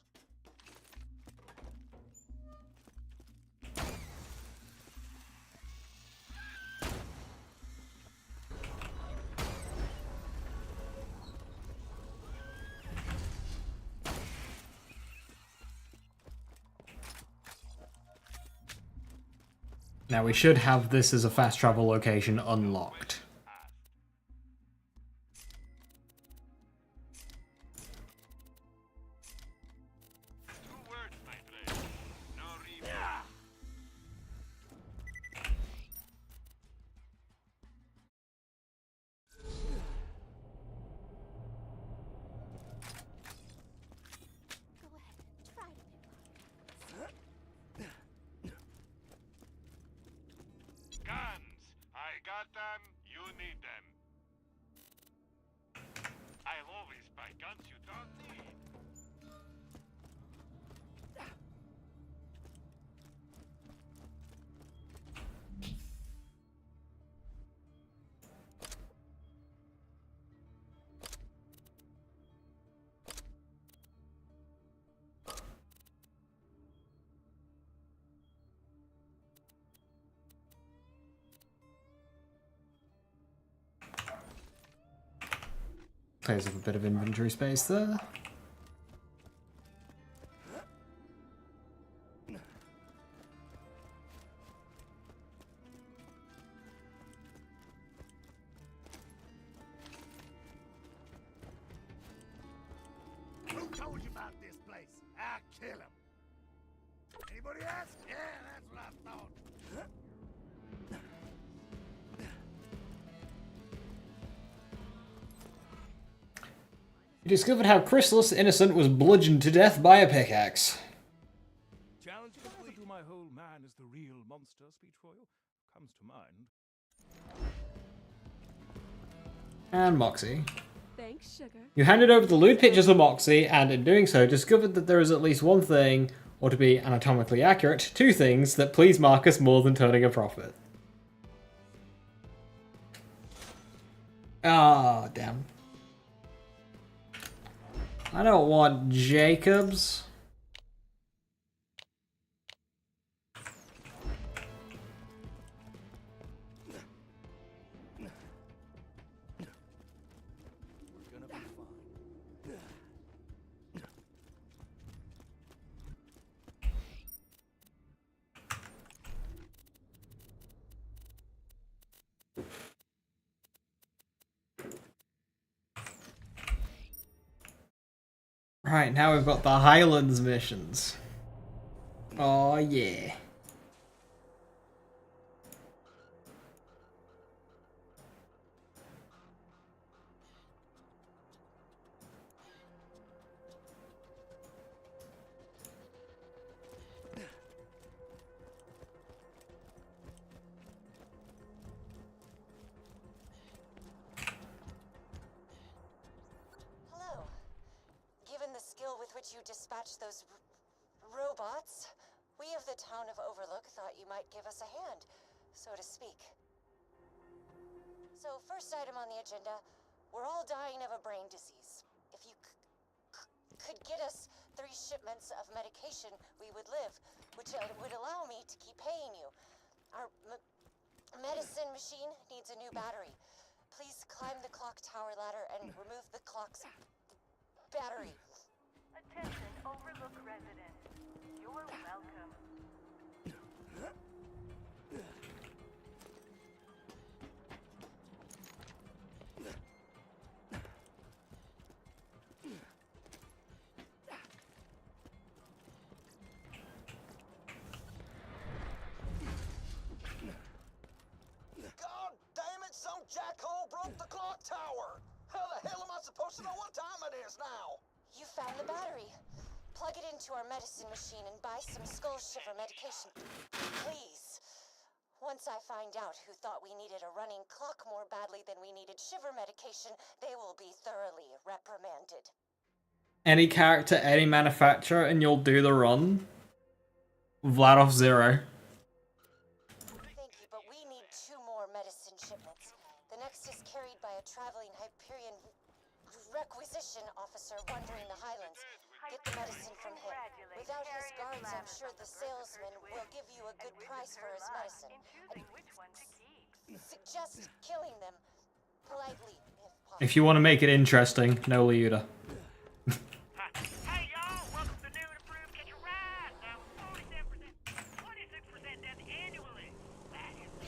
Now we should have this as a fast travel location unlocked. Clears up a bit of inventory space there. Who told you about this place? I'll kill him. Anybody else? Yeah, that's what I thought. You discovered how Chrysalis, innocent, was bludgeoned to death by a pickaxe. Challenge complete. Do my whole man is the real monster speech for you? Comes to mind. And Moxie. Thanks, sugar. You handed over the lewd pictures to Moxie, and in doing so, discovered that there is at least one thing, or to be anatomically accurate, two things that please Marcus more than turning a profit. Ah, damn. I don't want Jacobs. Right, now we've got the Highlands missions. Oh yeah. Hello. Given the skill with which you dispatched those robots, we of the town of Overlook thought you might give us a hand, so to speak. So, first item on the agenda, we're all dying of a brain disease. If you could get us 3 shipments of medication, we would live, which would allow me to keep paying you. Our medicine machine needs a new battery. Please climb the clock tower ladder and remove the clock's battery. Attention, Overlook residents. You're welcome. God damn it, some jackhole broke the clock tower! How the hell am I supposed to know what time it is now? You found the battery. Plug it into our medicine machine and buy some skull shiver medication. Please. Once I find out who thought we needed a running clock more badly than we needed shiver medication, they will be thoroughly reprimanded. Any character, any manufacturer, and you'll do the run. Vlad off 0. Thank you, but we need 2 more medicine shipments. The next is carried by a traveling Hyperion requisition officer wandering the Highlands. Get the medicine from him. Without his guards, I'm sure the salesman will give you a good price for his medicine. Suggest killing them politely, if possible. If you want to make it interesting, no Liuda. Hey y'all, welcome to new and improved Catch a Ride. Now 47%, 26% death annually. That is the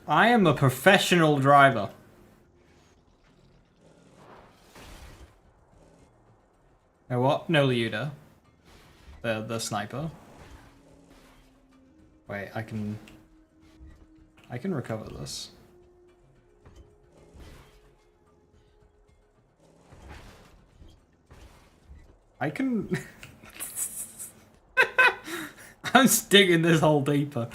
I am a professional driver. Now what? No Liuda. The sniper. Wait, I can recover this. I can I'm sticking this hole deeper.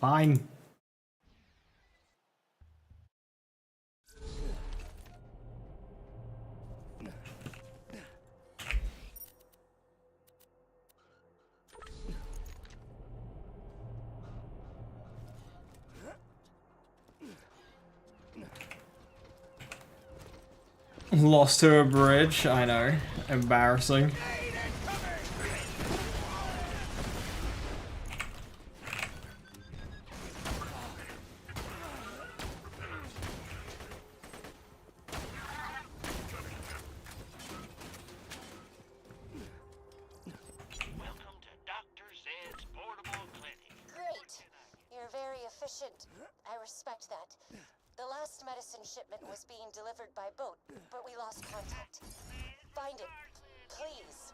Fine. Lost to a bridge, I know. Embarrassing. I respect that. The last medicine shipment was being delivered by boat, but we lost contact. Find it, please.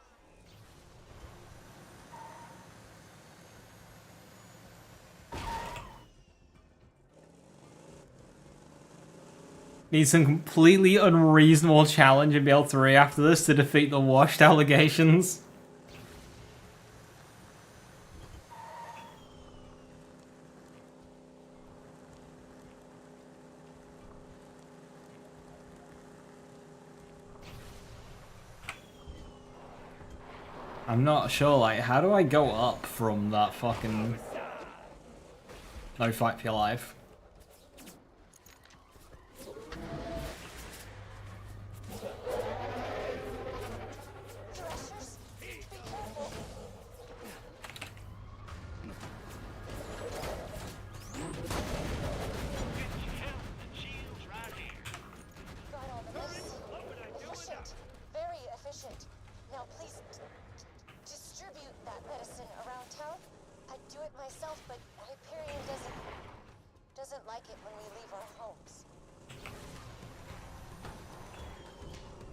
Need some completely unreasonable challenge in BL3 after this to defeat the washed allegations. I'm not sure, like, how do I go up from that fucking... No fight for your life?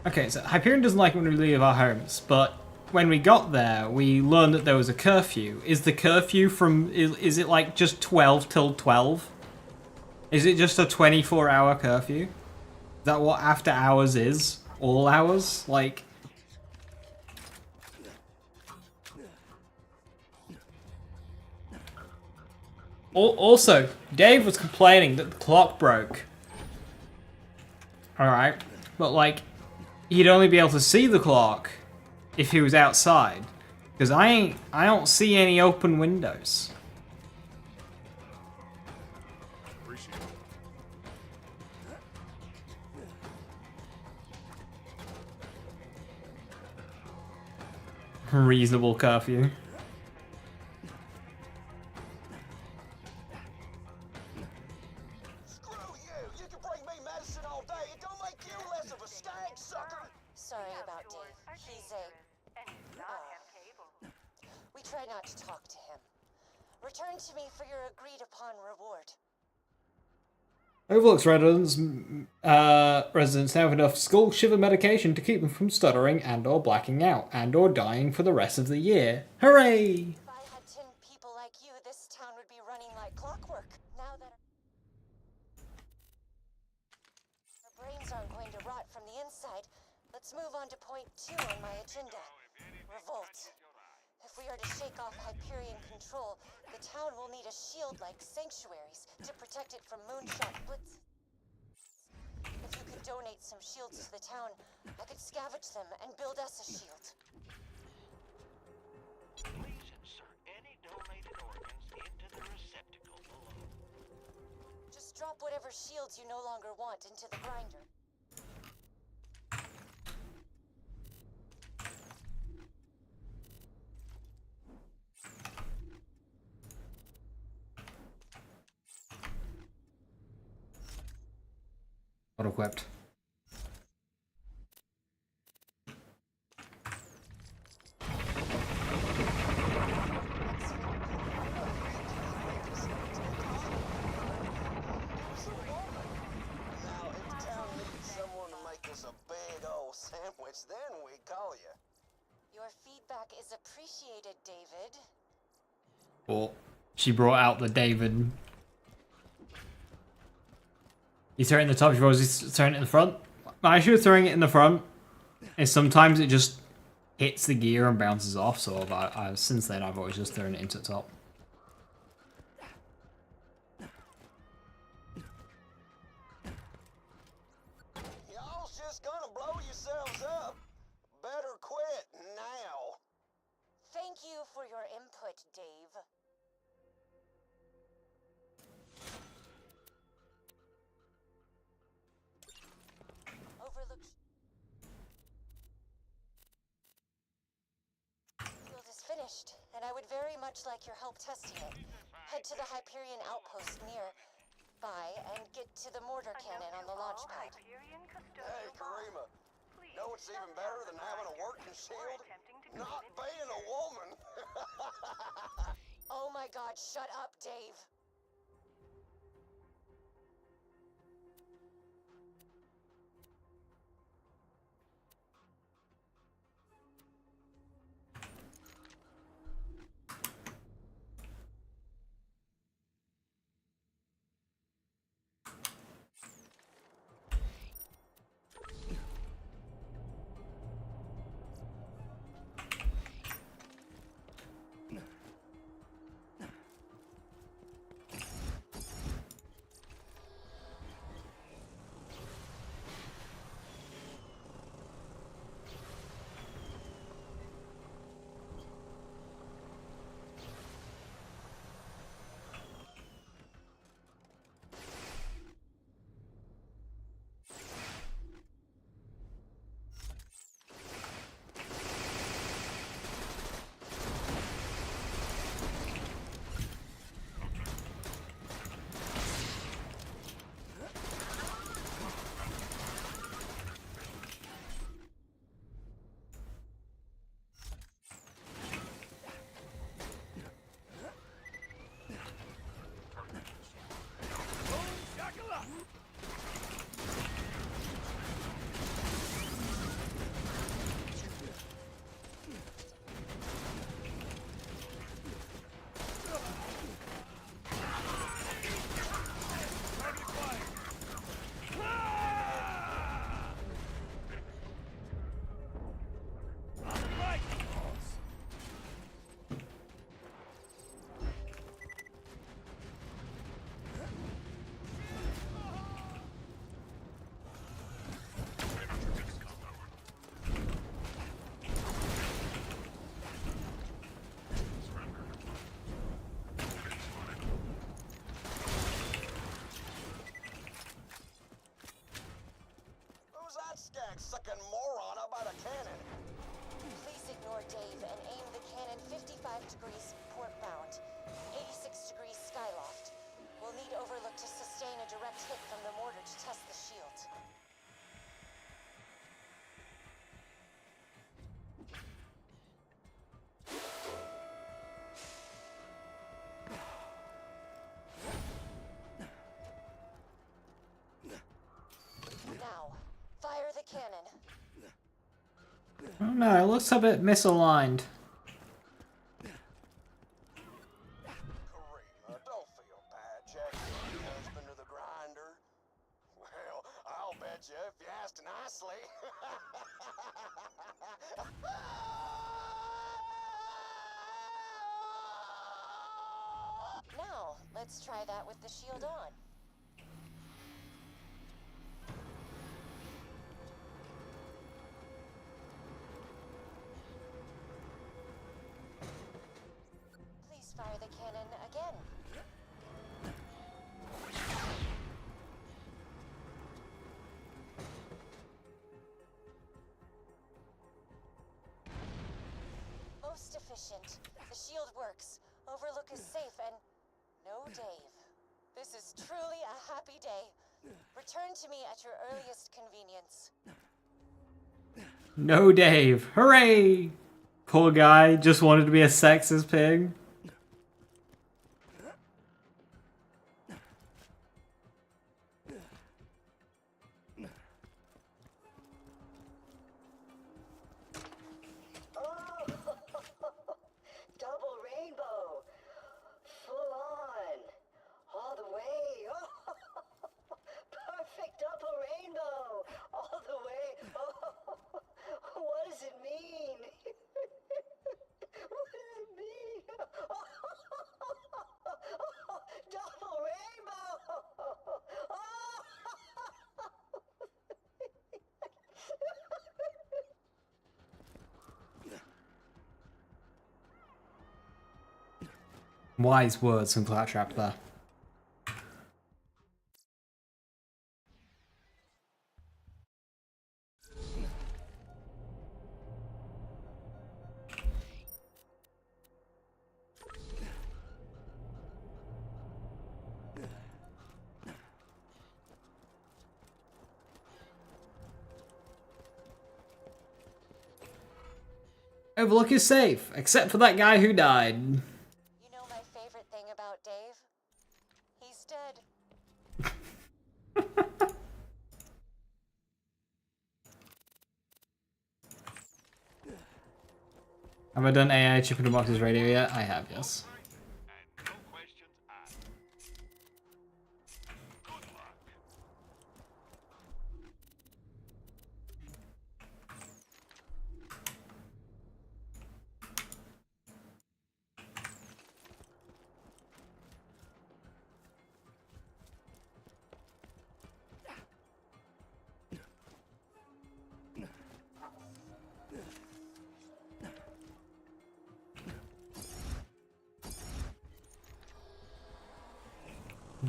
Okay, so Hyperion doesn't like when we leave our homes, but when we got there, we learned that there was a curfew. Is the curfew from... Is it like just 12 till 12? Is it just a 24-hour curfew? Is that what after hours is? All hours? Like... Also, Dave was complaining that the clock broke. Alright, but like... He'd only be able to see the clock if he was outside, because I don't see any open windows. Reasonable curfew. Screw you! You can bring me medicine all day. It don't make you less of a skag, say... We try not to talk to him. Return to me for your agreed-upon reward. Overlook's residents now have enough skull shiver medication to keep them from stuttering and or blacking out and or dying for the rest of the year. Hooray! If I had 10 people like you, this town would be running like clockwork. Now that our brains aren't going to rot from the inside, let's move on to point 2 on my agenda. Revolt. If we are to shake off Hyperion control, the town will need a shield like sanctuaries to protect it from moonshot blitz. If you could donate some shields to the town, I could scavenge them and build us a shield. Please insert any donated organs into the receptacle below. Just drop whatever shields you no longer want into the grinder. Auto-equipped. Sandwich, then we call you. Your feedback is appreciated, David. Well, she brought out the David. You throw it in the top, she's throwing it in the front. My issue with throwing it in the front is sometimes it just hits the gear and bounces off, so since then I've always just thrown it into the top. Y'all's just gonna blow yourselves up. Better quit now. Thank you for your input, Dave. Overlook shield is finished, and I would very much like your help testing it. Head to the Hyperion outpost nearby and get to the mortar cannon on the launch pad. Hey, Karima. Know what's even better than having a working shield? Not being a woman. Oh my god, shut up, Dave. Sucking moron about a cannon. Please ignore Dave and aim the cannon 55 degrees port-bound, 86 degrees skyloft. We'll need Overlook to sustain a direct hit from the mortar to test the shield. cannon. I don't know, it looks a bit misaligned. Don't feel bad, Jack. You're the husband of the grinder. Well, I'll bet you if you asked nicely. Now, let's try that with the shield on. Please fire the cannon again. Most efficient. The shield works. Overlook is safe and... no Dave. This is truly a happy day. Return to me at your earliest convenience. No Dave. Hooray! Poor guy, just wanted to be a sexist pig. Double rainbow. Full on. All the way. Oh, perfect double rainbow. All the way. Oh, what does it mean? What does it mean? Double rainbow. Wise words from Claptrap there. Overlook is safe, except for that guy who died. You know my favorite thing about Dave? He's dead. Have I done AI chipping the box's radio yet? I have, yes.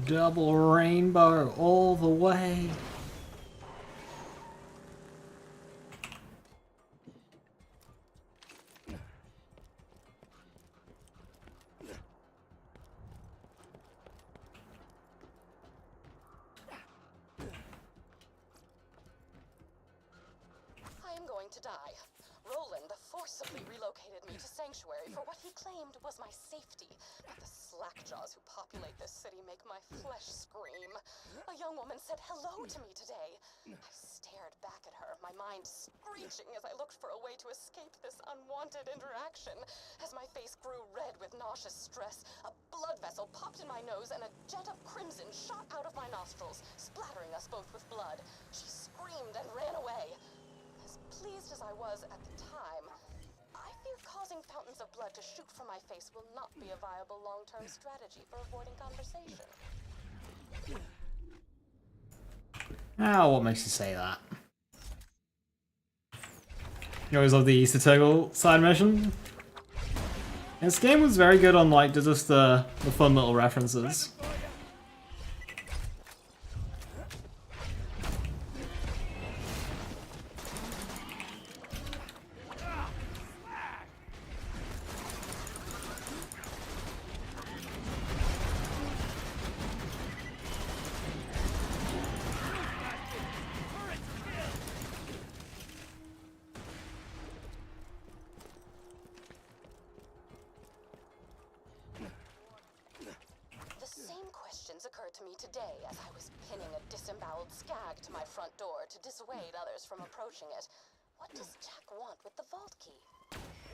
Double rainbow all the way. I am going to die. Roland forcibly relocated me to Sanctuary for what he claimed was my safety. But the slackjaws who populate this city make my flesh scream. A young woman said hello to me today. I stared back at her, my mind screeching as I looked for a way to escape this unwanted interaction. As my face grew red with nauseous stress, a blood vessel popped in my nose and a jet of crimson shot out of my nostrils, splattering us both with blood. She screamed and ran away. As pleased as I was at the time, I fear causing fountains of blood to shoot from my face will not be a viable long-term strategy for avoiding conversation. Ah, what makes you say that? You always love the Easter Turtle side mission. This game was very good on like just the fun little references. The same occurred to me today as I was pinning a disemboweled skag to my front door to dissuade others from approaching it. What does Jack want with the vault key?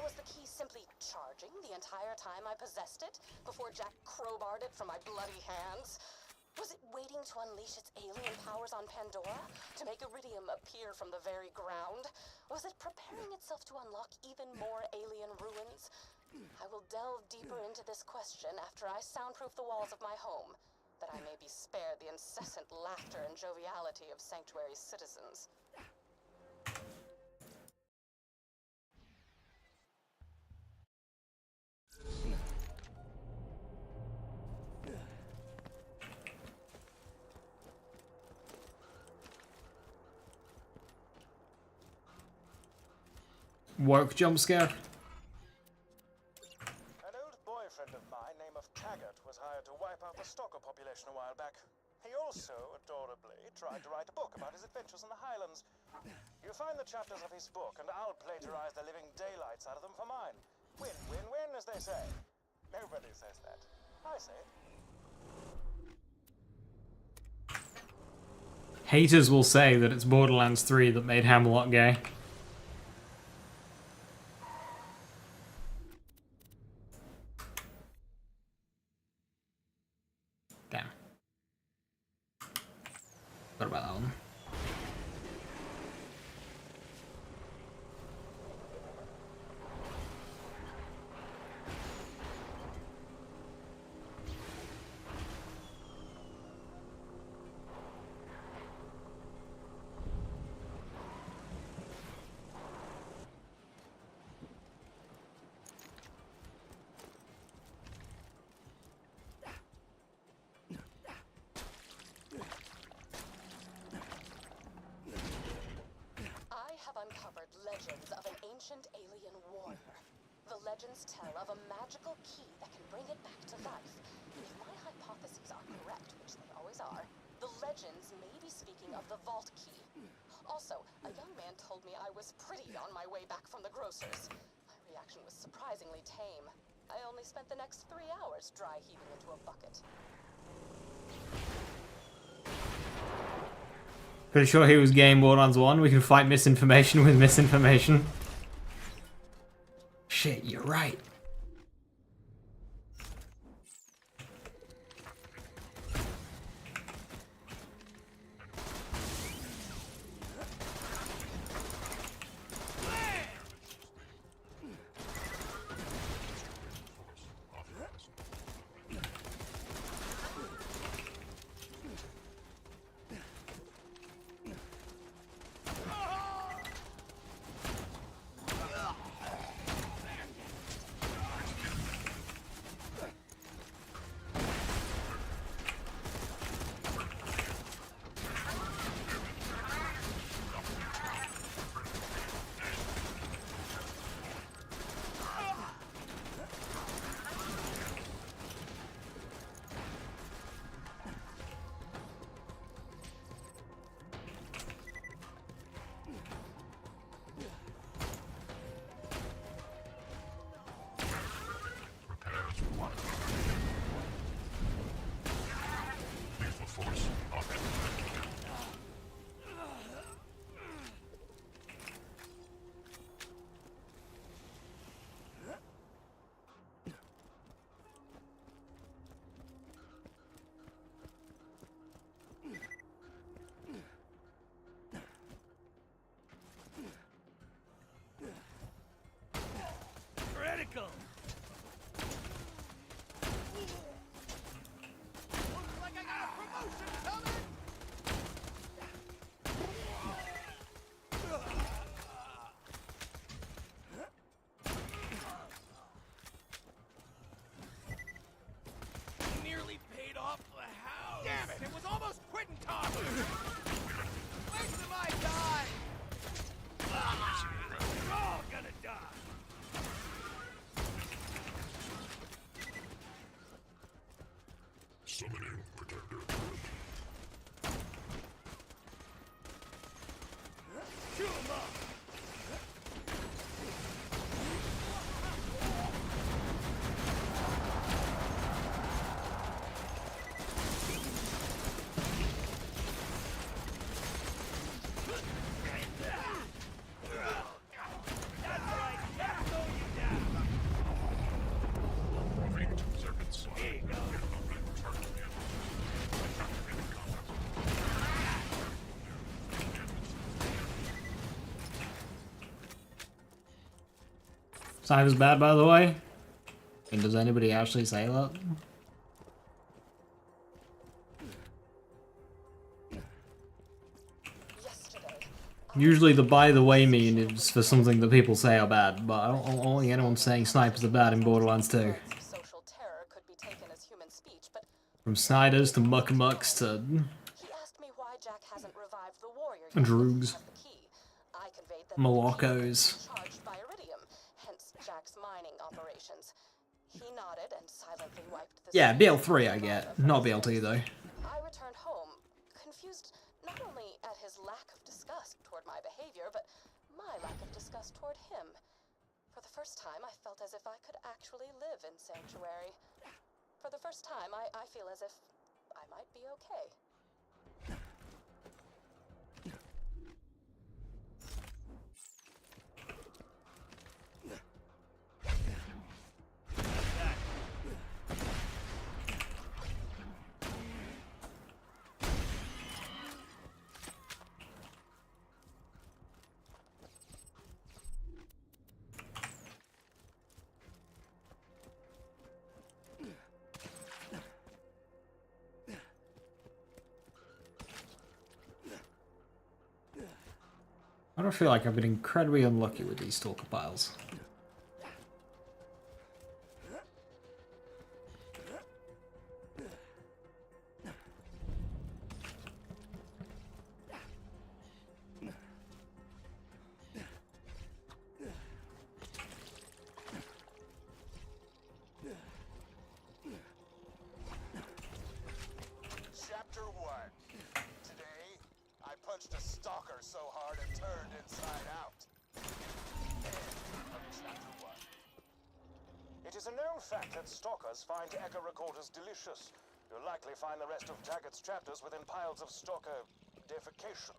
Was the key simply charging the entire time I possessed it before Jack crowbarred it from my bloody hands? Was it waiting to unleash its alien powers on Pandora to make Eridium appear from the very ground? Was it preparing itself to unlock even more alien ruins? I will delve deeper into this question after I soundproof the walls of my home, that I may be spared the incessant laughter and joviality of Sanctuary's citizens. Woke jump scare. An old boyfriend of mine named Taggart was hired to wipe out the Stalker population a while back. He also, adorably, tried to write a book about his adventures in the Highlands. You find the chapters of his book, and I'll plagiarize the living daylights out of them for mine. Win, win, win, as they say. Nobody says that. I say it. Haters will say that it's Borderlands 3 that made Hamlet gay. Damn. What about that one? Legends of an ancient alien warrior. The legends tell of a magical key that can bring it back to life. If my hypotheses are correct, which they always are, the legends may be speaking of the vault key. Also, a young man told me I was pretty on my way back from the grocer's. My reaction was surprisingly tame. I only spent the next 3 hours dry heaving into a bucket. Pretty sure he was game Borderlands 1. We can fight misinformation with misinformation. Shit, you're right. Critical! Looks like I got a promotion coming! Nearly paid off the house! Damn it! It was almost quitting time! Wasting my time! You're all gonna die! Summoning Protector. Chew 'em up! Sniper's bad, by the way. And does anybody actually say that? Usually the by the way mean is for something that people say are bad, but I don't think anyone's saying snipers are bad in Borderlands 2. From Sniders to Muckamucks to Droogs, Moloccos. Charged by Eridium, hence Jack's mining operations. He nodded and silently wiped the Yeah, BL3 I get, not BL2 though. I returned home, confused not only at his lack of disgust toward my behavior, but my lack of disgust toward him. For the first time, I felt as if I could actually live in Sanctuary. For the first time, I feel as if I might be okay. I don't feel like I've been incredibly unlucky with these Stalker piles. Chapter 1. Today, I punched a stalker so hard it turned inside out. End of chapter 1. It is a known fact that stalkers find echo recorders delicious. You'll likely find the rest of Taggart's chapters within piles of stalker defecation.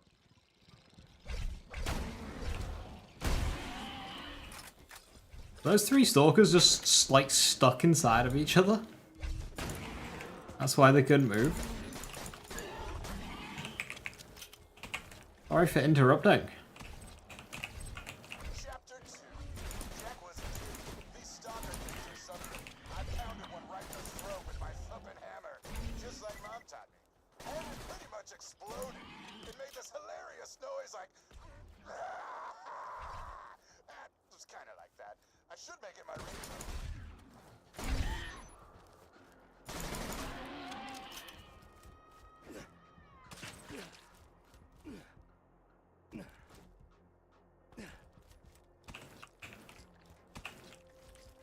Those three Stalkers just like stuck inside of each other. That's why they couldn't move. Sorry for interrupting. Chapter 2. Jack was these stalker things or something. I pounded one right in the throat with my thumping hammer, just like Mom taught me. And it pretty much exploded. It made this hilarious noise like... It was kind of like that. I should make it my ringtone.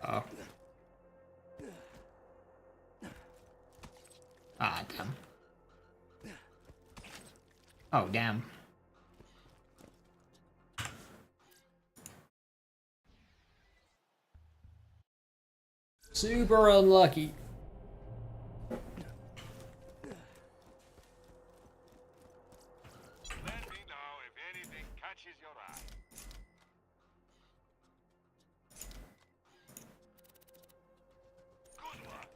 Oh. Ah, damn. Oh, damn. Super unlucky. Let me know if anything catches your eye. Good luck.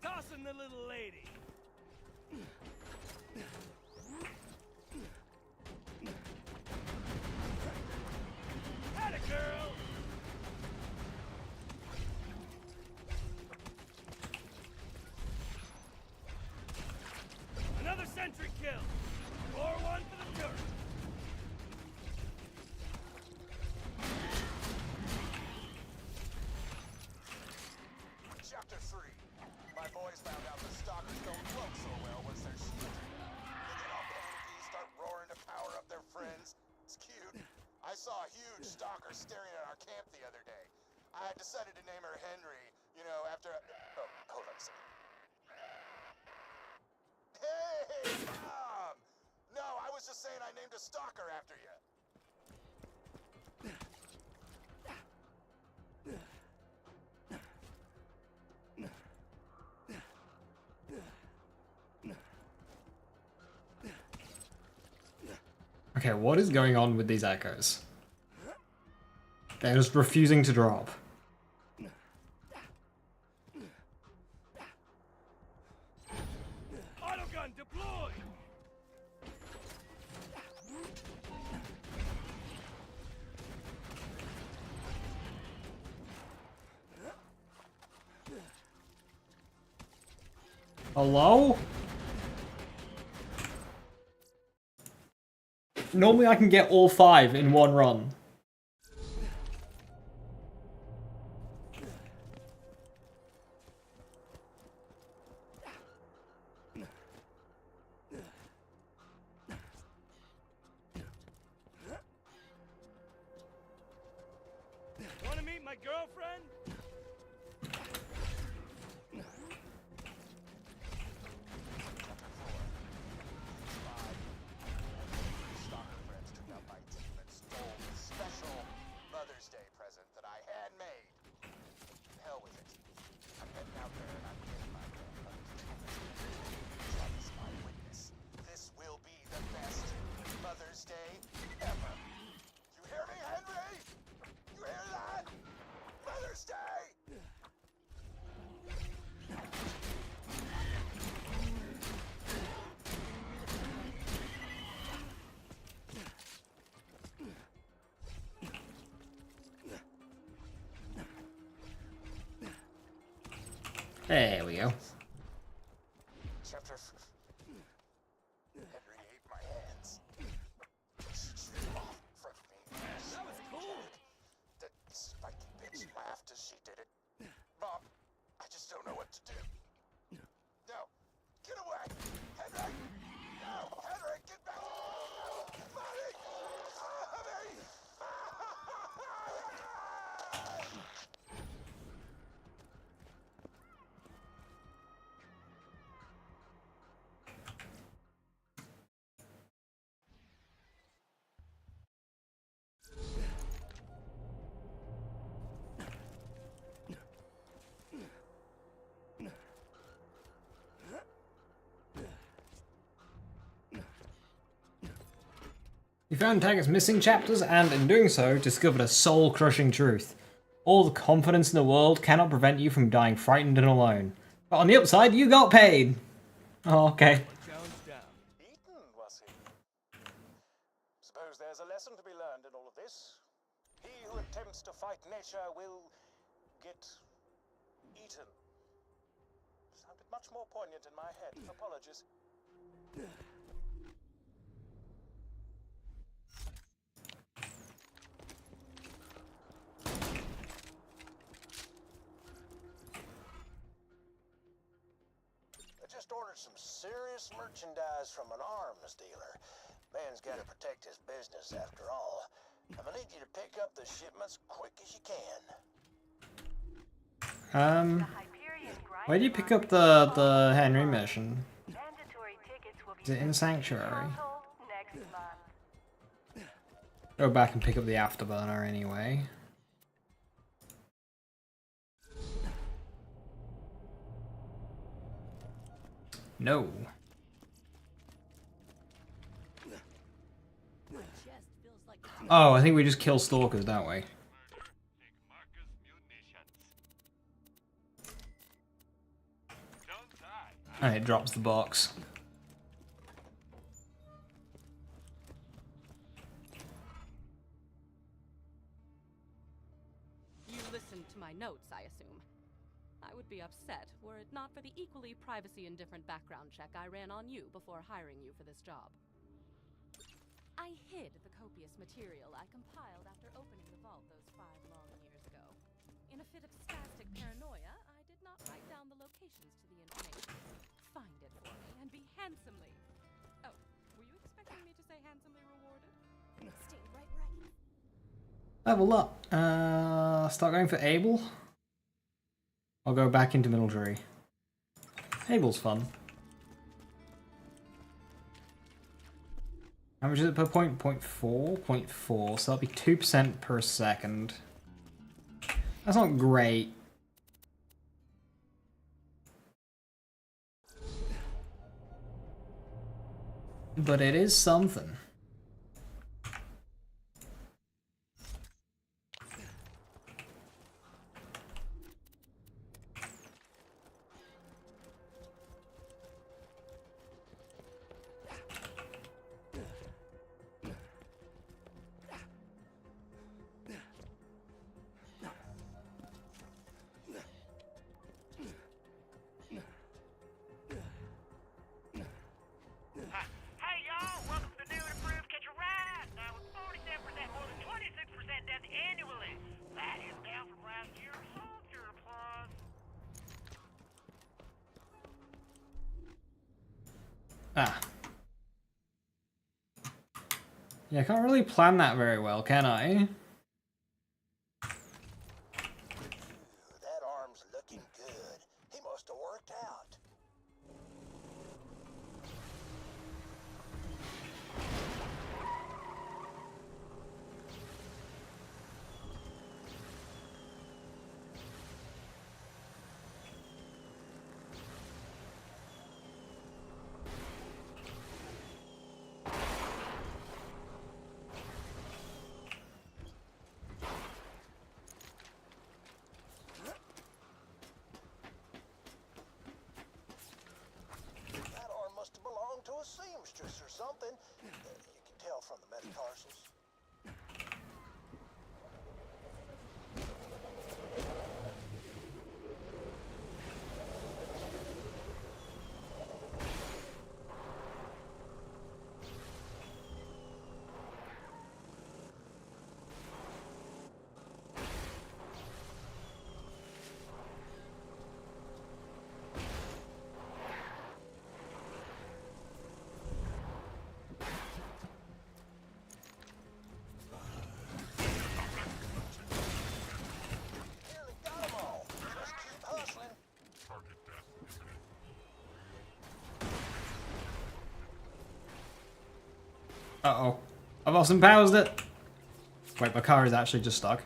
Tossing the little lady. Atta girl. Another sentry kill. Or one for the dirt. Chapter 3. My boys found out the stalkers don't float so well once they're shielded. They get all panicky, start roaring to power up their friends. It's cute. I saw a huge stalker staring at our camp the other day. I decided to name her Henry, you know, after... Oh, hold on a second. Hey, Mom! No, I was just saying I named a stalker after you. Okay, what is going on with these echoes? They're just refusing to drop. deploy! Hello? Normally I can get all 5 in one run. Wanna meet my girlfriend? Stalker friends took out my team and stole the special Mother's Day present that I handmade. Hell with it. I'm heading out there and I'm getting my Trump's my witness. This will be the best Mother's Day ever. You hear me, Henry? You hear that? Mother's Day! There we go. Chapter Henry ate my hands. Off in front of me. That was cool. That spiky bitch laughed as she did it. Mom, I just don't know what to do. No, get away! Henry! No, Henry, get back! Mommy! Mommy! You found Taggart's missing chapters and, in doing so, discovered a soul-crushing truth. All the confidence in the world cannot prevent you from dying frightened and alone. But on the upside, you got paid! Oh, okay. Eaten, was he? Suppose there's a lesson to be learned in all of this. He who attempts to fight nature will get eaten. Sounded much more poignant in my head. Apologies. I just ordered some serious merchandise from an arms dealer. Man's got to protect his business after all. I'm gonna need you to pick up the shipments quick as you can. Where do you pick up the Henry mission? Is it in Sanctuary? Go back and pick up the Afterburner anyway. No. Oh, I think we just kill Stalkers that way. And it drops the box. You listened to my notes, I assume. I would be upset were it not for the equally privacy-indifferent background check I ran on you before hiring you for this job. I hid the copious material I compiled after opening the vault those 5 long years ago. In a fit of spastic paranoia, I did not write down the locations to the information. Find it for me and be handsomely... Oh, were you expecting me to say handsomely rewarded? Stay right where I can... Level up. Start going for Abel. I'll go back into military. Abel's fun. How much is it per point? 0.4? 0.4, so that'll be 2% per second. That's not great. But it is something. Ah. Yeah, I can't really plan that very well, can I? That arm's looking good. He must have worked out. To a seamstress or something. You can tell from the metatarsals. Uh-oh. I've Austin Powers it. Wait, my car is actually just stuck.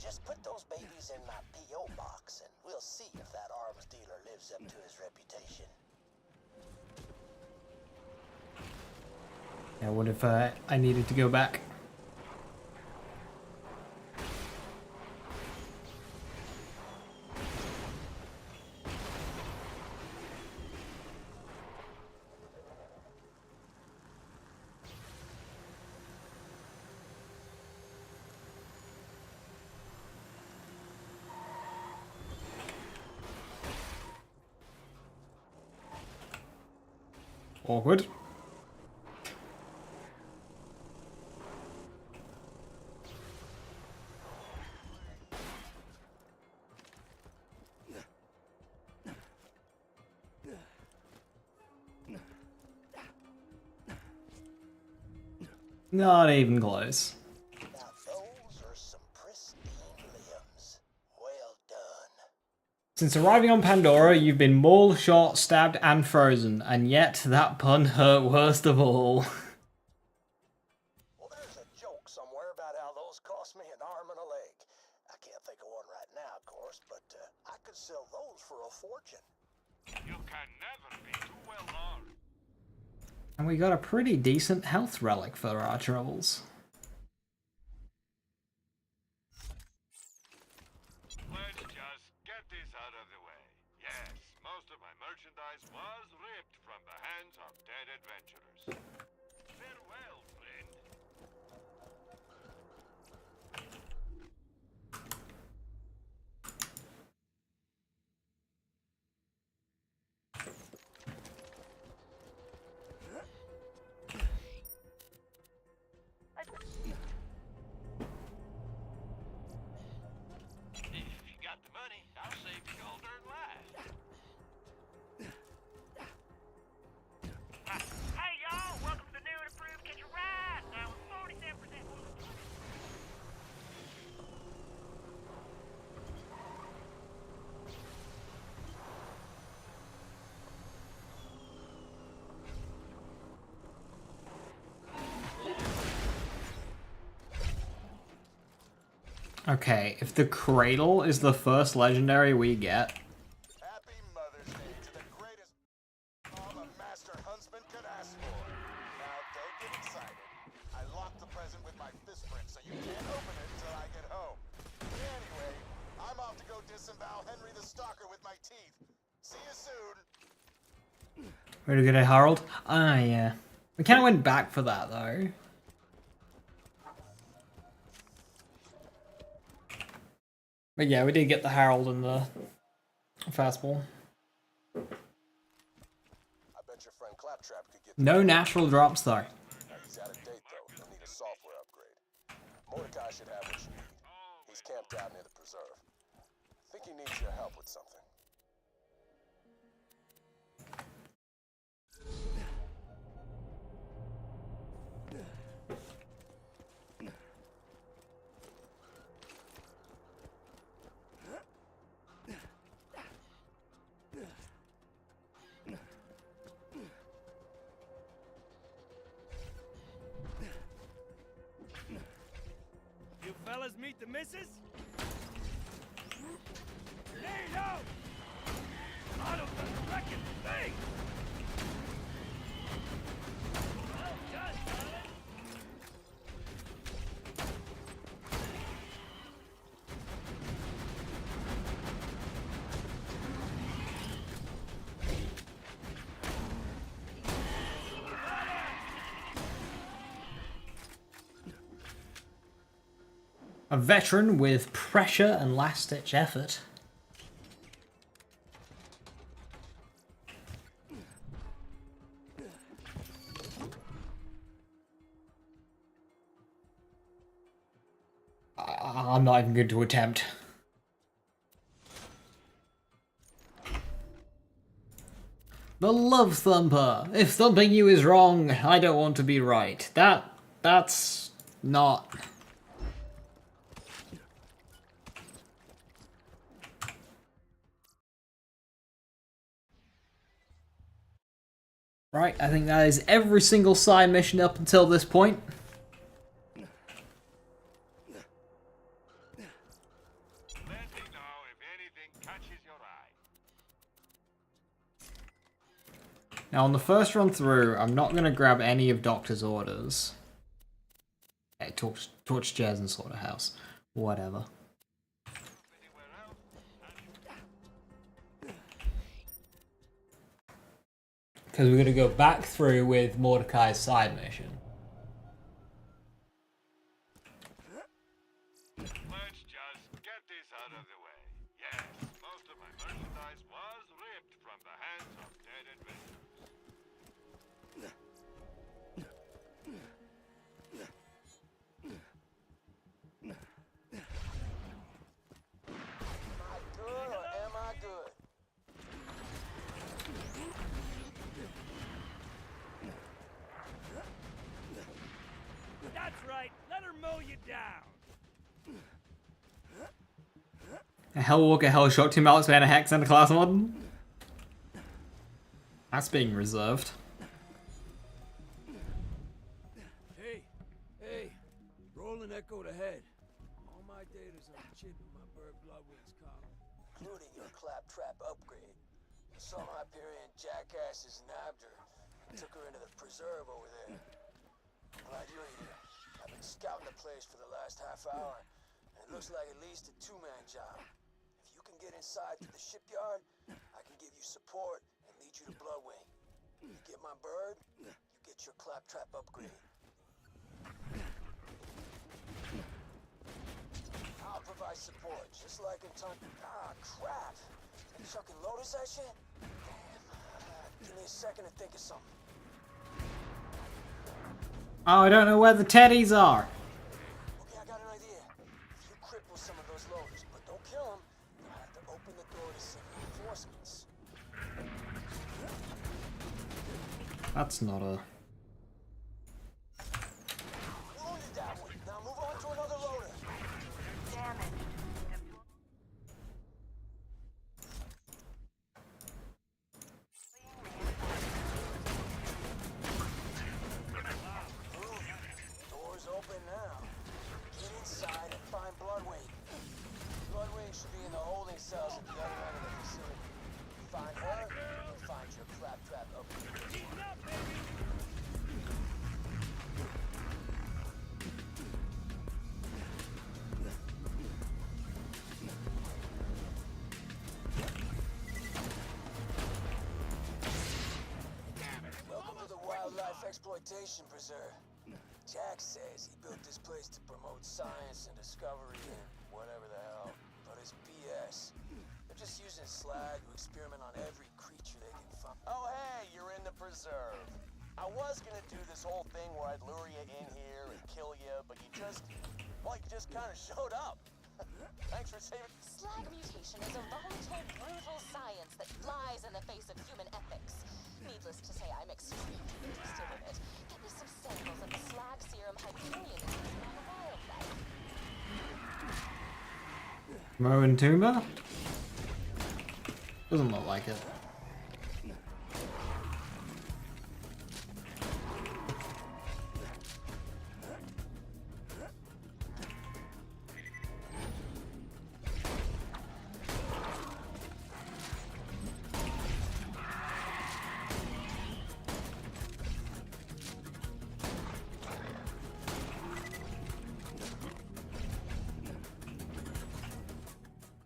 Just put those babies in my P.O. box, and we'll see if that arms dealer lives up to his reputation. Yeah, what if I needed to go back? Awkward. Not even close. Now those are some pristine limbs. Well done. Since arriving on Pandora, you've been mauled, shot, stabbed, and frozen, and yet that pun hurt worst of all. Well, there's a joke somewhere about how those cost me an arm and a leg. I can't think of one right now, of course, but I could sell those for a fortune. You can never be too well armed. And we got a pretty decent health relic for our troubles. Let's just get this out of the way. Yes, most of my merchandise was ripped from the hands of dead adventurers. Farewell, friend. If you got the money, I'll save you all darn life. Hey y'all, welcome to Okay, if the Cradle is the first legendary we get... Happy Mother's Day to the greatest a master huntsman could ask for. Now, don't get excited. I locked the present with my fist print, so you can't open it until I get home. Anyway, I'm off to go disembowel Henry the Stalker with my teeth. See you soon. Ready to get a Harold? Ah, yeah. We kind of went back for that, though. But yeah, we did get the Harold in the fastball. I bet your friend Claptrap could get No natural drops, though. He's out of date, though. He'll need a software upgrade. Mordecai should have what you need. He's camped out near the preserve. I think he needs your help with something. You fellas meet the missus? Grenade out! Out of the wrecking thing! Well done, darling! A veteran with pressure and last-ditch effort. I'm not even going to attempt. The Love Thumper. If thumping you is wrong, I don't want to be right. That's not... Right, I think that is every single side mission up until this point. Now on the first run through, I'm not going to grab any of Doctor's orders. Okay, torch chairs and slaughterhouse. Whatever. Because we're going to go back through with Mordecai's side mission. Let's just get this out of the way. Yes, most of my merchandise was ripped from the hands of dead adventurers. Am I good or am I good? That's right, let her mow you down! A Hellwalker, Hellshock, 2 Malix, Banner, Hex, and a class mod? That's being reserved. Hey, rolling echo ahead. All my data's on the chip in my bird Bloodwing's collar. Including your claptrap upgrade. Some Hyperion jackasses nabbed her and took her into the preserve over there. Glad you're here. I've been scouting the place for the last half hour, and it looks like at least a two-man job. If you can get inside to the shipyard, I can give you support and lead you to Bloodwing. You get my bird, you get your claptrap upgrade. I'll provide support, just like in time. Ah, crap! You fucking Lotus that shit? Damn. Give me a second to think of something. Oh, I don't know where the teddies are. Okay, I got an idea. If you cripple some of those loaders, but don't kill them, you'll have to open the door to send reinforcements. That's not a... Wounded that one. Now move on to another loader. Damn it. Door's open now. Get inside and find Bloodwing. Bloodwing should be in the holding cells at the other end of the facility. Find her, and find your claptrap up here. Welcome to the Wildlife Exploitation Preserve. Jack says he built this place to promote science and discovery and whatever the hell, but it's BS. They're just using slag to experiment on every creature they can find. Oh, hey, you're in the preserve. I was gonna do this whole thing where I'd lure you in here and kill you, but you just kind of showed up. Thanks for saving. Slag mutation is a volatile, brutal science that flies in the face of human ethics. Needless to say, I'm extremely interested in it. Get me some samples of the slag serum Hyperion is using on the wildlife. Mo and Tumba? Doesn't look like it.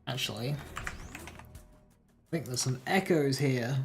Actually, I think there's some echoes here.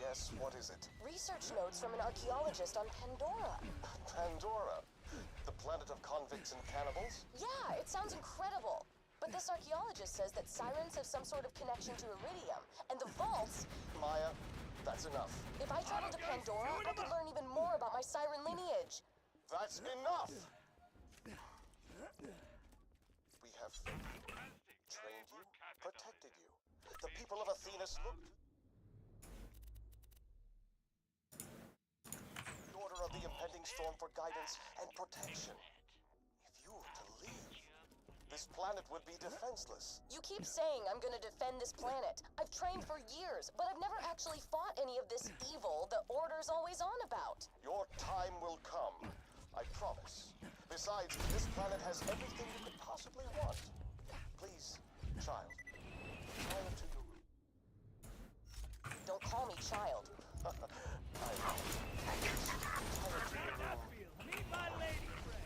Yes, what is it? Research notes from an archaeologist on Pandora. Pandora? The planet of convicts and cannibals? Yeah, it sounds incredible. But this archaeologist says that sirens have some sort of connection to Eridium, and the vaults... Maya, that's enough. If I travel to Pandora, I could learn even more about my siren lineage. That's enough! We have trained you, protected you. The people of Athenas looked... The order of the impending storm for guidance and protection. If you were to leave, this planet would be defenseless. You keep saying I'm gonna defend this planet. I've trained for years, but I've never actually fought any of this evil the Order's always on about. Your time will come, I promise. Besides, this planet has everything you could possibly want. Please, child, retire to your room. Don't call me child. Meet my lady friend.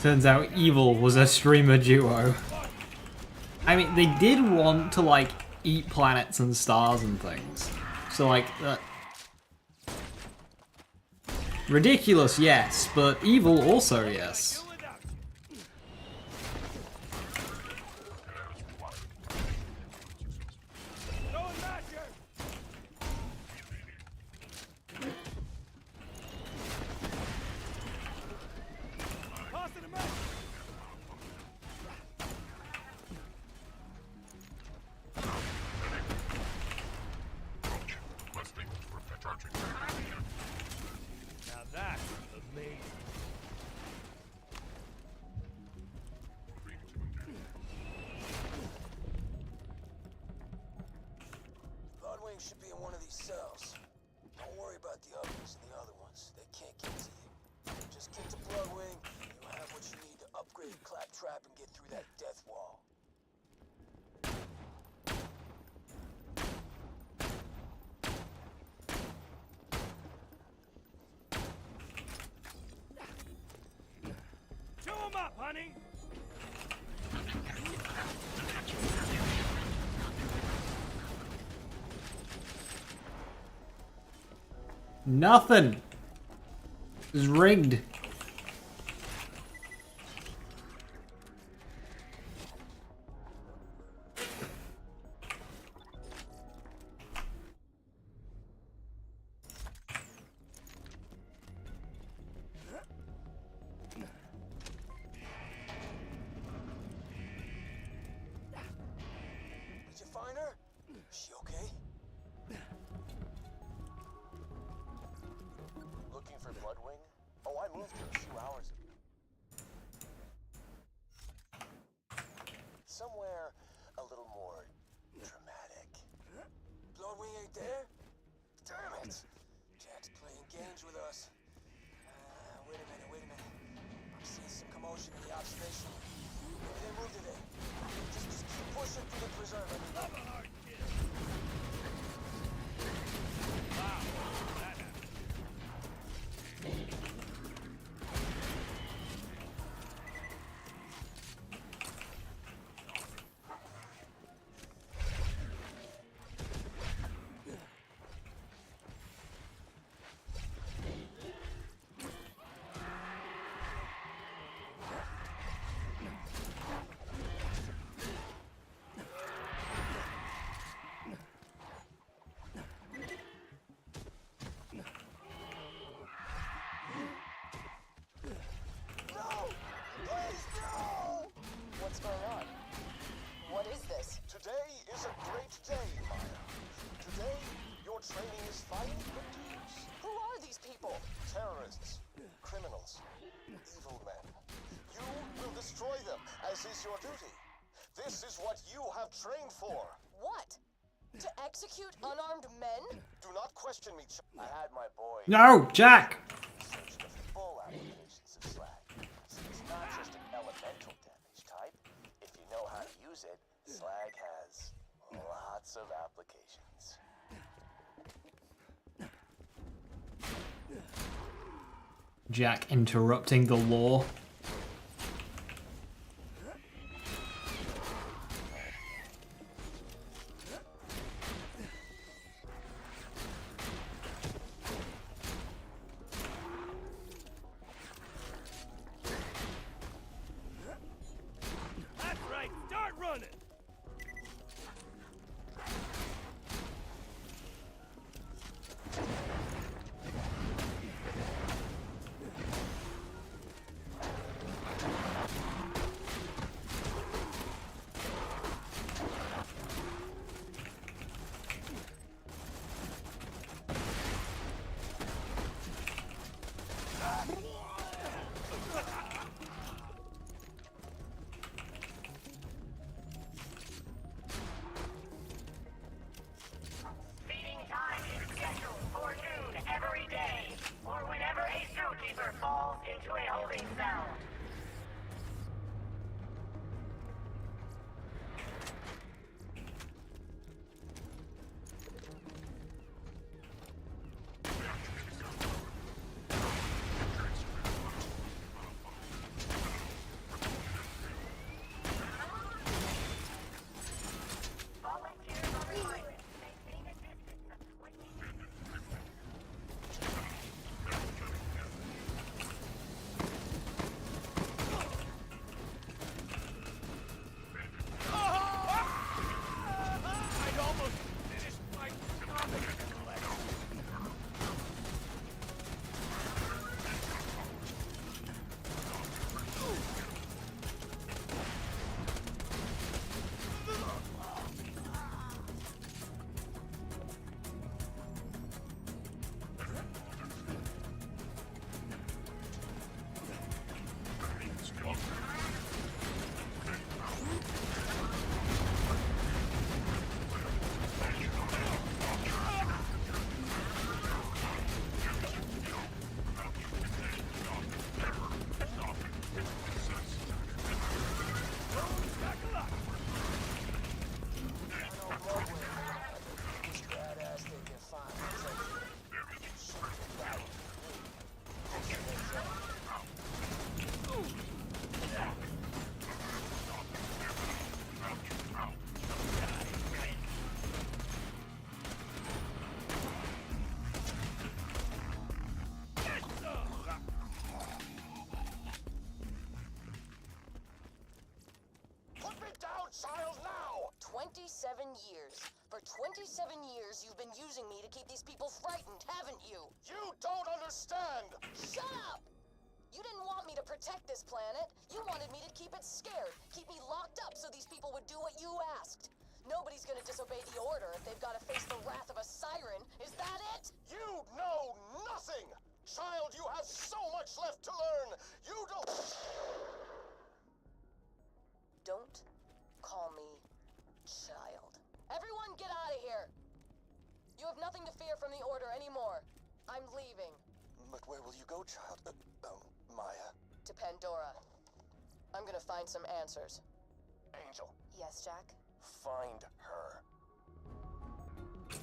Turns out Evil was a streamer duo. I mean, they did want to, like, eat planets and stars and things. So, like, ridiculous, yes, but evil also, yes. Now that's amazing. Bloodwing should be in one of these cells. Don't worry about the others and the other ones. They can't get to you. Just get to Bloodwing, and you'll have what you need to upgrade Claptrap and get through that death wall. Chew 'em up, honey! Nothing. It was rigged. Bloodwing ain't there? Damn it! Jack's playing games with us. Wait a minute. I'm seeing some commotion in the observation. Maybe they moved it in. Just keep pushing through the preserve. What's going on? What is this? Today is a great day, Maya. Today, your training is finally put to use. Who are these people? Terrorists, criminals, evil men. You will destroy them, as is your duty. This is what you have trained for. What? To execute unarmed men? Do not question me, I had my boy. No, Jack! Research the full applications of slag. See, it's not just an elemental damage type. If you know how to use it, slag has lots of applications. Jack interrupting the law. That's right, start running! Feeding time is scheduled for noon every day, or whenever a zookeeper falls into a holding cell. Volunteers are reminded to maintain a distance of 20 feet. I'd almost finished my comic collection. Badass they can find. Put me down, child, now! 27 years. For 27 years, you've been using me to keep these people frightened, haven't you? You don't understand! Shut up! You didn't want me to protect this planet. You wanted me to keep it scared, keep me locked up so these people would do what you asked. Nobody's gonna disobey the order if they've gotta face the wrath of a siren. Is that it? You know nothing! Child, you have so much left to learn! You don't... Don't call me child. Everyone get out of here! have nothing to fear from the Order anymore. I'm leaving. But where will you go, child? Maya? To Pandora. I'm gonna find some answers. Angel, Yes, Jack? find her.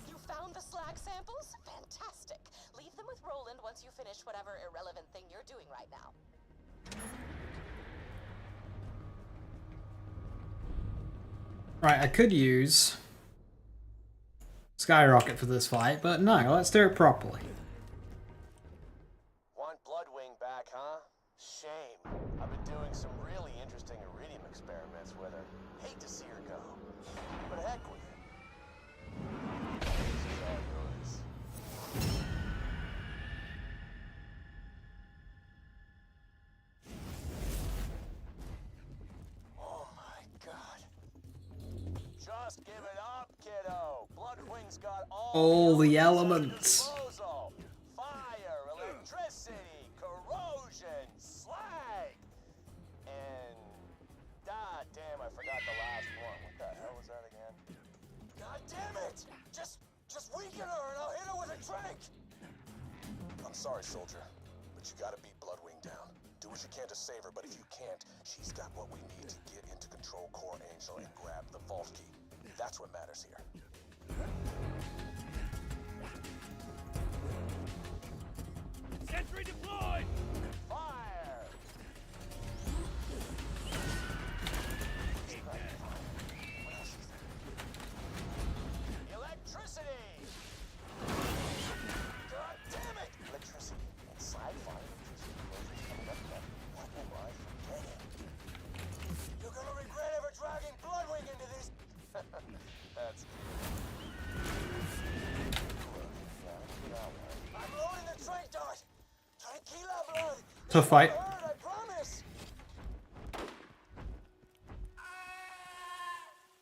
You found the slag samples? Fantastic. Leave them with Roland once you finish whatever irrelevant thing you're doing right now. Right, I could use Skyrocket for this fight, but no, let's do it properly. Want Bloodwing back, huh? Shame. I've been doing some really interesting Eridium experiments with her. Hate to see her go. But heck with it. This is all yours. Oh my god. Just give it up, kiddo. Bloodwing's got All the elements. disposal. Fire, electricity, corrosion, slag, and damn, I forgot the last one. What the hell was that again? God damn it! Just weaken her and I'll hit her with a drink. I'm sorry, soldier, but you gotta beat Bloodwing down. Do what you can to save her, but if you can't, she's got what we need to get into Control Core Angel and grab the vault key. That's what matters here. Sentry deployed! Fire! Electricity! God damn it! Electricity and side fire. Electricity coming up again. What am I forgetting? You're gonna regret ever dragging Bloodwing into this. That's I'm loading the drink dart. Tranquila, blood. Tough fight. I promise.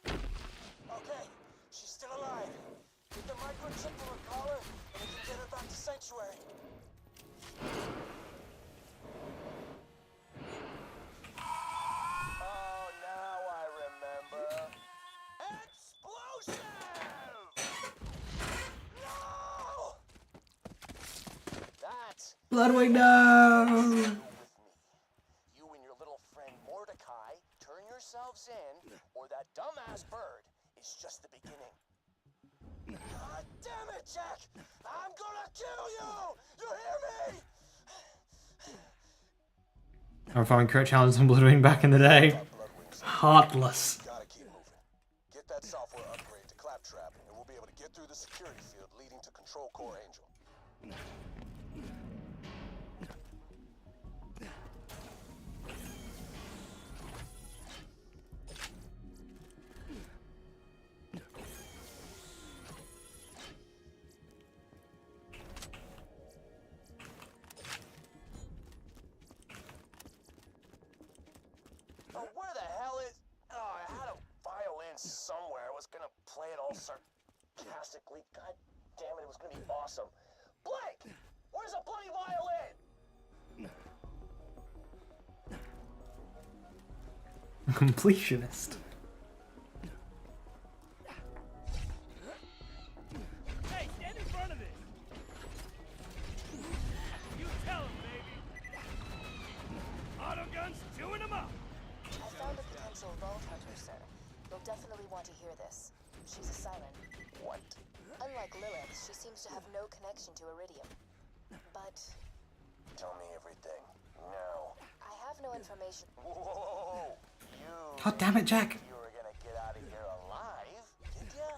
Okay, she's still alive. Get the microchip from her collar, and we can get her back to Sanctuary. Oh, now I remember. Explosive! No! That's Bloodwing, no! you and your little friend Mordecai turn yourselves in, or that dumbass bird is just the beginning. God damn it, Jack! I'm gonna kill you! You hear me? I remember having crit challenges on Bloodwing back in the day. Heartless. Gotta keep moving. Get that software upgrade to Claptrap, and we'll be able to get through the security field leading to Control Core Angel. Oh, where the hell is... Oh, I had a violin somewhere. I was gonna play it all sarcastically. God damn it, it was gonna be awesome. Blake! Where's a bloody violin? Completionist. Hey, stand in front of it! You tell him, baby! Auto guns chewing him up! I found a potential vault hunter, sir. You'll definitely want to hear this. She's a silent. What? Unlike Lilith, she seems to have no connection to Eridium. But Tell me everything. Now. I have no information. Whoa! God damn it, Jack. You were gonna get out of here alive, did ya?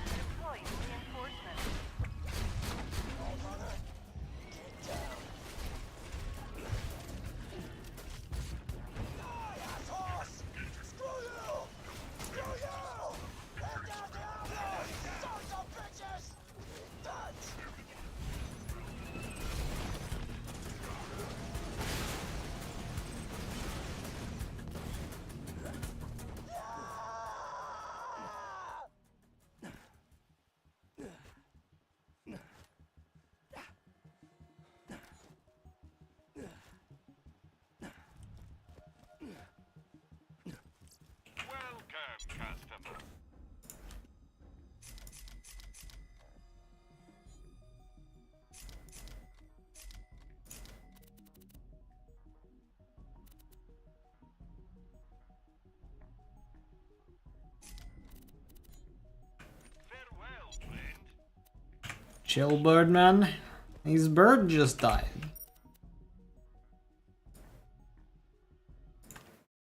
Deploying reinforcements. All Hunter, get down. Die, assholes! Screw you! Screw you! Get down, Diablo! Sons of bitches! Done! Chill, Birdman. His bird just died.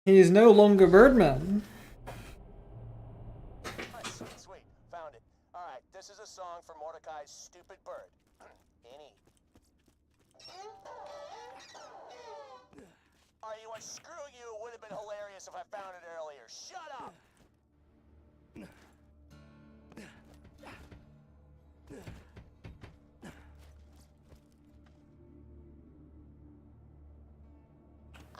He is no longer Birdman. Sweet, sweet. Found it. Alright, this is a song for Mordecai's stupid bird. Any. Are you what? Screw you. It would have been hilarious if I found it earlier. Shut up!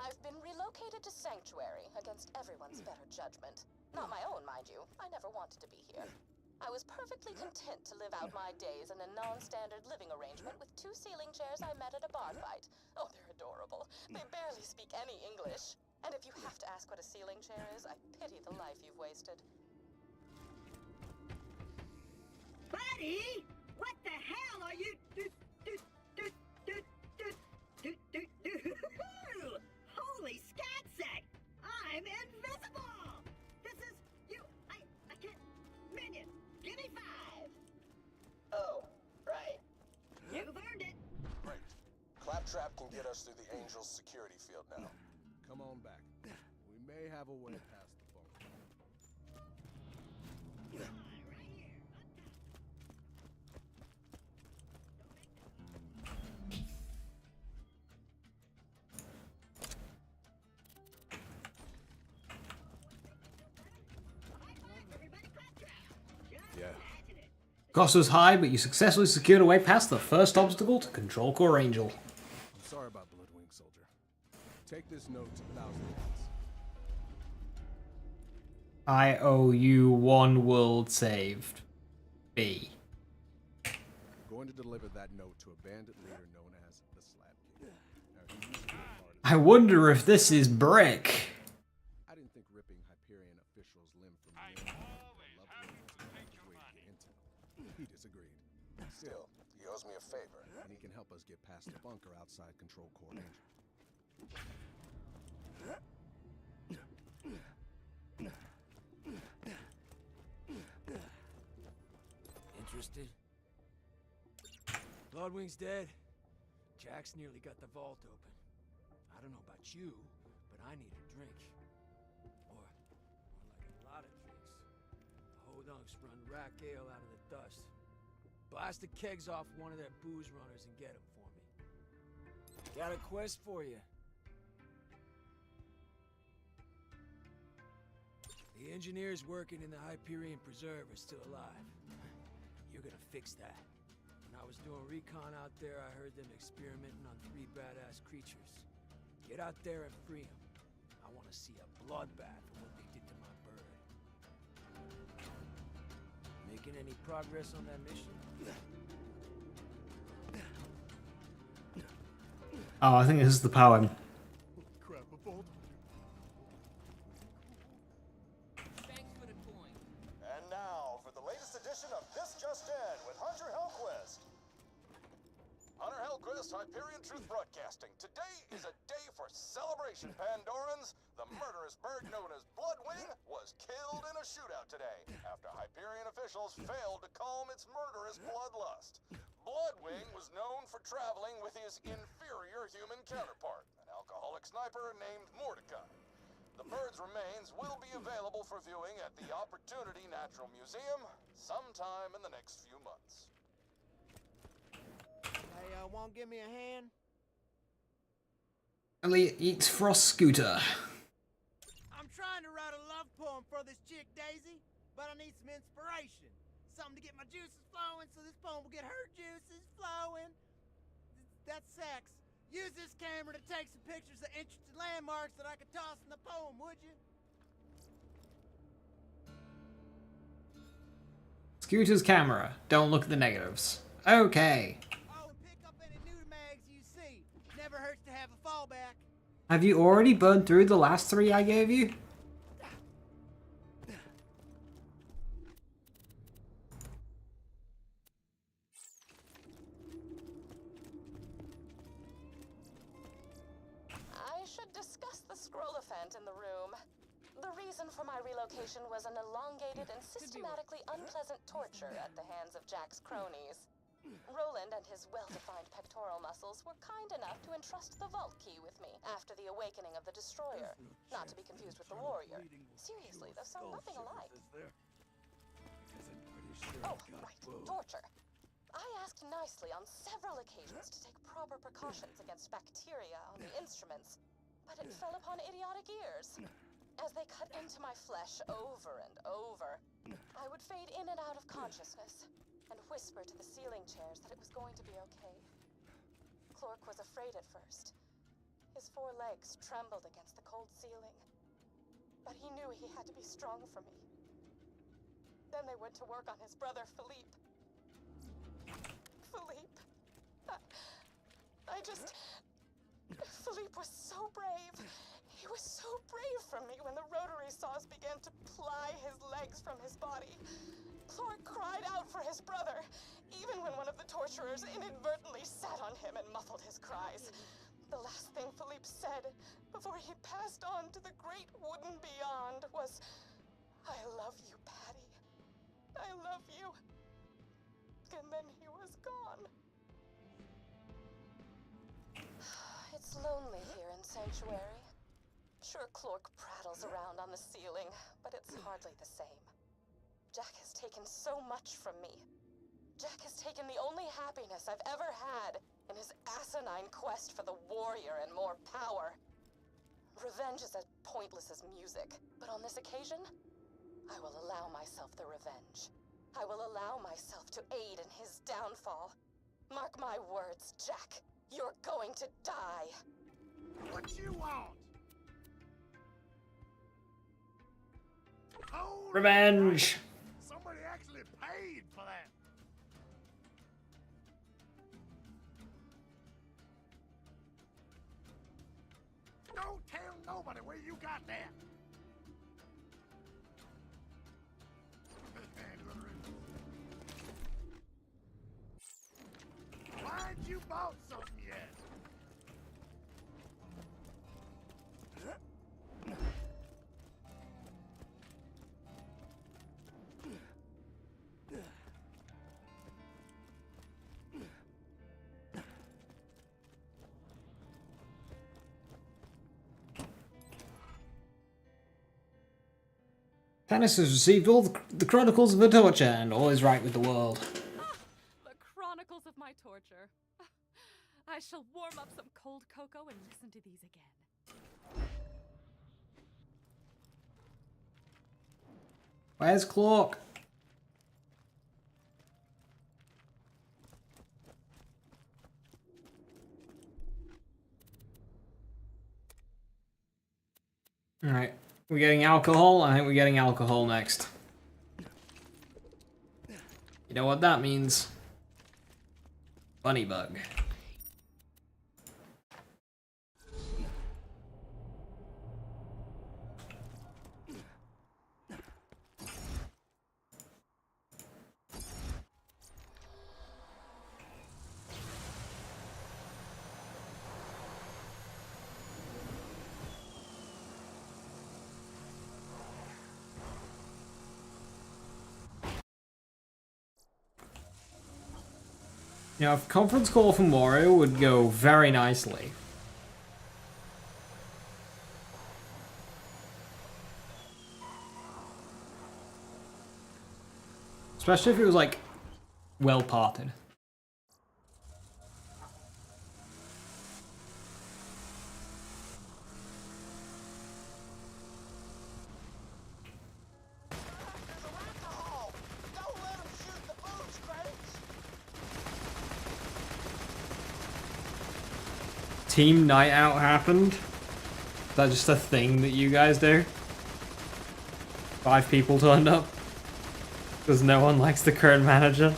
I've been relocated to Sanctuary against everyone's better judgment. Not my own, mind you. I never wanted to be here. I was perfectly content to live out my days in a non-standard living arrangement with 2 ceiling chairs I met at a bar fight. Oh, they're adorable. They barely speak any English. And if you have to ask what a ceiling chair is, I pity the life you've wasted. Buddy, what the hell are you? Holy scatsack! I'm invisible. This is you. I can't. Minion, give me 5. Oh, right. You've earned it. Great. Claptrap can get us through the Angel's security field now. Come on back. We may have a way past the phone. Yeah. Cost was high, but you successfully secured a way past the first obstacle to Control Core Angel. I'm sorry about Bloodwing, soldier. Take this note to 1,000 points. I owe you 1 world saved. B. I'm going to deliver that note to a bandit leader known as the Slab King. Now, he used to be a part of I wonder if this is Brick. I didn't think ripping Hyperion officials limb from limb was a lovely way to get intel. He disagreed. Still, he owes me a favor. And he can help us get past the bunker outside Control Core Angel. Interested? Bloodwing's dead. Jack's nearly got the vault open. I don't know about you, but I need a drink. Or like a lot of drinks. The Hodunks run rack ale out of the dust. Blast the kegs off one of their booze runners and get them for me. Got a quest for you. The engineers working in the Hyperion Preserve are still alive. You're gonna fix that. When I was doing recon out there, I heard them experimenting on 3 badass creatures. Get out there and free them. I want to see a bloodbath for what they did to my bird. Making any progress on that mission? Oh, I think this is the poem. Crap, a vault. Thanks for the coin. And now, for the latest edition of This Just In with Hunter Hellquist. Hunter Hellquist, Hyperion Truth Broadcasting. Today is a day for celebration, Pandorans. The murderous bird known as Bloodwing was killed in a shootout today after Hyperion officials failed to calm its murderous bloodlust. Bloodwing was known for traveling with his inferior human counterpart, an alcoholic sniper named Mordecai. The bird's remains will be available for viewing at the Opportunity Natural Museum sometime in the next few months. Hey, won't give me a hand? Elliot eats Frost Scooter. I'm trying to write a love poem for this chick, Daisy, but I need some inspiration. Something to get my juices flowing so this poem will get her juices flowing. That's sex. Use this camera to take some pictures of interesting landmarks that I could toss in the poem, would you? Scooter's camera. Don't look at the negatives. Okay. Oh, and pick up any new mags you see. Never hurts to have a fallback. Have you already burned through the last 3 I gave you? I should discuss the scroll-ophant in the room. The reason for my relocation was an elongated and systematically unpleasant torture at the hands of Jack's cronies. Roland and his well-defined pectoral muscles were kind enough to entrust the vault key with me after the awakening of the Destroyer. Not to be confused with the Warrior. Seriously, those sound nothing alike. Oh, right, torture. I asked nicely on several occasions to take proper precautions against bacteria on the instruments, but it fell upon idiotic ears. As they cut into my flesh over and over, I would fade in and out of consciousness and whisper to the ceiling chairs that it was going to be okay. Clork was afraid at first. His 4 legs trembled against the cold ceiling, but he knew he had to be strong for me. Then they went to work on his brother, Philippe. Philippe was so brave. He was so brave for me when the rotary saws began to ply his legs from his body. Clork cried out for his brother, even when one of the torturers inadvertently sat on him and muffled his cries. The last thing Philippe said before he passed on to the great wooden beyond was, "I love you, Patty. I love you." And then he was gone. It's lonely here in Sanctuary. Sure, Clork prattles around on the ceiling, but it's hardly the same. Jack has taken so much from me. Jack has taken the only happiness I've ever had in his asinine quest for the warrior and more power. Revenge is as pointless as music, but on this occasion, I will allow myself the revenge. I will allow myself to aid in his downfall. Mark my words, Jack. You're going to die. What you want? Holy Revenge! Christ. Somebody actually paid for that. Don't tell nobody where you got that. Why ain't you bought something yet? Tannis has received all the chronicles of her torture and all is right with the world. The chronicles of my torture. I shall warm up some cold cocoa and listen to these again. Where's Clork? Alright, we're getting alcohol. I think we're getting alcohol next. You know what that means? Bunny bug. Now, a conference call from Wario would go very nicely. Especially if it was, like, well parted. Team night out happened? Is that just a thing that you guys do? 5 people turned up? Because no one likes the current manager?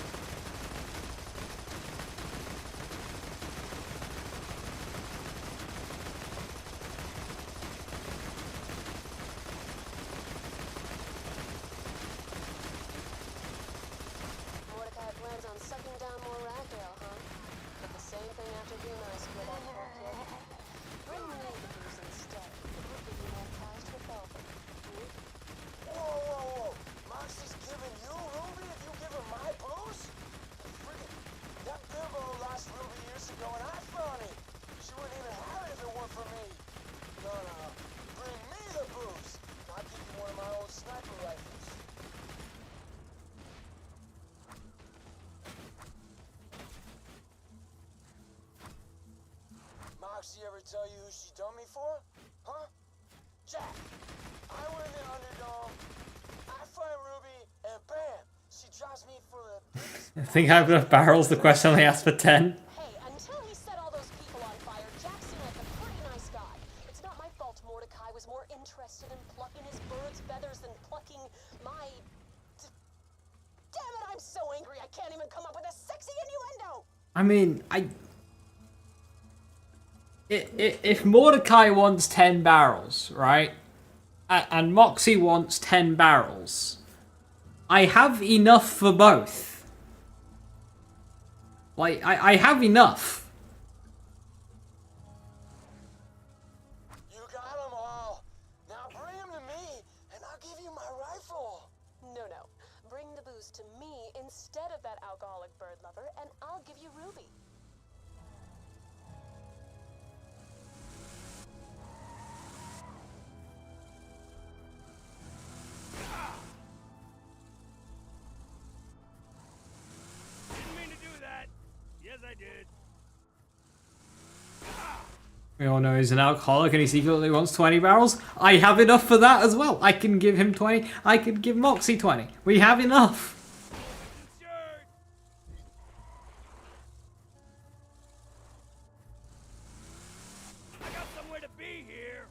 Mordecai plans on sucking down more ragdale, huh? But the same thing after you and I split up, poor kid. Bring me the booze instead. It will give you more cash for Belford. Whoa, whoa, whoa. Moxie's giving you Ruby if you give her my booze? tell you who she dumped me for? Huh? Jack! I win the Underdome, I find Ruby, and bam! She drops me for the biggest... I think I have enough barrels. The question only asked for 10. Hey, until he set all those people on fire, Jack seemed like a pretty nice guy. It's not my fault Mordecai was more interested in plucking his bird's feathers than plucking my... Damn it, I'm so angry I can't even come up with a sexy innuendo! I mean, if Mordecai wants 10 barrels, right? And Moxie wants 10 barrels, I have enough for both. Like, I have enough. You got them all. Now bring them to me, and I'll give you my rifle. No. Bring the booze to me instead of that alcoholic bird lover, and I'll give you Ruby. Didn't mean to do that. Yes, I did. We all know he's an alcoholic and he secretly wants 20 barrels. I have enough for that as well. I can give him 20. I could give Moxie 20. We have enough. I got somewhere to be here.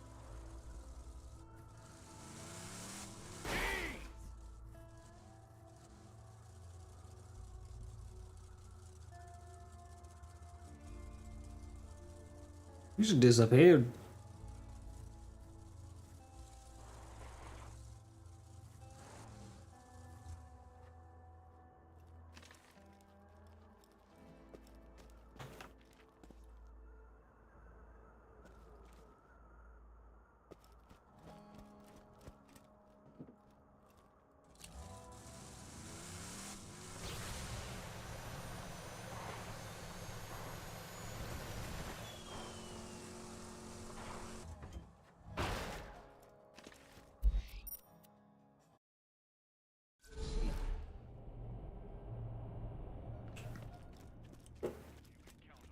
You just disappeared.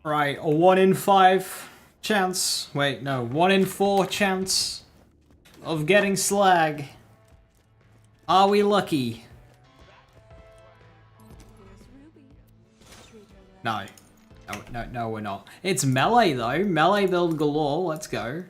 Right, a 1 in 5 chance. Wait, no, 1 in 4 chance of getting slag. Are we lucky? No. No, we're not. It's melee though. Melee build galore. Let's go.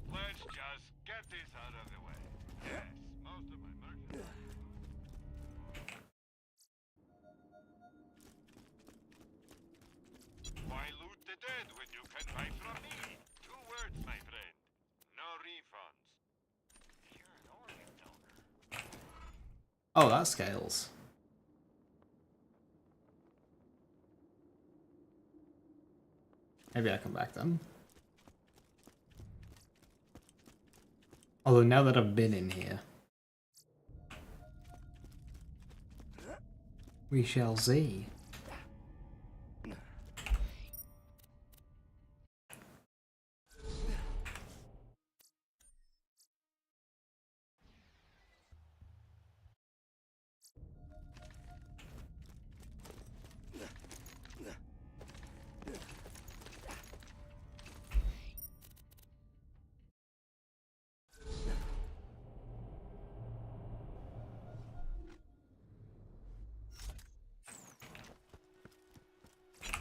Let's just get this out of the way. Yes, most of my merchandise. Why loot the dead when you can buy from me? 2 words, my friend. No refunds. You're an organ donor. Oh, that scales. Maybe I come back then. Although now that I've been in here, we shall see.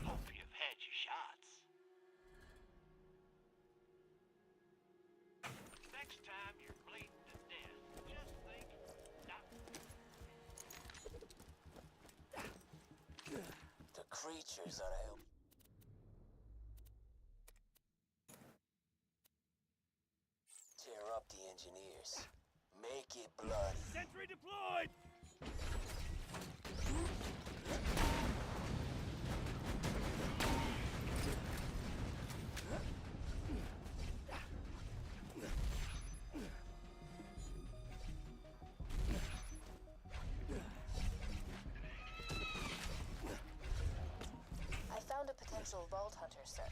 Hope you've had your shots. Next time you're bleeding to death, just think, The creatures are help. Tear up the engineers. Make it bloody. Sentry deployed! Universal Vault Hunter, sir.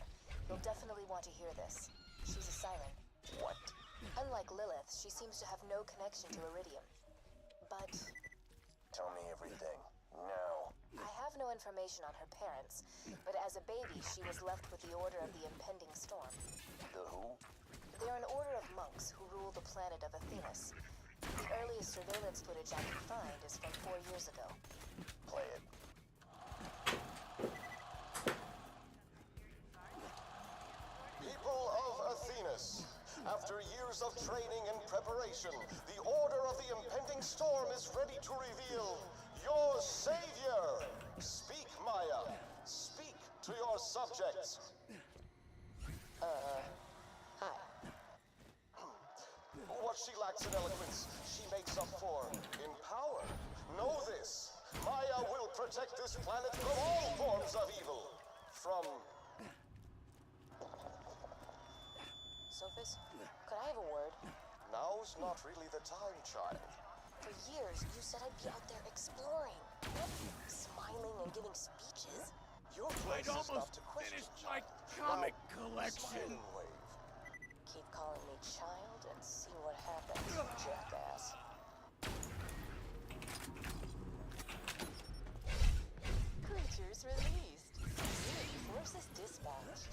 You'll definitely want to hear this. She's a siren. What? Unlike Lilith, she seems to have no connection to Eridium. But Tell me everything. Now. I have no information on her parents, but as a baby, she was left with the Order of the Impending Storm. The who? They're an order of monks who rule the planet of Athenas. The earliest surveillance footage I can find is from 4 years ago. Play it. People of Athenas, after years of training and preparation, the Order of the Impending Storm is ready to reveal your savior. Speak, Maya. Speak to your subjects. Hi. What she lacks in eloquence, she makes up for in power. Know this. Maya will protect this planet from all forms of evil. From... Sophis, could I have a word? Now's not really the time, child. For years, you said I'd be out there exploring. Smiling and giving speeches. Your place is not to question, my child. comic collection. Smile and wave. Keep calling me child and see what happens, jackass. Creatures released. Security forces dispatched.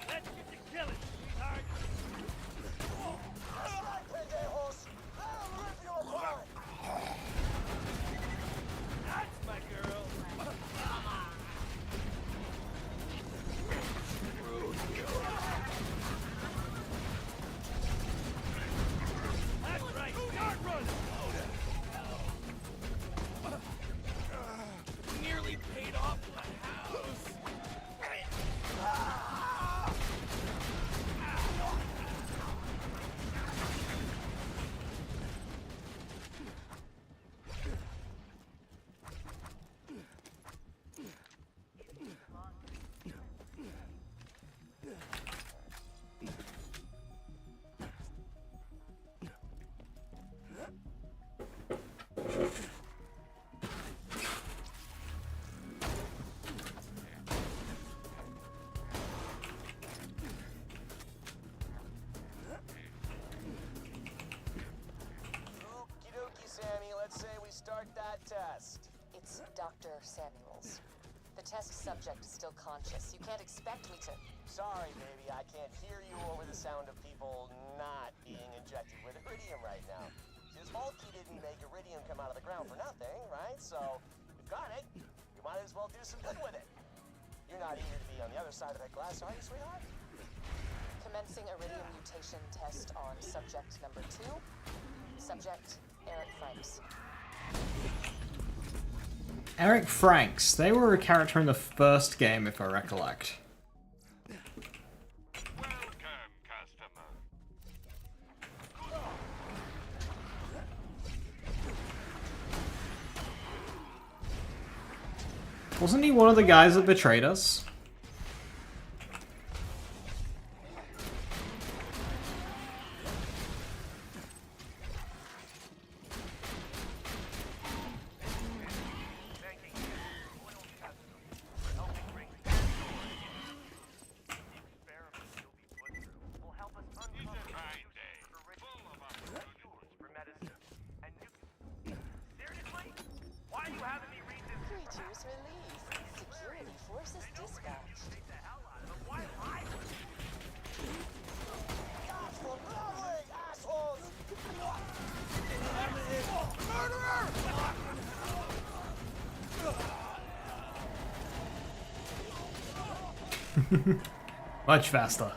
Let's get to killing, sweetheart. That's right, pendejos. I'll rip you apart. That's my girl. That's right, start running. Nearly paid off my house. Okie dokie, Sammy. Let's say we start that test. It's Dr. Samuels. The test subject is still conscious. You can't expect me to... Sorry, baby. I can't hear you over the sound of people not being injected with Eridium right now. His Hulky didn't make Eridium come out of the ground for nothing, right? So, we've got it. You might as well do some good with it. You're not eager to be on the other side of that glass, are you, sweetheart? Commencing Eridium mutation test on subject number 2. Subject, Eric Franks. Eric Franks. They were a character in the first game, if I recollect. Welcome, customer. Wasn't he one of the guys that betrayed us? Creatures released. Security forces dispatched. That's for Bloodwing, assholes! Much faster.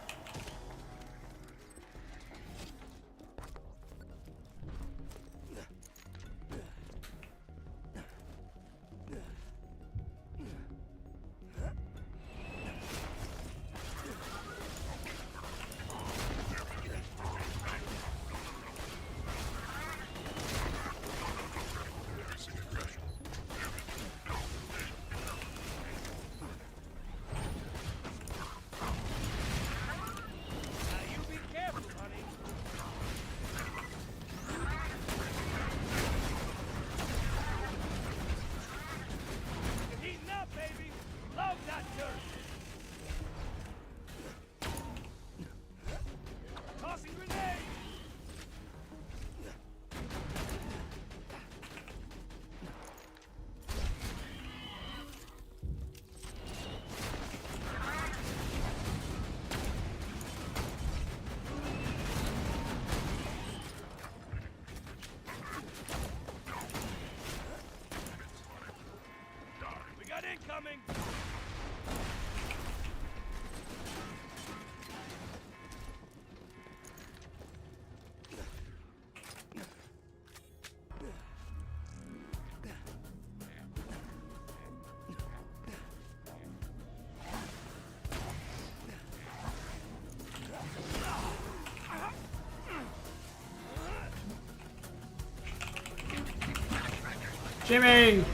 Jimmy!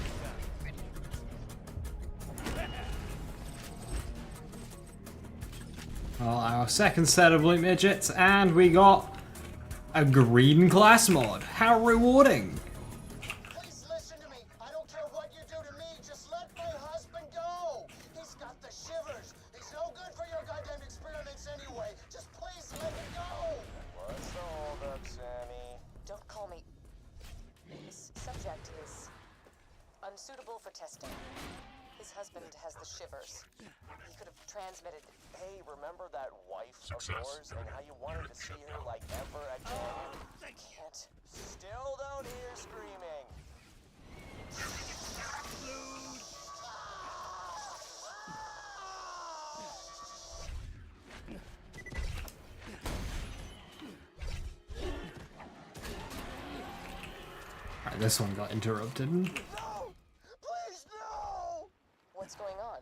Well, our second set of loot midgets, and we got a green class mod. How rewarding! Please listen to me. I don't care what you do to me. Just let my husband go. He's got the shivers. He's no good for your goddamn experiments anyway. Just please let him go. What's the holdup, Sammy? Don't call me. This subject is unsuitable for testing. His husband has the shivers. He could have transmitted. Hey, remember that wife of yours and how you wanted to see her like ever again? I can't. Still don't hear screaming. Alright, this one got interrupted. No! Please, no! What's going on?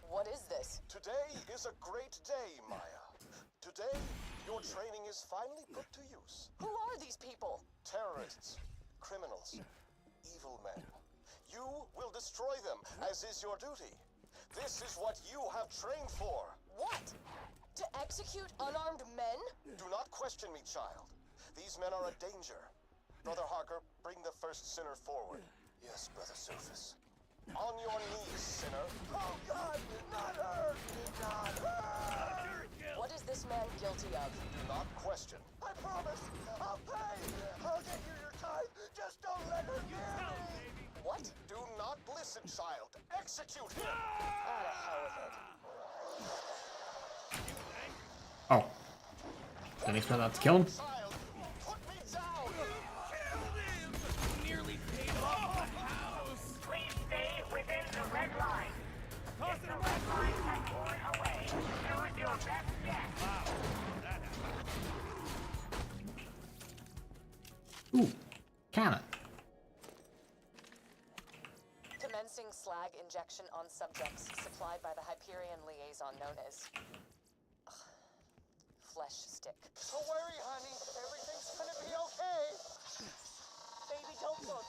What is this? Today is a great day, Maya. Today, your training is finally put to use. Who are these people? Terrorists, criminals, evil men. You will destroy them, as is your duty. This is what you have trained for. What? To execute unarmed men? Do not question me, child. These men are a danger. Brother Harker, bring the first sinner forward. Yes, Brother Surface. On your knees, sinner. Oh, God! Not her! Not her! What is this man guilty of? Do not question. I promise! I'll pay! I'll get you your time! Just don't let her near me! What? Do not listen, child. Execute him! Ah, the hell with it. Oh. Didn't expect that to kill him. Child, put me down! Nearly paid off the house. Please stay within the red line. If the red line has worn away, use your best guess. Ooh. Cannon. Commencing slag injection on subjects supplied by the Hyperion liaison known as Flesh Stick. Don't worry, honey. Everything's gonna be okay. Baby, don't look.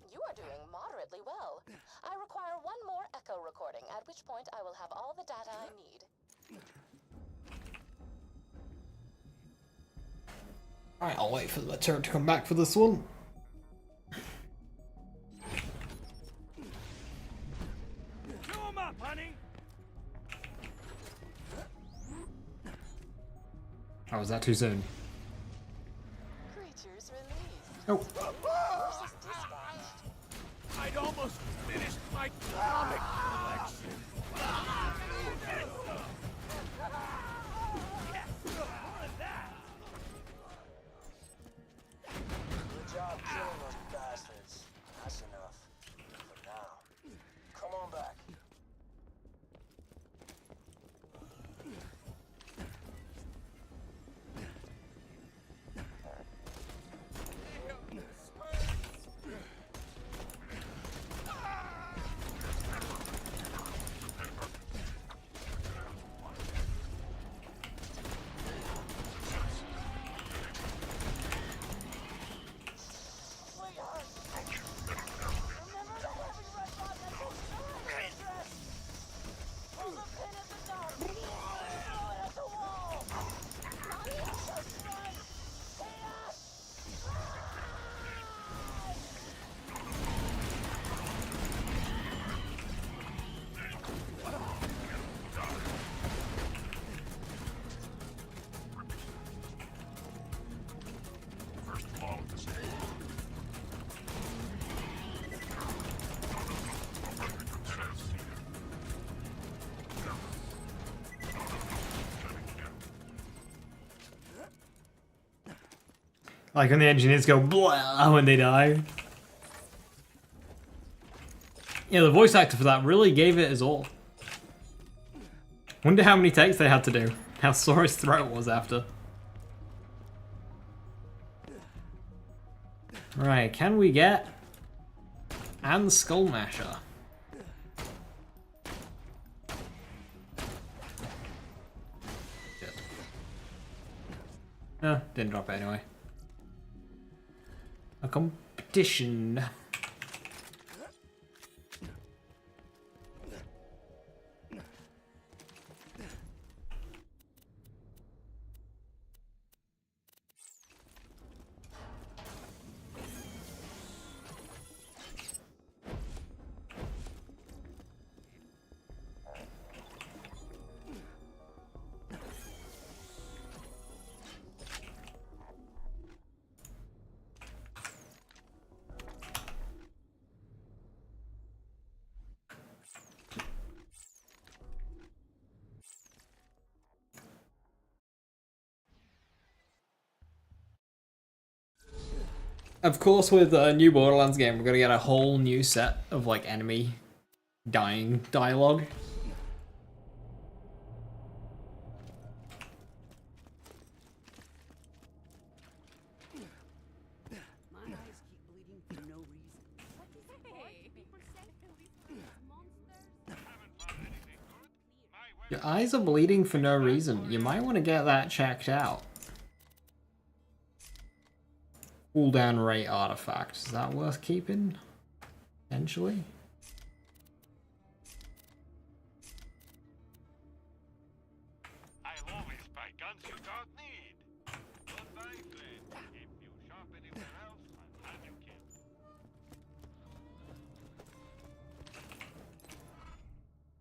You are doing moderately well. I require one more echo recording, at which point I will have all the data I need. Alright, I'll wait for the turret to come back for this one. Chew 'em up, honey. Oh, was that too soon? Creatures released. Oh. Forces dispatched. I'd almost finished my comic collection. Good job killing those bastards. That's enough. For now. Come on back. Like when the engineers go blah when they die. Yeah, the voice actor for that really gave it his all. Wonder how many takes they had to do. How sore his throat was after. Right, can we get and Skull Masher? Good. Didn't drop it anyway. How come? Edition. Of course, with a new Borderlands game, we're gonna get a whole new set of like enemy dying dialogue. Your eyes are bleeding for no reason. You might want to get that checked out. Cooldown rate artifact. Is that worth keeping? Potentially? I'll always buy guns you don't need. But my friend, if you shop anywhere else, I'll have you killed.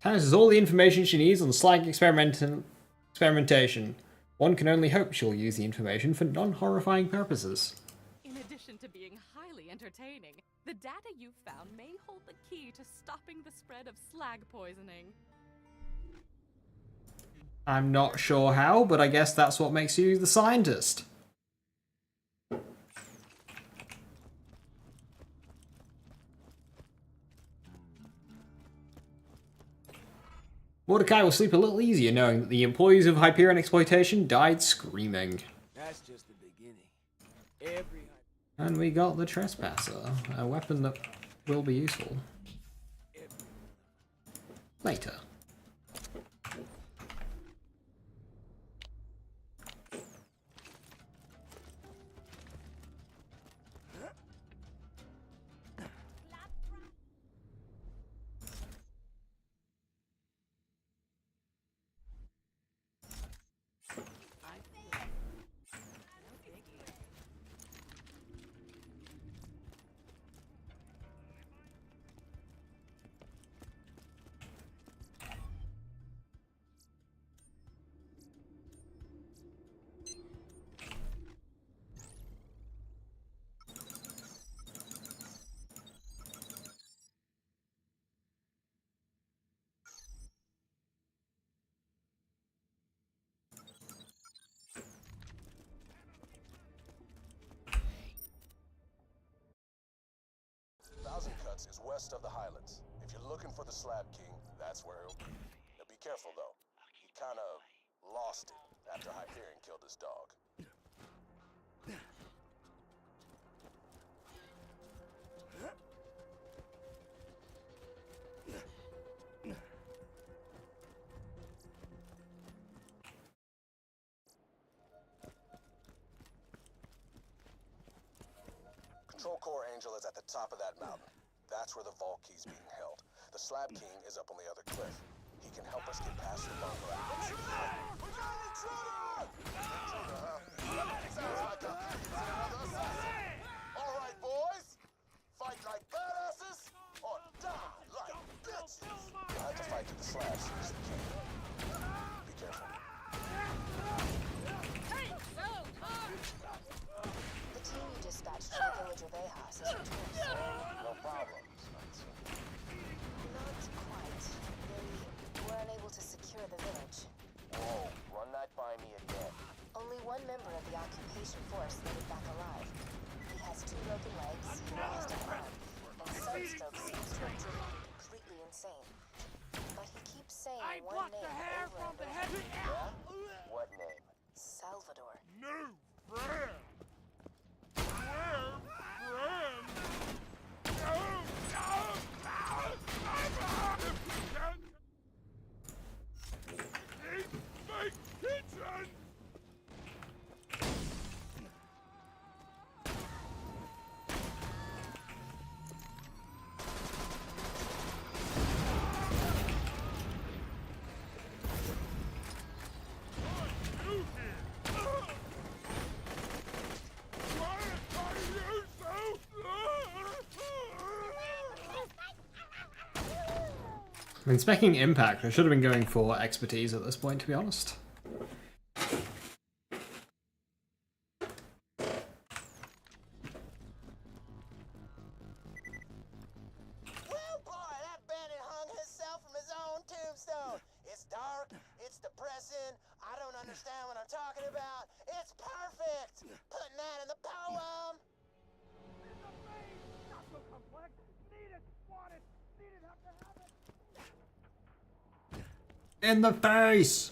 Tannis has all the information she needs on slag experimentation. One can only hope she'll use the information for non-horrifying purposes. In addition to being highly entertaining, the data you've found may hold the key to stopping the spread of slag poisoning. I'm not sure how, but I guess that's what makes you the scientist. Mordecai will sleep a little easier knowing that the employees of Hyperion Exploitation died screaming. That's just the beginning. And we got the Trespasser, a weapon that will be useful later. Is west of the Highlands. If you're looking for the Slab King, that's where he'll be. Now be careful though. He kind of lost it after Hyperion killed his dog. Control Core Angel is at the top of that mountain. That's where the vault key's being held. The Slab King is up on the other cliff. He can help us get past the bunker. All right, boys. Fight like badasses or die like bitches. You'll have to fight to the slabs. He's the king. Be careful. The team you dispatched to the village of Ahas is yours. No problem. Not quite. They were unable to secure the village. Whoa, run that by me again. Only one member of the occupation force made it back alive. He has 2 broken legs, he lost an arm, and sunstroke seems to have driven him completely insane. But he keeps saying one name over and over. Yeah? What name? Salvador. No, friend. I mean, specking impact, I should have been going for expertise at this point, to be honest. Well, boy, that bandit hung himself from his own tombstone. It's dark, it's depressing, I don't understand what I'm talking about. It's perfect! Putting that in the poem! Not so complex. Need it, want it, need it, have to have it. In the face!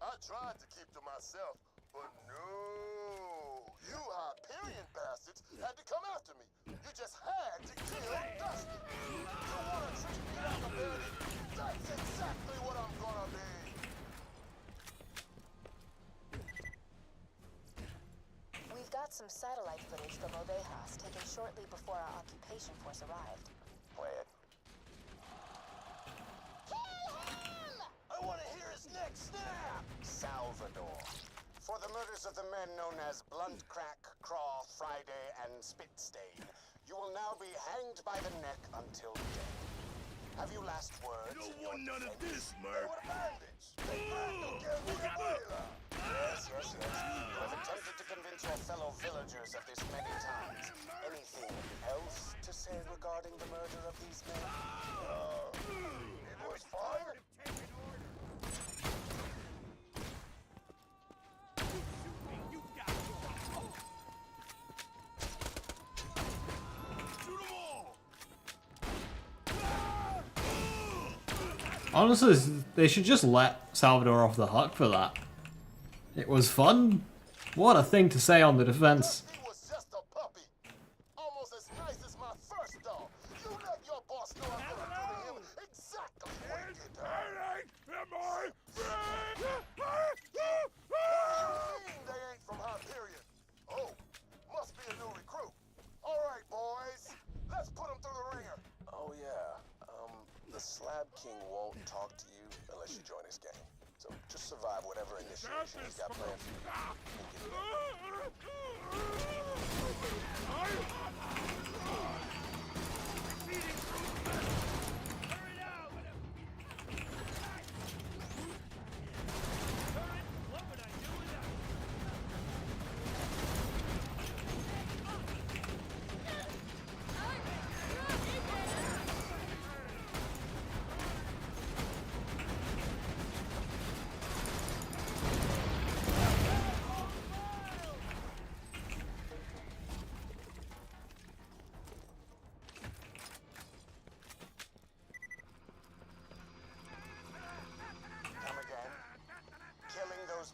I tried to keep to myself, but no. You Hyperion bastards had to come after me. You just had to kill Dusty. You want to trick me out of bed? That's exactly what I'm gonna be. We've got some satellite footage from Ovejas taken shortly before our occupation force arrived. Play it. I want to hear his neck snap! Salvador. For the murders of the men known as Blunt Crack, Craw, Friday, and Spit Stain, you will now be hanged by the neck until death. Have you last words? You don't want none of this, Merc. Yes. You have attempted to convince your fellow villagers of this many times. Anything else to say regarding the murder of these men? It was fun. Honestly, they should just let Salvador off the hook for that. It was fun. What a thing to say on the defense. He was just a puppy. Almost as nice as my first dog. You let your boss know I'm gonna do to him exactly what he did to her. They ain't from Hyperion. Oh, must be a new recruit. All right, boys. Let's put him through the ringer. Oh, yeah. The Slab King won't talk to you unless you join his gang. So just survive whatever initiation he's got planned for you.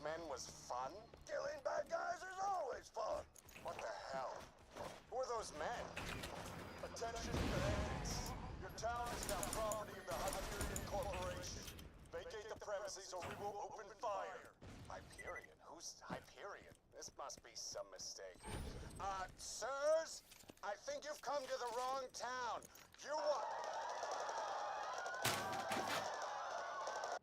Men was fun? Killing bad guys is always fun. What the hell? Who are those men? Attention, bandits. Your town is now property of the Hyperion Corporation. Vacate the premises or we will open fire. Hyperion? Who's Hyperion? This must be some mistake. Sirs? I think you've come to the wrong town. You want...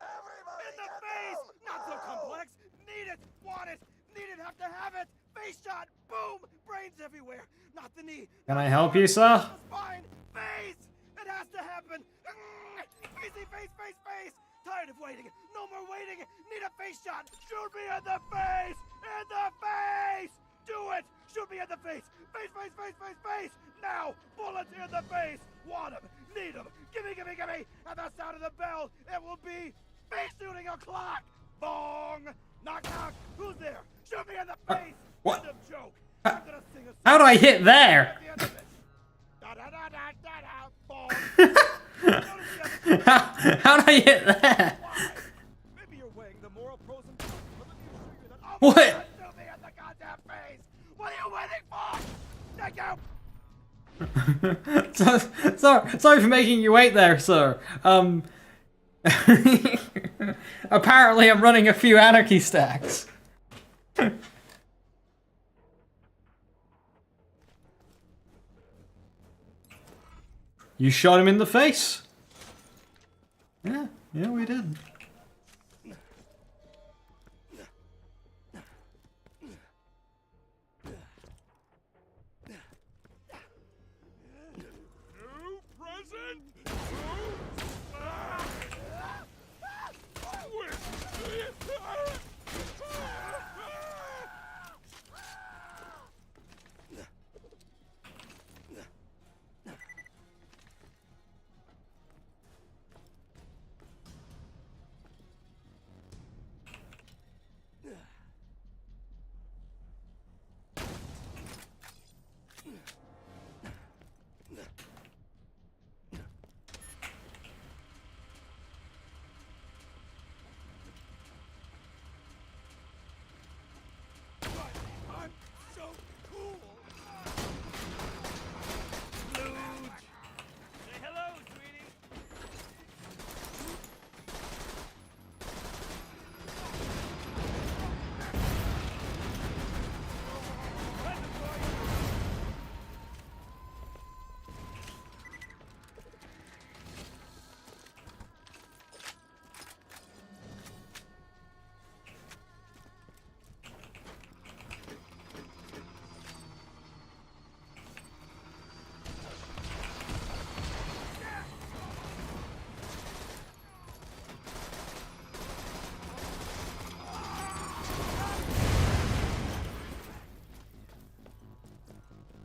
Everybody In the face! Not so complex! Need it! Want it! Need it! Have to have it! Face shot! Boom! Brains everywhere! Not the knee! Can I help you, sir? Spine! Face! It has to happen! Facey! Face! Tired of waiting! No more waiting! Need a face shot! Shoot me in the face! In the face! Do it! Shoot me in the face! Face! Now! Bullet in the face! Want him! Need him! Gimme! At the sound of the bell, it will be face shooting o'clock! Bong! Knock! Who's there? Shoot me in the face! What? End of joke! I'm gonna sing a How do I hit there? Bong! How do I hit there? Maybe you're weighing the moral pros and cons, but let me assure you that I'm What? gonna shoot me in the goddamn face! What are you waiting for? Thank you! Sorry for making you wait there, sir. Apparently I'm running a few anarchy stacks. You shot him in the face. Yeah, we did.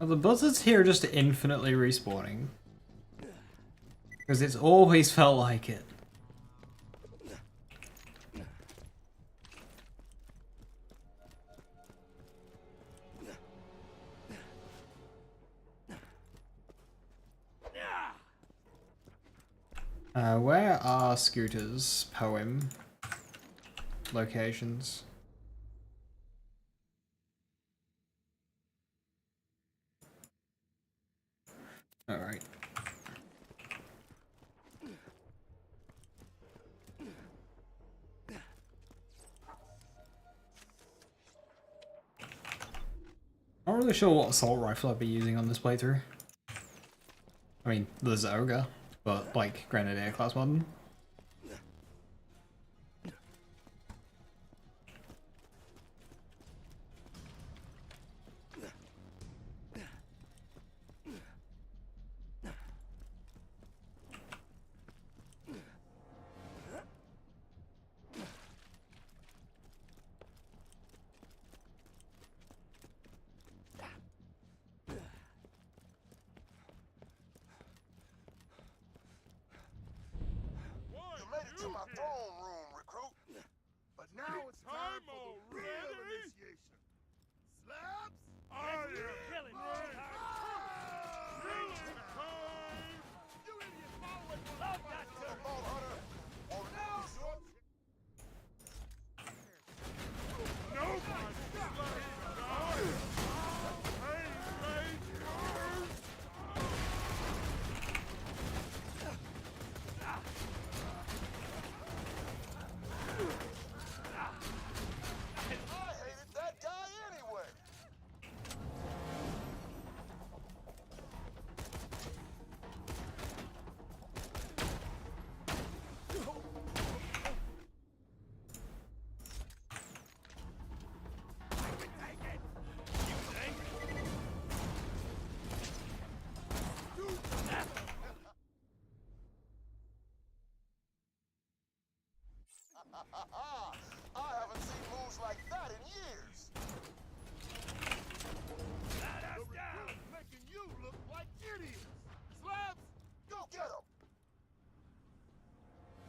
the buzzards here are just infinitely respawning. Because it's always felt like it. Where are Scooter's poem locations? Alright. Not really sure what assault rifle I'd be using on this playthrough. I mean, there's Ogre, but like Grenadier class modern. To my throne room, recruit. But now it's time for the real initiation. Slabs? Are you ready? You idiot, follow it. Love that turn. Ball hunter. Or now, I haven't seen moves like that in years. The recruit's making you look like idiots. Slabs, go get him.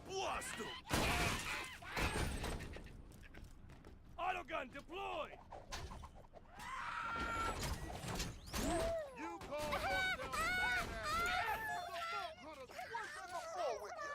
Blast him. Autogun deployed! You call yourself badasses. The Vault Hunter's sweeping the floor with you.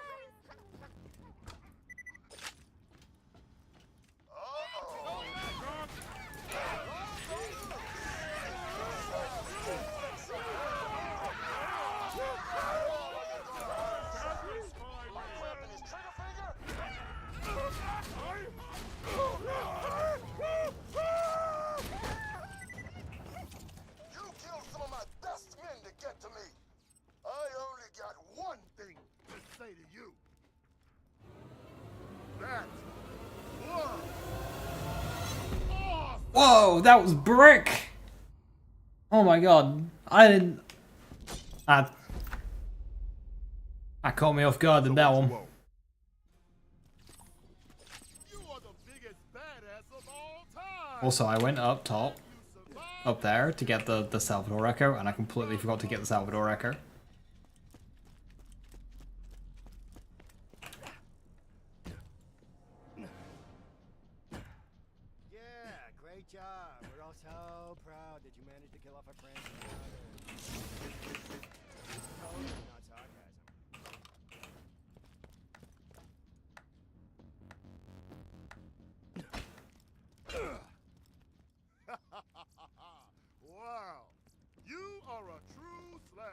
Whoa, that was brick! Oh my god, I didn't... That caught me off guard in that one. Also, I went up top, up there, to get the Salvador Echo, and I completely forgot to get the Salvador Echo. Great job. We're all so proud that you managed to kill off our friends. Totally not sarcasm. Wow, you are a true slab.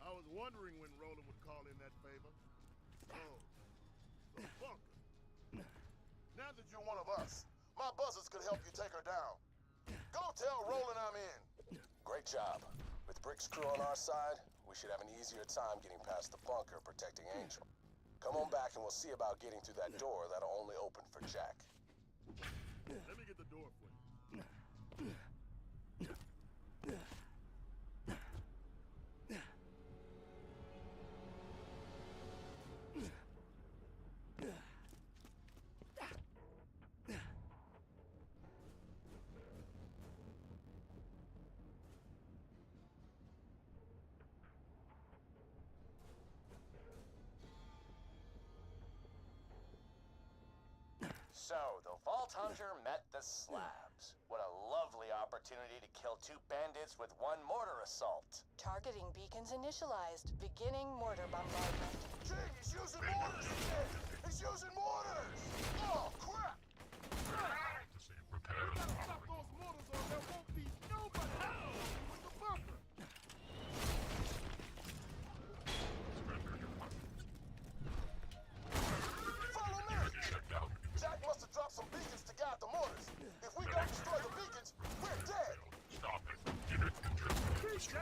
I was wondering when Roland would call in that favor. Oh, the bunker. Now that you're one of us, my buzzards could help you take her down. Go tell Roland I'm in. Great job. With Brick's crew on our side, we should have an easier time getting past the bunker protecting Angel. Come on back and we'll see about getting through that door that'll only open for Jack. Let me get the door for you. So, the Vault Hunter met the slabs. What a lovely opportunity to kill 2 bandits with 1 mortar assault. Targeting beacons initialized. Beginning mortar bombardment. Gee, he's using mortars again! He's using mortars! Oh, crap! We gotta stop those mortars or there won't be nobody with the bunker. Follow me! Jack must have dropped some beacons to guide the mortars. If we don't destroy the beacons, we're dead! Stop it. Unit control. Peace down!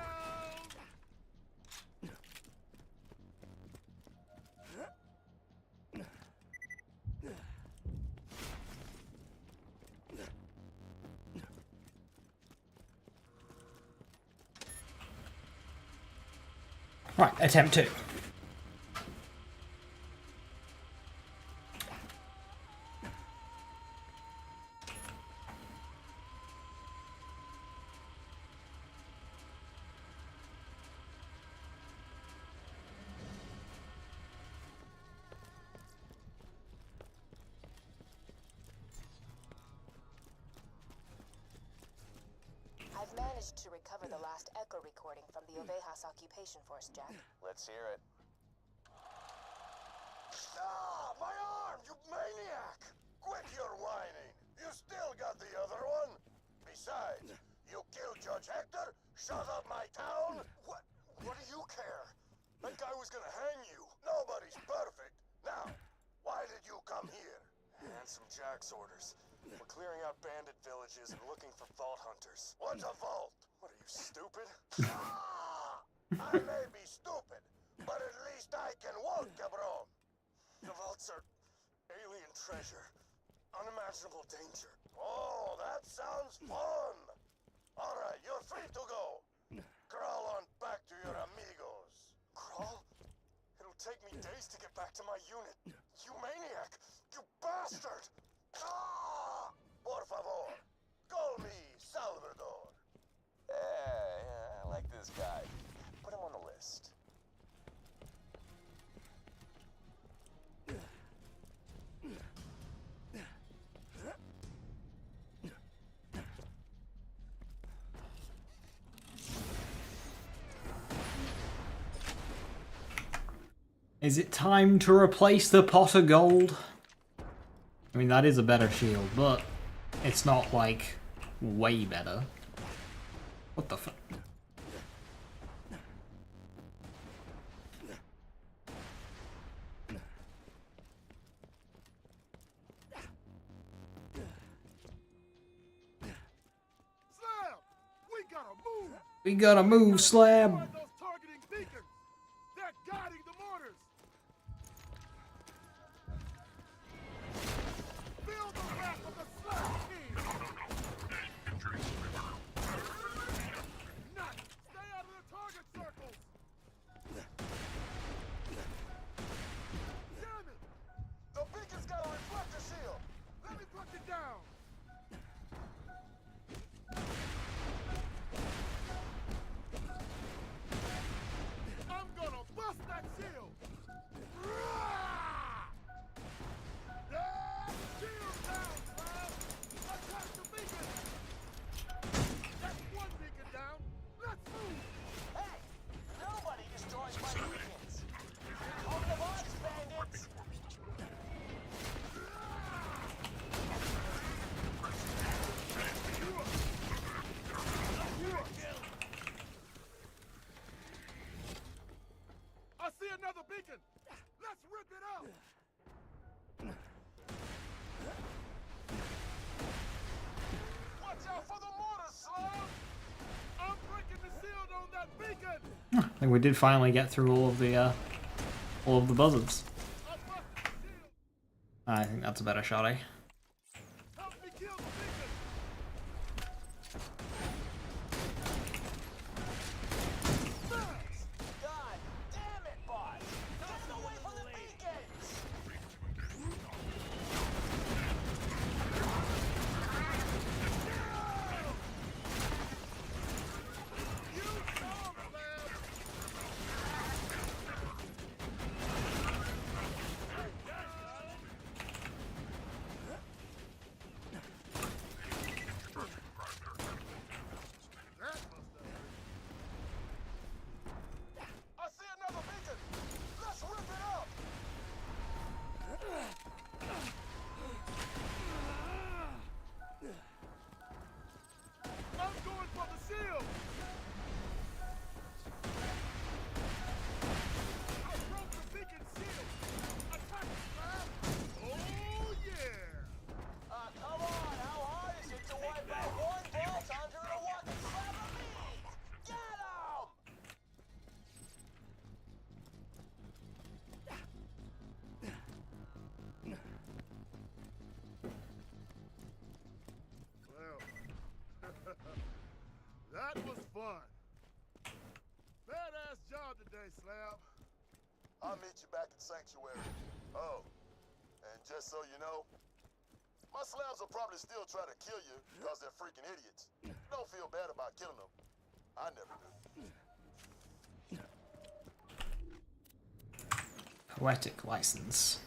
Right, attempt 2. I've managed to recover the last echo recording from the Ovejas occupation force, Jack. Let's hear it. Ah, my arm, you maniac! Quit your whining. You still got the other one. Besides, you killed Judge Hector, shut up my town. What do you care? That guy was gonna hang you. Nobody's perfect. Now, why did you come here? Handsome Jack's orders. We're clearing out bandit villages and looking for vault hunters. What's a vault? What are you, stupid? I may be stupid, but at least I can walk, cabron. The vaults are alien treasure, unimaginable danger. Oh, that sounds fun. All right, you're free to go. Crawl on back to your amigos. Crawl? It'll take me days to get back to my unit. You maniac! You bastard! Ah! Por favor, call me Salvador. Yeah, I like this guy. Put him on the list. Is it time to replace the pot of gold? I mean, that is a better shield, but it's not, like, way better. What the fuck? Slab! We gotta move! We gotta move, Slab! Those targeting beacons! They're guiding the mortars! Feel the wrath of the slab king! Nut! Stay out of the target circles! Damn it! The beacon's got a reflector shield! Let me put it down! I'm gonna bust that shield! Shield down, Slab! Attack the beacon! That's one beacon down! Let's move! Hey! Nobody destroys my beacons! On the box, bandits! I see another beacon! Let's rip it out! Watch out for the mortar, Slab! I'm breaking the shield on that beacon! I think we did finally get through all of the buzzards. I think that's a better shot, eh? Help me kill the beacon! That was fun. Badass job today, Slab. I'll meet you back at Sanctuary. Oh, and just so you know, my slabs will probably still try to kill you because they're freaking idiots. Don't feel bad about killing them. I never do. Poetic license.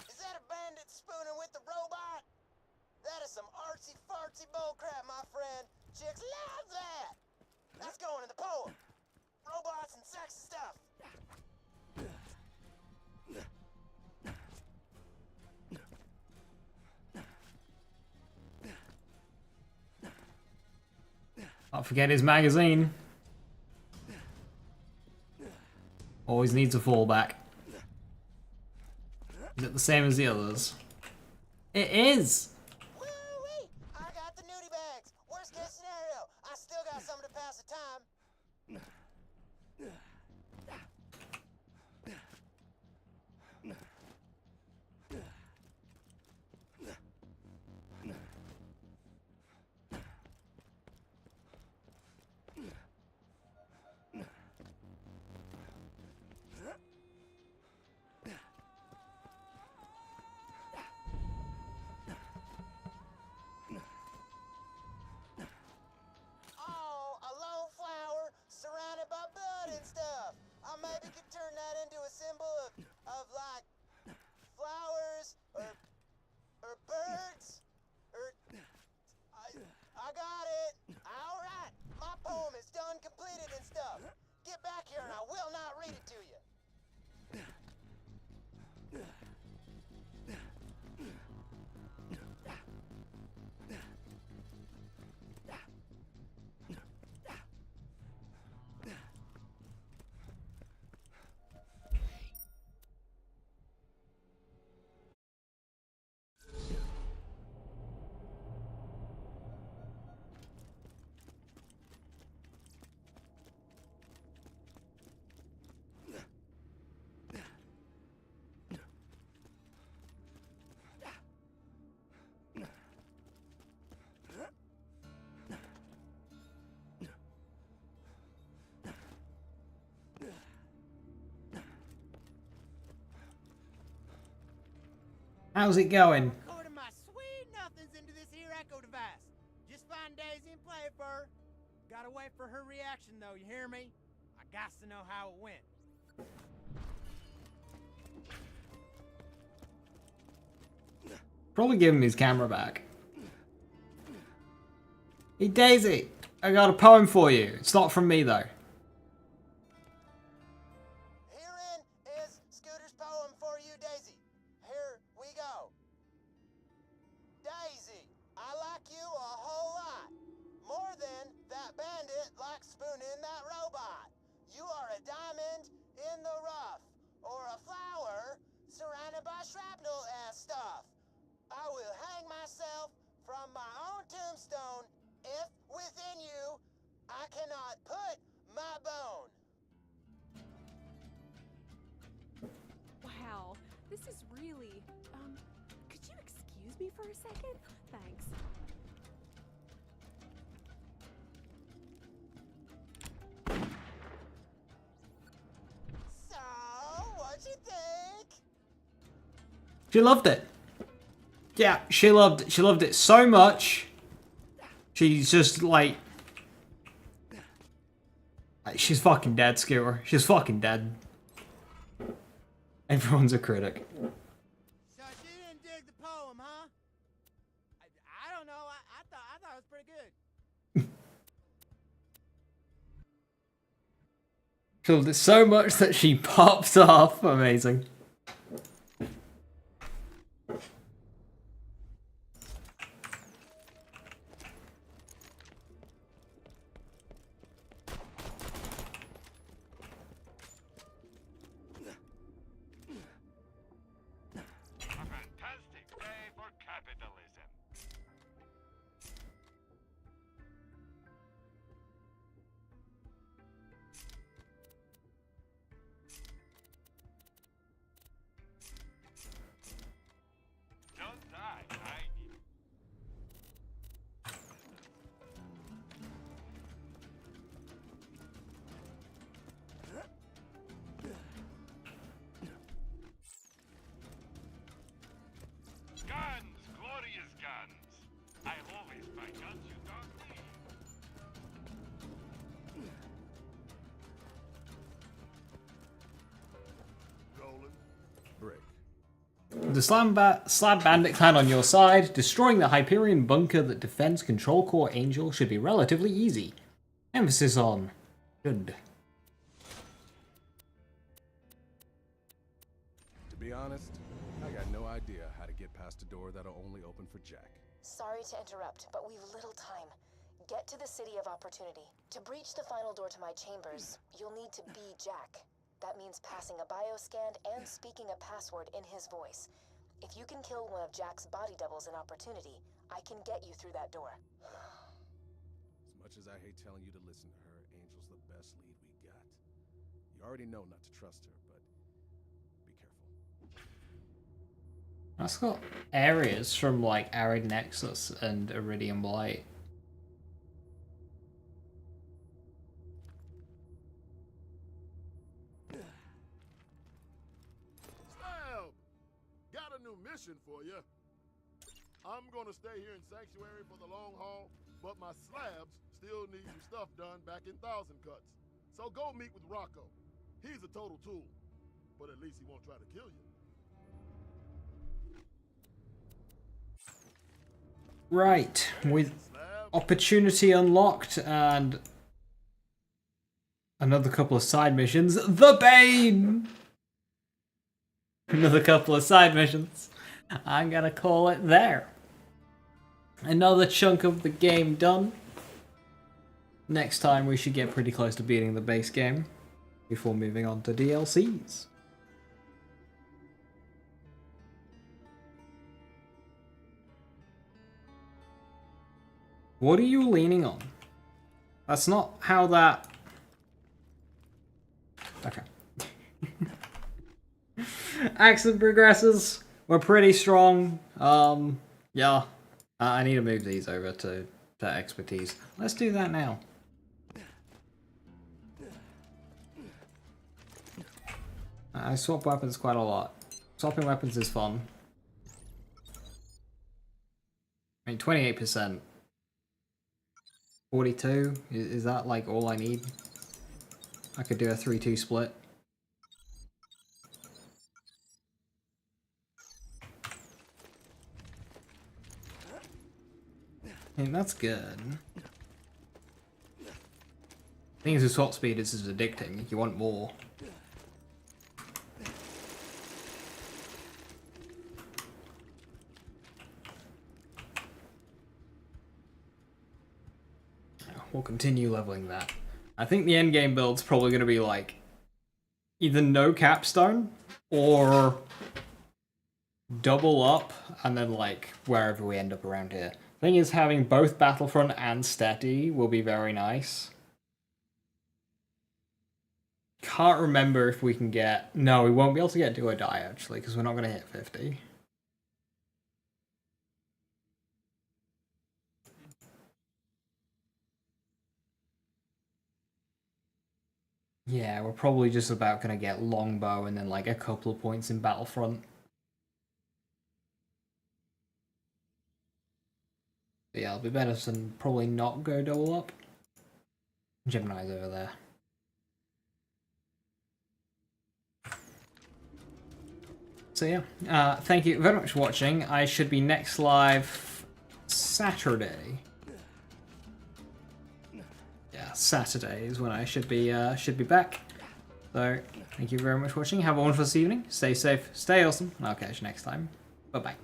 Is that a bandit spooning with the robot? That is some artsy-fartsy bullcrap, my friend. Chicks love that. That's going in the poem. Robots and sex stuff. Can't forget his magazine. Always needs a fallback. Is it the same as the others? It is! Woo-wee! I got the nudie bags. Worst case scenario, I still got something to pass the time. Oh, a lone flower surrounded by bud and stuff. I maybe could turn that into a symbol of like flowers or birds or I got it. All right, my poem is done, completed and stuff. Get back here and I will not read it to you. How's it going? Recording my sweet nothings into this here echo device. Just find Daisy and play it for her. Gotta wait for her reaction though, you hear me? I got to know how it went. Probably give him his camera back. Hey Daisy, I got a poem for you. It's not from me though. Herein is Scooter's poem for you, Daisy. Here we go. Daisy, I like you a whole lot. More than that bandit likes spooning that robot. You are a diamond in the rough, or a flower surrounded by shrapnel and stuff. I will hang myself from my own tombstone if within you I cannot put my bone. Wow, this is really, could you excuse me for a second? Thanks. So, what you think? She loved it. Yeah, she loved it so much. She's just like she's fucking dead, Scooter. She's fucking dead. Everyone's a critic. So you didn't dig the poem, huh? I don't know. I thought it was pretty good. She loved it so much that she popped off. Amazing. A fantastic day for capitalism. With the slab bandit clan on your side, destroying the Hyperion bunker that defends Control Core Angel should be relatively easy. Emphasis on should. To be honest, I got no idea how to get past a door that'll only open for Jack. Sorry to interrupt, but we've little time. Get to the City of Opportunity. To breach the final door to my chambers, you'll need to be Jack. That means passing a bioscan and speaking a password in his voice. If you can kill one of Jack's body doubles in Opportunity, I can get you through that door. As much as I hate telling you to listen to her, Angel's the best lead we got. You already know not to trust her, but be careful. That's got areas from like Arid Nexus and Eridium Light. Got a new mission for you. I'm gonna stay here in Sanctuary for the long haul, but my slabs still need some stuff done back in Thousand Cuts. So go meet with Rocco. He's a total tool, but at least he won't try to kill you. Right, with opportunity unlocked and another couple of side missions. The Bane! Another couple of side missions. I'm gonna call it there. Another chunk of the game done. Next time we should get pretty close to beating the base game before moving on to DLCs. What are you leaning on? That's not how that... Okay. Accent progresses. We're pretty strong. Yeah. I need to move these over to expertise. Let's do that now. I swap weapons quite a lot. Swapping weapons is fun. I mean, 28%. 42? Is that like all I need? I could do a 3-2 split. And that's good. Things with swap speed is addicting. You want more. We'll continue leveling that. I think the endgame build's probably going to be like either no capstone or double up and then like wherever we end up around here. Thing is, having both Battlefront and Steady will be very nice. Can't remember if we can get... No, we won't be able to get Do or Die actually because we're not going to hit 50. Yeah, we're probably just about going to get Longbow and then like a couple of points in Battlefront. But yeah, it'll be better to probably not go double up. Gemini's over there. So yeah, thank you very much for watching. I should be next live Saturday. Yeah, Saturday is when I should be back. So thank you very much for watching. Have a wonderful evening. Stay safe, stay awesome, and I'll catch you next time. Bye bye.